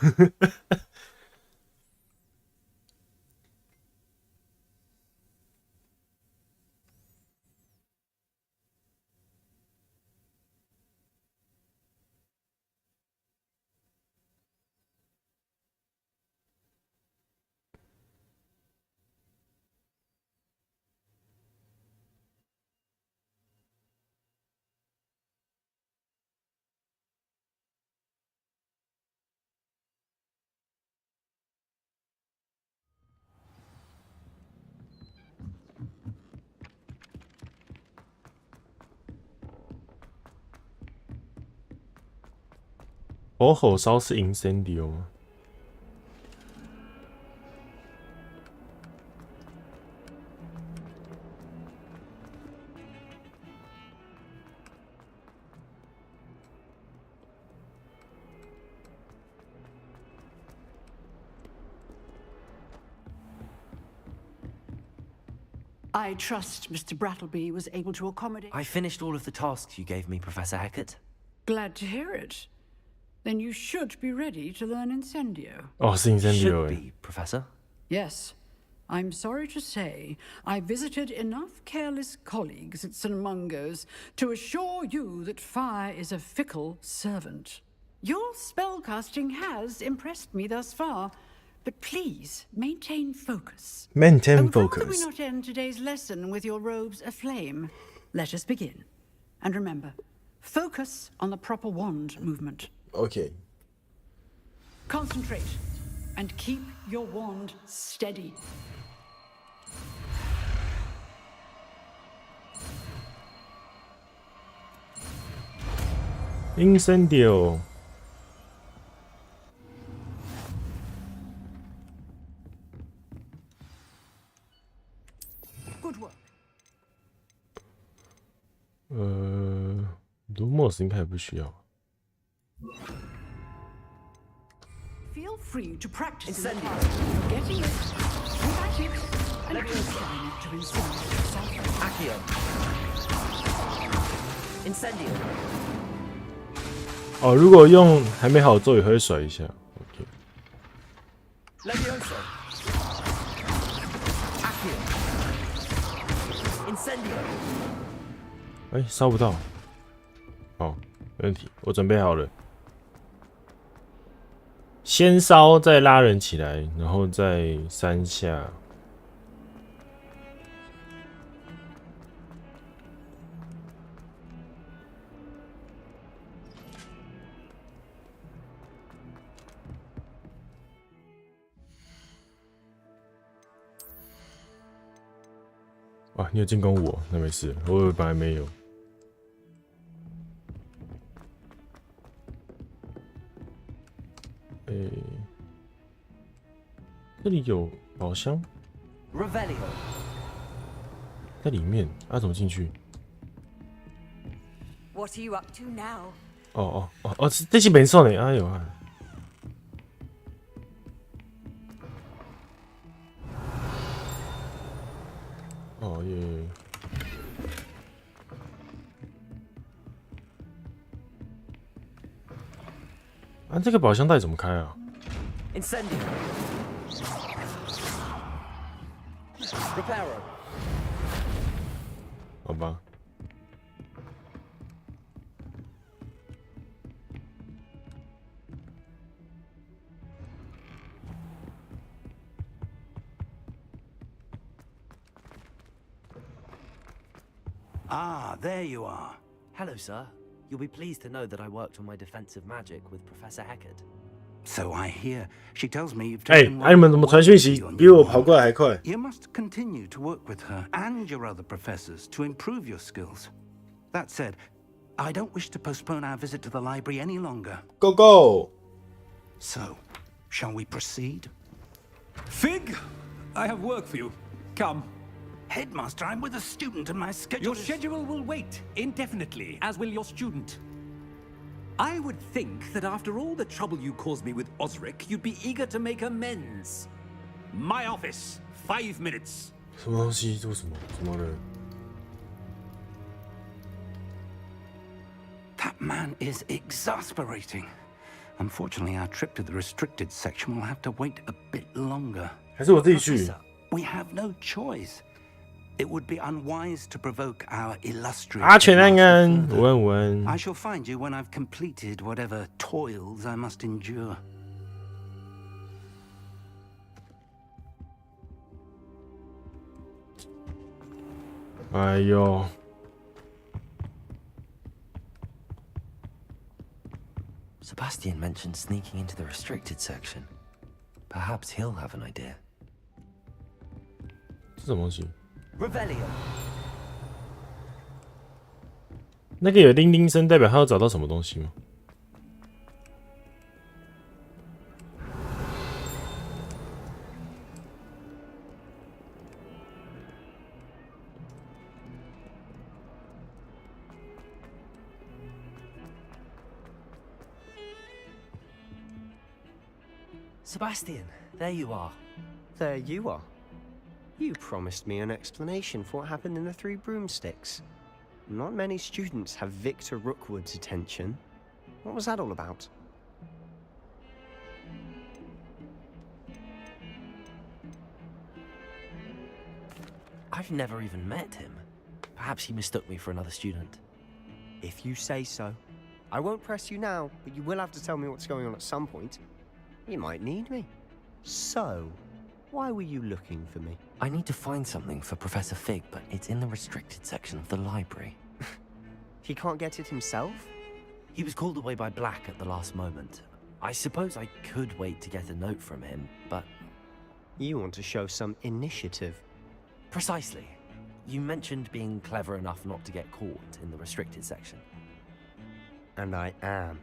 火吼烧是 incendio 吗？I trust Mr. Brattleby was able to accommodate. I finished all of the tasks you gave me, Professor Hecat. Glad to hear it. Then you should be ready to learn Incendio. Oh, c'est Incendio. Should be, Professor. Yes. I'm sorry to say, I visited enough careless colleagues at St. Mungo's to assure you that fire is a fickle servant. Your spellcasting has impressed me thus far, but please maintain focus. Maintain focus. Rather we not end today's lesson with your robes aflame. Let us begin. And remember, focus on the proper wand movement. Okay. Concentrate and keep your wand steady. Incendio. Good work. 应该也不需要。 Feel free to practice in the past. You're getting it. Invite it. And trying to insinuate yourself. Accio. Incendio. 哦，如果用还没好做也会甩一下。OK。 Levioso. Accio. Incendio. 哎，烧不到。好，没问题，我准备好了。先烧，再拉人起来，然后再3下。 啊，你有进攻我，那没事，我本来没有。这里有宝箱，在里面，怎么进去？ What are you up to now? 哦，这是没错呢，哎呦啊！哦耶！这个宝箱袋怎么开啊 Incendio. Reparo. 好吧。 Ah, there you are. Hello, sir. You'll be pleased to know that I worked on my defensive magic with Professor Heckert. So I hear. She tells me you've 哎， taken 你们怎么传讯息比我跑过来还快？ You must continue to work with her and your other professors to improve your skills. That said, I don't wish to postpone our visit to the library any longer. Go go. So, shall we proceed? Fig, I have work for you. Come. Headmaster, I'm with a student and my schedule. Your schedule will wait indefinitely, as will your student. I would think that after all the trouble you caused me with Osric, you'd be eager to make amends. My office, 5 minutes. 什么东西？做什么？怎么了？ That man is exasperating. Unfortunately, our trip to the restricted section will have to wait a bit longer. 还是我自己去？ We have no choice. It would be unwise to provoke our illustrious. 阿全安安，午安午安。 I shall find you when I've completed whatever toils I must endure. 哎呦！ Sebastian mentioned sneaking into the restricted section. Perhaps he'll have an idea. 这什么东西？ Revelio. 那个有叮叮声，代表他要找到什么东西吗？ Sebastian, there you are. There you are. You promised me an explanation for what happened in the Three Broomsticks. Not many students have Victor Rookwood's attention. What was that all about? I've never even met him. Perhaps he mistook me for another student. If you say so. I won't press you now, but you will have to tell me what's going on at some point. You might need me. So, why were you looking for me? I need to find something for Professor Fig, but it's in the restricted section of the library. He can't get it himself? He was called away by Black at the last moment. I suppose I could wait to get a note from him, but... You want to show some initiative. Precisely. You mentioned being clever enough not to get caught in the restricted section. And I am.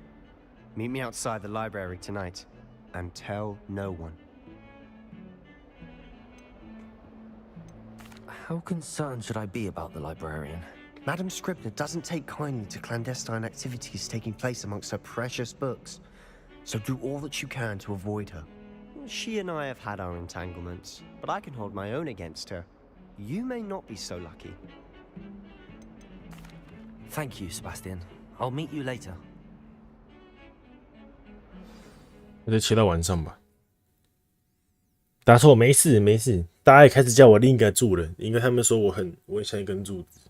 Meet me outside the library tonight. And tell no one. How concerned should I be about the librarian? Madam Scribner doesn't take kindly to clandestine activities taking place amongst her precious books, so do all that you can to avoid her. She and I have had our entanglements, but I can hold my own against her. You may not be so lucky. Thank you, Sebastian. I'll meet you later. 那就切到晚上吧。答错，没事没事。大家也开始叫我另一个柱了，因为他们说我很像一根柱子。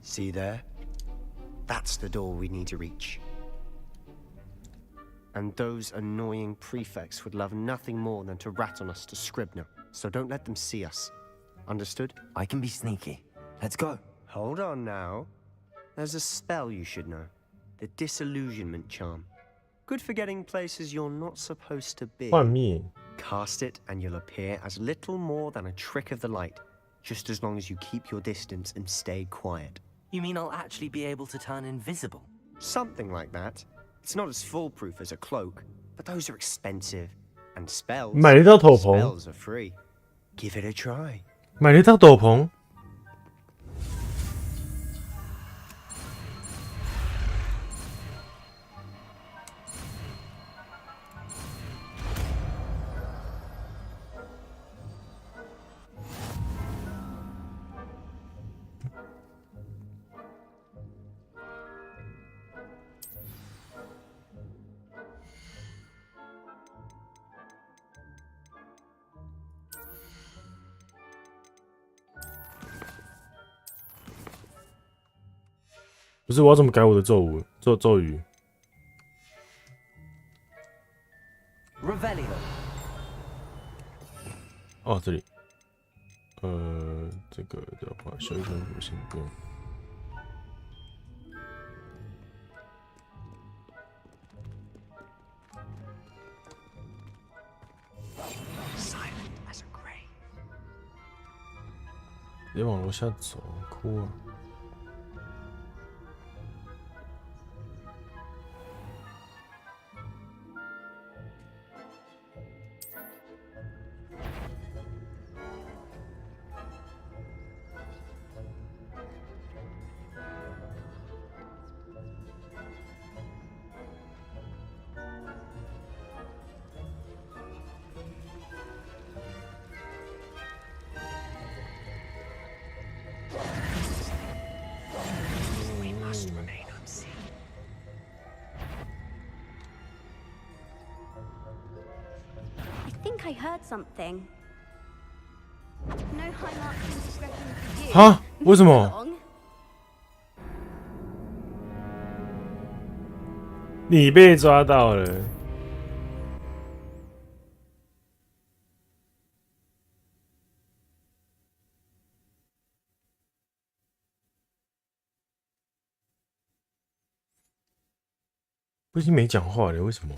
See there? That's the door we need to reach. And those annoying prefects would love nothing more than to rat on us to Scribner, so don't let them see us. Understood? I can be sneaky. Let's go. Hold on now. There's a spell you should know. The Disillusionment Charm. Good for getting places you're not supposed to be. 幻灭. Cast it and you'll appear as little more than a trick of the light, just as long as you keep your distance and stay quiet. You mean I'll actually be able to turn invisible? Something like that. It's not as foolproof as a cloak, but those are expensive. And spells, 买了一套斗篷。 spells are free. Give it a try. 买了一套斗篷。不是，我要怎么改我的咒语 Revelio。哦，这里。这个的话，小一点我先不用。别往楼下走，哭啊！ I heard something. No high marks in discretion for you. 啊？为什么？你被抓到了。我已经没讲话了，为什么？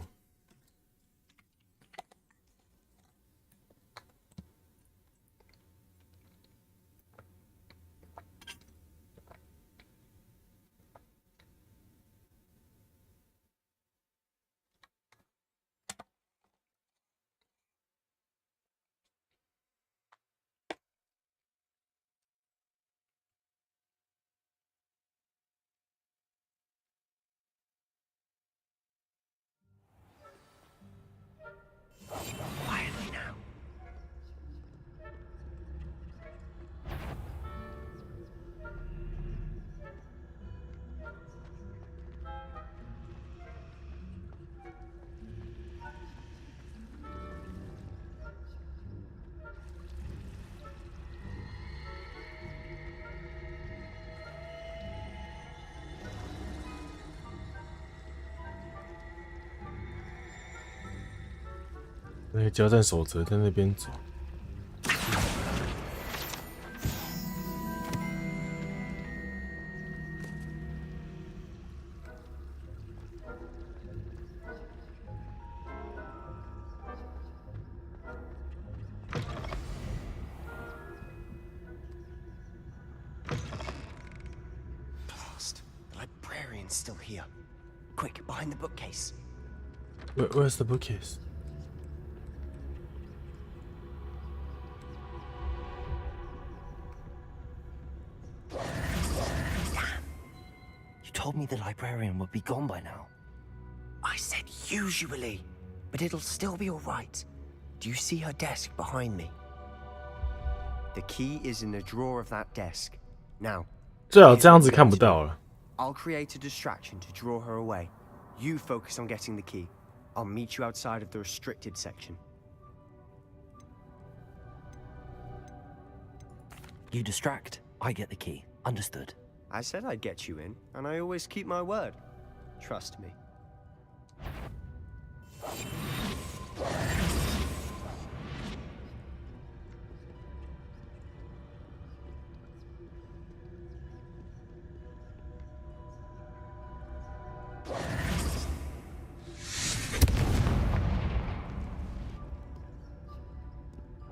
Quietly now.那个交战守则在那边走。Blast! The librarian's still here. Quick, behind the bookcase. Where's the bookcase? You told me the librarian would be gone by now. I said usually, but it'll still be all right. Do you see her desk behind me? The key is in the drawer of that desk. Now, 最好这样子看不到了。I'll create a distraction to draw her away. You focus on getting the key. I'll meet you outside of the restricted section. You distract, I get the key. Understood. I said I'd get you in, and I always keep my word. Trust me.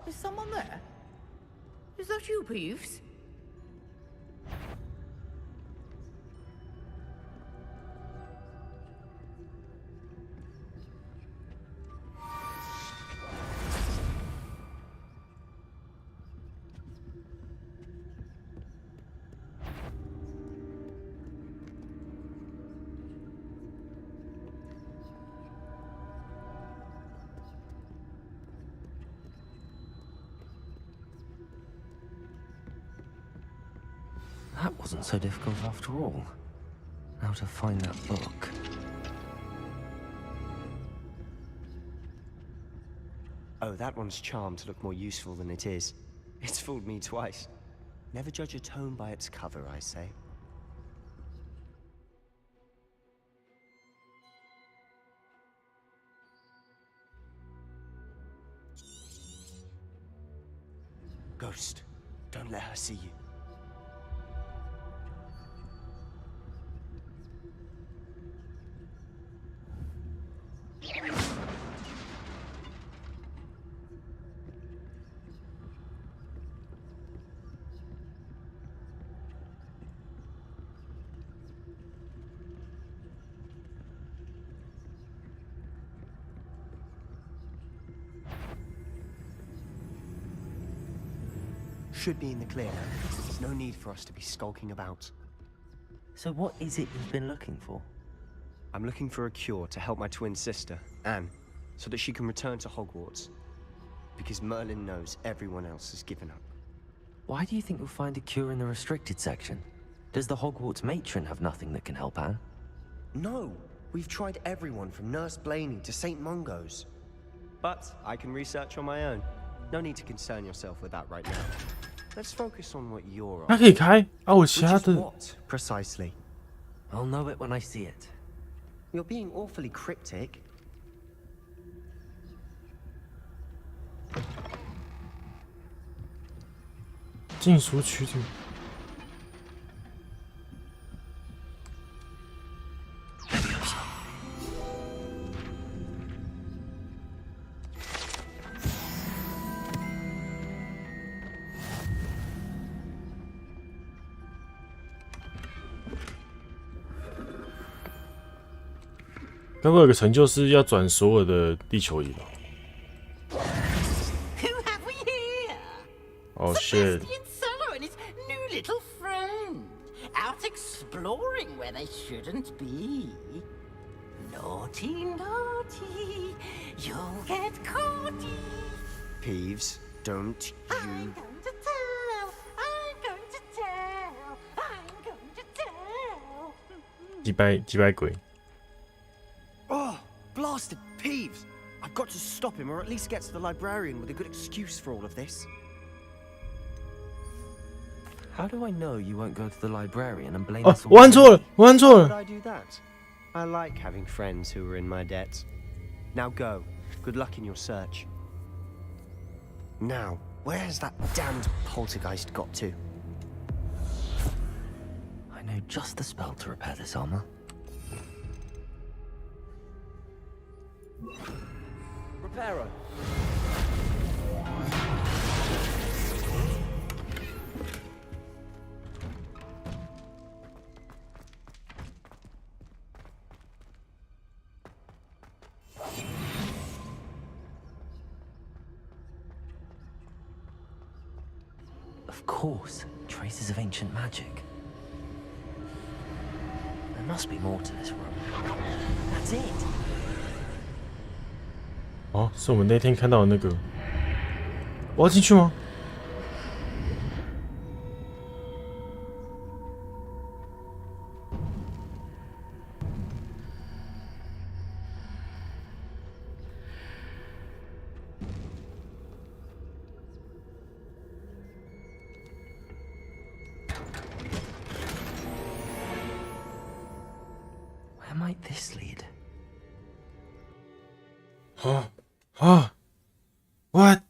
Is someone there? Is that you, Peeves? That wasn't so difficult after all. Now to find that book. Oh, that one's charmed to look more useful than it is. It's fooled me twice. Never judge a tome by its cover, I say. Ghost, don't let her see you. Should be in the clear now. There's no need for us to be skulking about. So what is it you've been looking for? I'm looking for a cure to help my twin sister, Anne, so that she can return to Hogwarts. Because Merlin knows everyone else has given up. Why do you think you'll find a cure in the restricted section? Does the Hogwarts matron have nothing that can help Anne? No! We've tried everyone from Nurse Blaney to St. Mungo's. But I can research on my own. No need to concern yourself with that right now. Let's focus on what you're on. 它可以开啊，我其他的 What precisely? I'll know it when I see it. You're being awfully cryptic. 禁书区的。该不会有个成就是要转所有的地球仪吧 Who have we here? Oh shit. Sebastian Cello and his new little friend. Out exploring where they shouldn't be. Naughty, naughty. You'll get caught. Peeves, don't you... I'm going to tell. I'm going to tell. I'm going to tell. 击败鬼。 Oh, blasted Peeves! I've got to stop him, or at least get to the librarian with a good excuse for all of this. How do I know you won't go to the librarian and blame 哦 us all? 我按错了，我按错 Why would 了。 I do that? I like having friends who are in my debt. Now go. Good luck in your search. Now, where has that damned poltergeist got to? I know just the spell to repair this armor. Reparo. Of course, traces of ancient magic. There must be more to this room. That's it. 哦，是我们那天看到的那个。我要进去吗？ Where might this lead? What?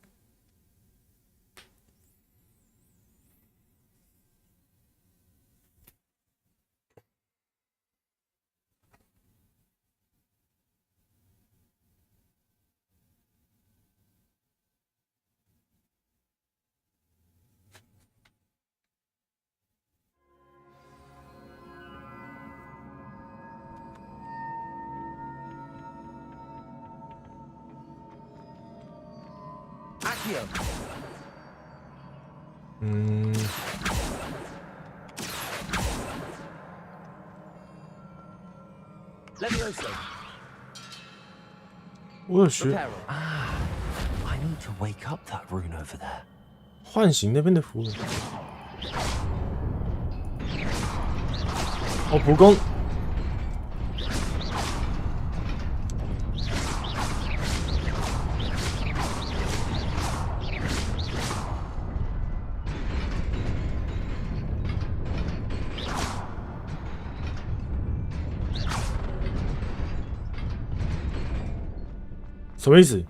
Accio. Levioso. 我有学 I need to wake up that rune over there. 唤醒那边的符文。哦，蒲公。什么意思？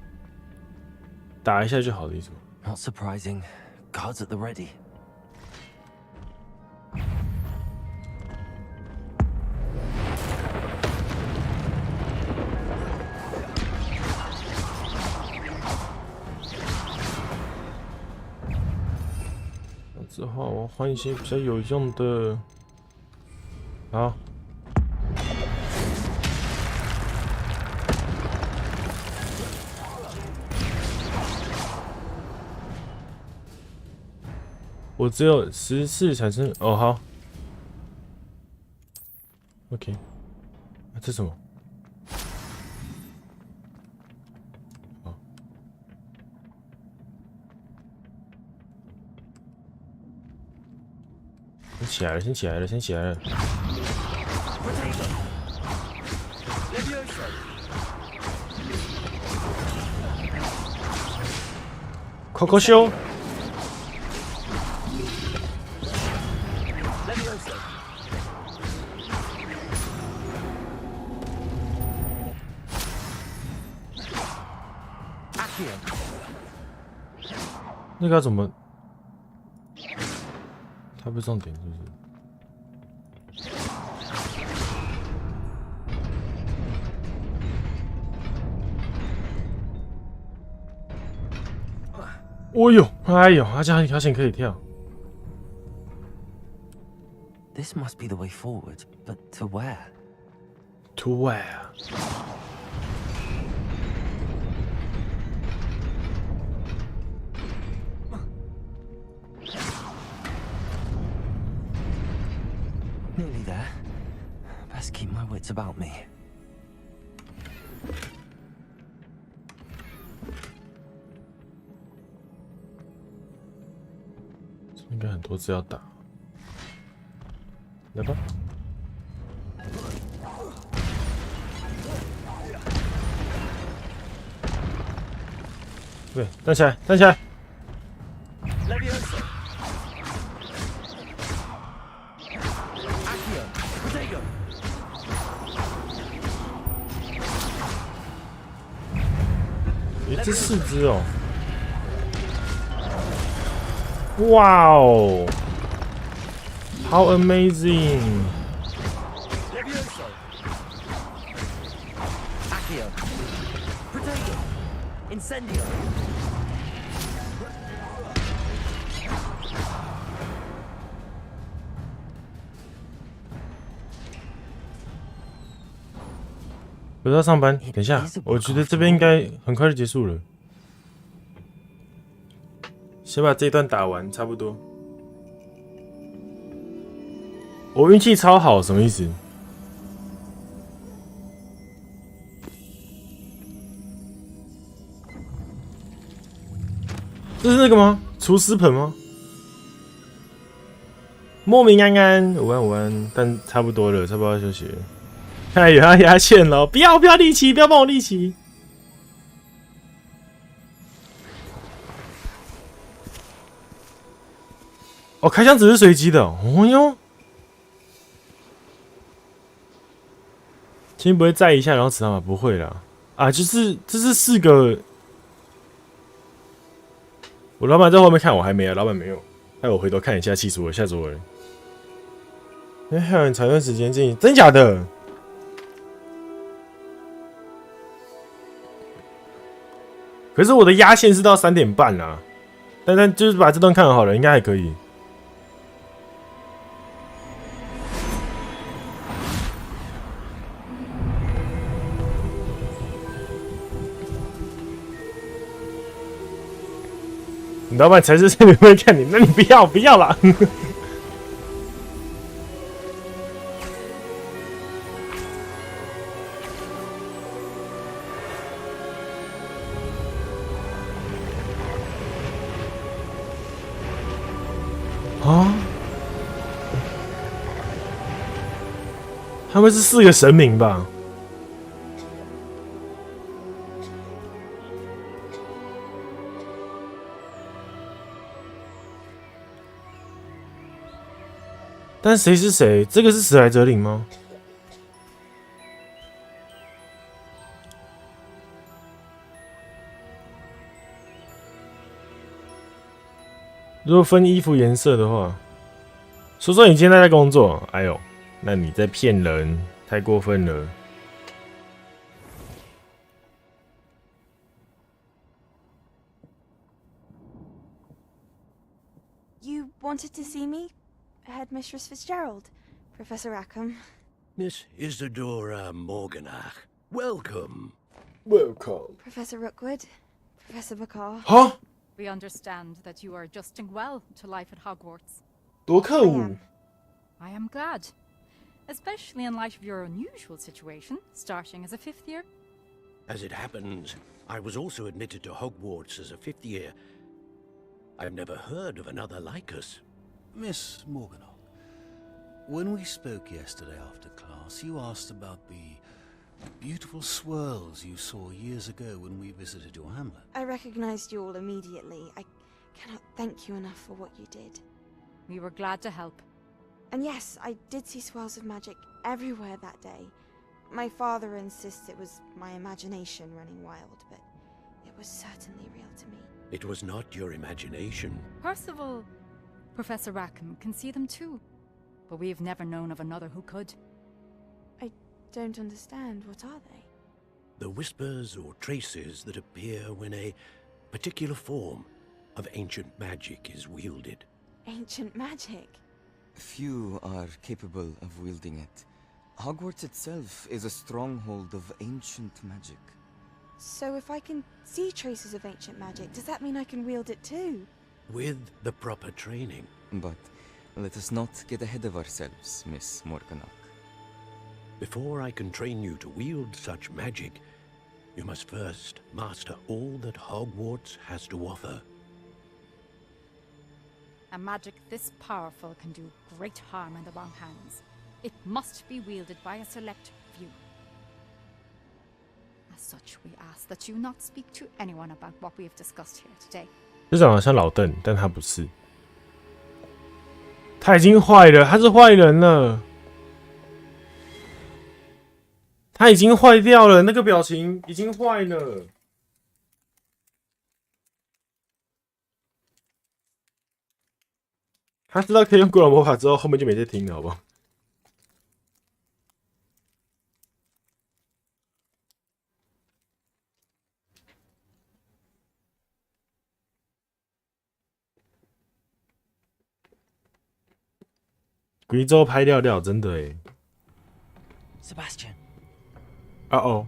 打一下就好的意思吗？ Not surprising. Guards at the ready.那之后我换一些比较有用的。好。 我只有10次产生哦，好 ，OK， 这什么？好，先起来了，先起来了，先起来了。扣扣修。 那个要怎么？它不是重点，是不是？哦呦，哎呦，而且好险可以跳。 This must be the way forward, but to where? To where? Nearly there. Best keep my wits about me. 应该很多字要打。 来吧！对，站起来，站起来！诶，这4只哦！哇哦！ How amazing! Accio. Protego. Incendio. 我要上班，等一下，我觉得这边应该很快就结束了。先把这一段打完，差不多。我运气超好，什么意思？这是那个吗？厨师盆吗？莫名安安，午安午安，但差不多了，差不多要休息了。看来有要压线了，不要立旗，不要帮我立旗。哦，开枪只是随机的，哦哟。先不会载一下，然后子弹吗？不会啦，啊，就是这是4个。我老板在后面看，我还没啊，老板没有，害我回头看一下，气死我，吓死我了。哎，还有很长一段时间进行，真假的？可是我的压线是到3点半啦，但就是把这段看好了，应该还可以。你老板才是这里会看你，那你不要啦。啊？他们是4个神明吧？但谁是谁？这个是史莱哲林吗？如果分衣服颜色的话，说你今天在工作，哎呦，那你在骗人，太过分了。You wanted to see me? Headmistress Fitzgerald, Professor Rackham. Miss Isadora Morganach, welcome. Welcome. Professor Rookwood, Professor Bakar. Huh? We understand that you are adjusting well to life at Hogwarts. 多可恶! I am glad, especially in light of your unusual situation, starting as a 5th year. As it happens, I was also admitted to Hogwarts as a 5th year. I've never heard of another like us. Miss Morganach, when we spoke yesterday after class, you asked about the beautiful swirls you saw years ago when we visited your hamlet. I recognized you all immediately. I cannot thank you enough for what you did. We were glad to help. And yes, I did see swirls of magic everywhere that day. My father insists it was my imagination running wild, but it was certainly real to me. It was not your imagination. Percival, Professor Rackham can see them too, but we have never known of another who could. I don't understand. What are they? The whispers or traces that appear when a particular form of ancient magic is wielded. Ancient magic? Few are capable of wielding it. Hogwarts itself is a stronghold of ancient magic. So if I can see traces of ancient magic, does that mean I can wield it too? With the proper training. But let us not get ahead of ourselves, Miss Morganach. Before I can train you to wield such magic, you must first master all that Hogwarts has to offer. A magic this powerful can do great harm in the wrong hands. It must be wielded by a select few. As such, we ask that you not speak to anyone about what we have discussed here today. 这长得像老邓，但他不是。他已经坏了，他是坏人了。他已经坏掉了，那个表情已经坏了。他知道可以用古老魔法之后，后面就没再听了，好不好？贵州拍料料，真的哎。Sebastian. Uh-oh.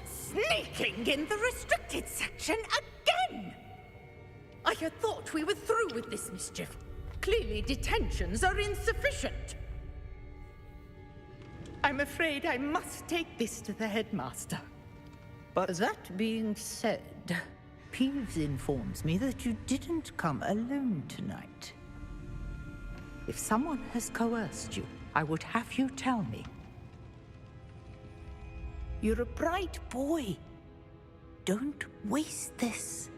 Sneaking in the restricted section again! I had thought we were through with this mischief. Clearly, detentions are insufficient. I'm afraid I must take this to the headmaster. But that being said, Peeves informs me that you didn't come alone tonight. If someone has coerced you, I would have you tell me. You're a bright boy. Don't waste this.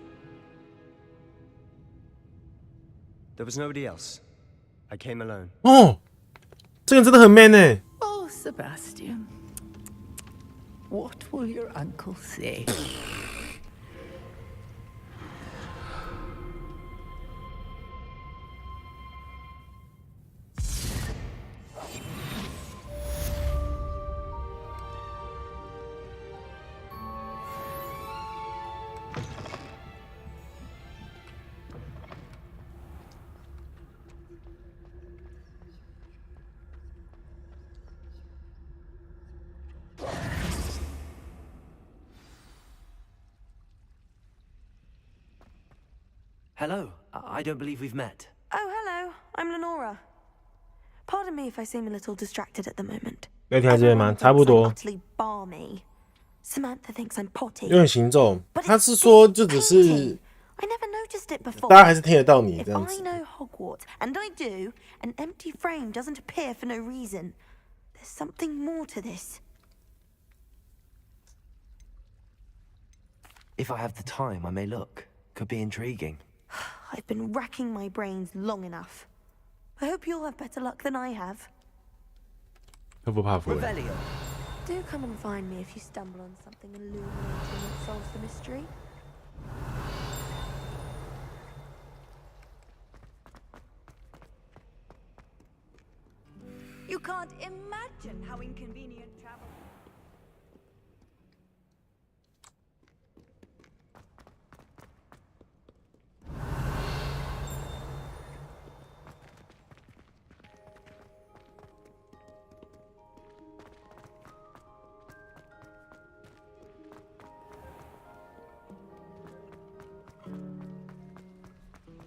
There was nobody else. I came alone. 哦，这个人真的很 man 呢。Oh, Sebastian. What will your uncle say? Hello. I don't believe we've met. Oh, hello. I'm Lenora. Pardon me if I seem a little distracted at the moment. 要听这边吗？差不多。 Utterly balmy. Samantha thinks I'm potty. 有点行走，他是说就只是 I never noticed it before. 大家还是听得到你 If 这样 I 子。 know Hogwarts, and I do, an empty frame doesn't appear for no reason. There's something more to this. If I have the time, I may look. Could be intriguing. I've been racking my brains long enough. I hope you'll have better luck than I have. 会不怕腐？ Do come and find me if you stumble on something illuminating that solves the mystery. You can't imagine how inconvenient travel.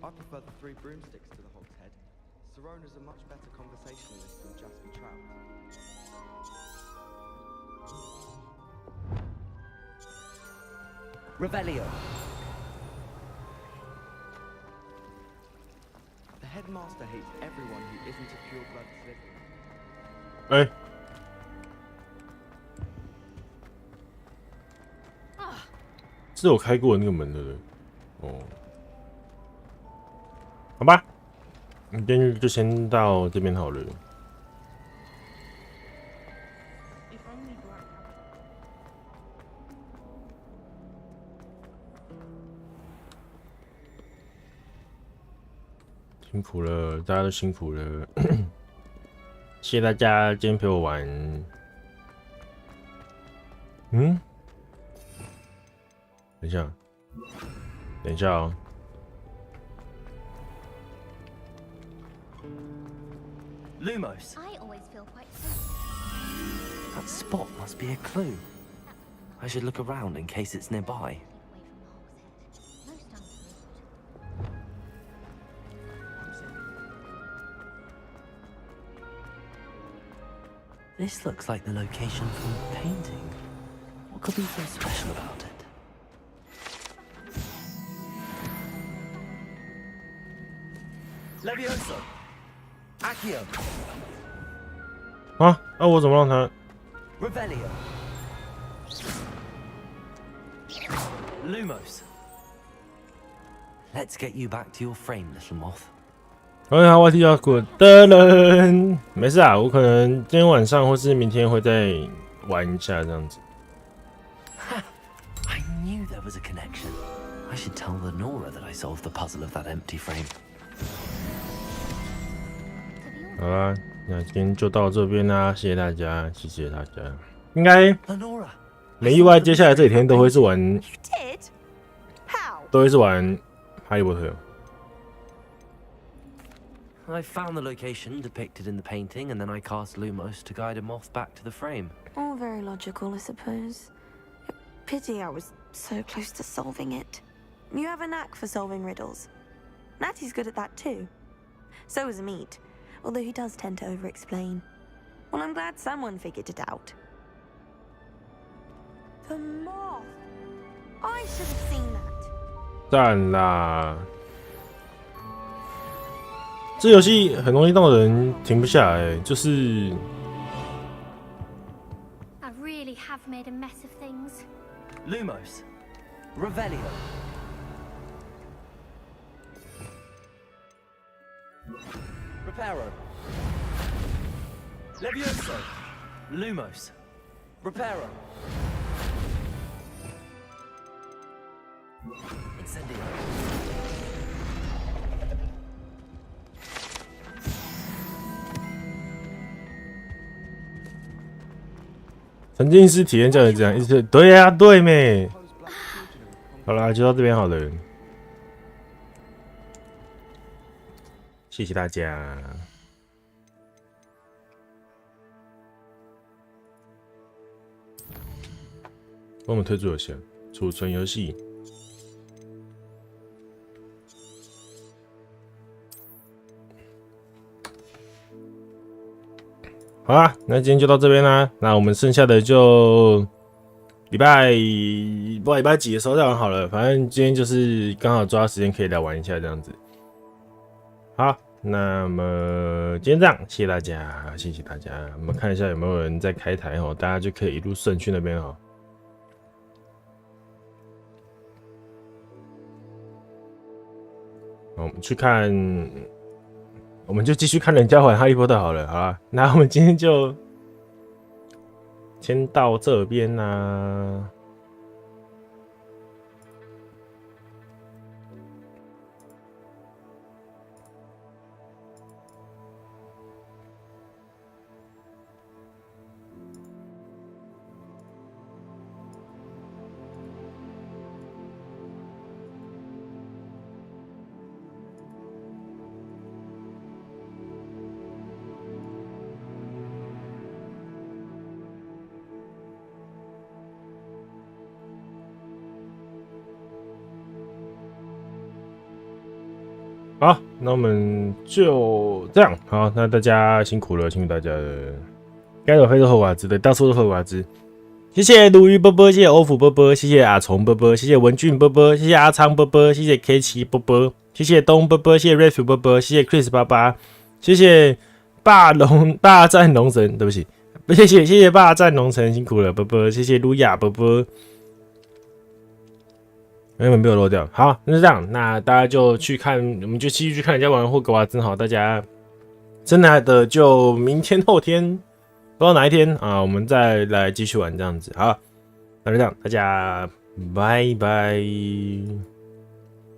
I prefer the 3 broomsticks to the Hog's Head. Sirona's a much better conversationalist than Jasper Trout. Revelio. The headmaster hates everyone who isn't a pure-blood Slytherin. 哎，是有开过那个门的人哦。好吧，今天就先到这边好了。辛苦了，大家都辛苦了，谢谢大家今天陪我玩。嗯，等一下，等一下哦。 Lumos. I always feel quite That spot must be a clue. I should look around in case it's nearby. This looks like the location from the painting. What could be so special about it? Levioso! Accio! 啊，那我怎么让他 Revelio! Lumos! Let's get you back to your frame, little moth. 哎呀，我踢到滚的人，没事啊，我可能今天晚上或是明天会再玩一下这样子。I knew there was a connection. I should tell Lenora that I solved the puzzle of that empty frame. 好啦，那今天就到这边啦，谢谢大家，谢谢大家。应该没意外，接下来这几天都会是玩，都会是玩哈利波特。 I found the location depicted in the painting, and then I cast Lumos to guide a moth back to the frame. All very logical, I suppose. Pity I was so close to solving it. You have a knack for solving riddles. Natty's good at that too. So is Meat, although he does tend to over-explain. Well, I'm glad someone figured it out. The moth! I should have seen that. 赞啦！这游戏很容易让人停不下来，就是。I really have made a mess of things. Lumos, Revelio. Reparo. Levioso. Lumos. Reparo. Incendio. 沉浸式体验教育这样，一直对呀、对咩？好啦，就到这边好了，谢谢大家。帮我们退出游戏，储存游戏。好啦，那今天就到这边啦。那我们剩下的就礼拜几的时候再玩好了。反正今天就是刚好抓时间可以来玩一下这样子。好，那么今天这样，谢谢大家，谢谢大家。我们看一下有没有人在开台哦，大家就可以一路顺去那边哦。我们去看。我们就继续看人家玩哈利波特好了，好啦，那我们今天就先到这边啦。好，那我们就这样。好，那大家辛苦了，辛苦大家了。该有黑的喝瓦兹的，到处都喝瓦兹。谢谢鲈鱼波波，谢谢欧福波波，谢谢阿虫波波，谢谢文俊波波，谢谢阿昌波波，谢谢 K 七波波，谢谢东波波，谢谢 Ref 波波，谢谢 Chris 爸爸，谢谢霸占龙神，对不起，谢谢霸占龙神，辛苦了波波，谢谢路亚波波。原本被我漏掉。好，那是这样，那大家就去看，我们就继续去看人家玩霍格瓦兹。好，大家真的就明天、后天，不知道哪一天啊，我们再来继续玩这样子。好，那就这样，大家拜拜。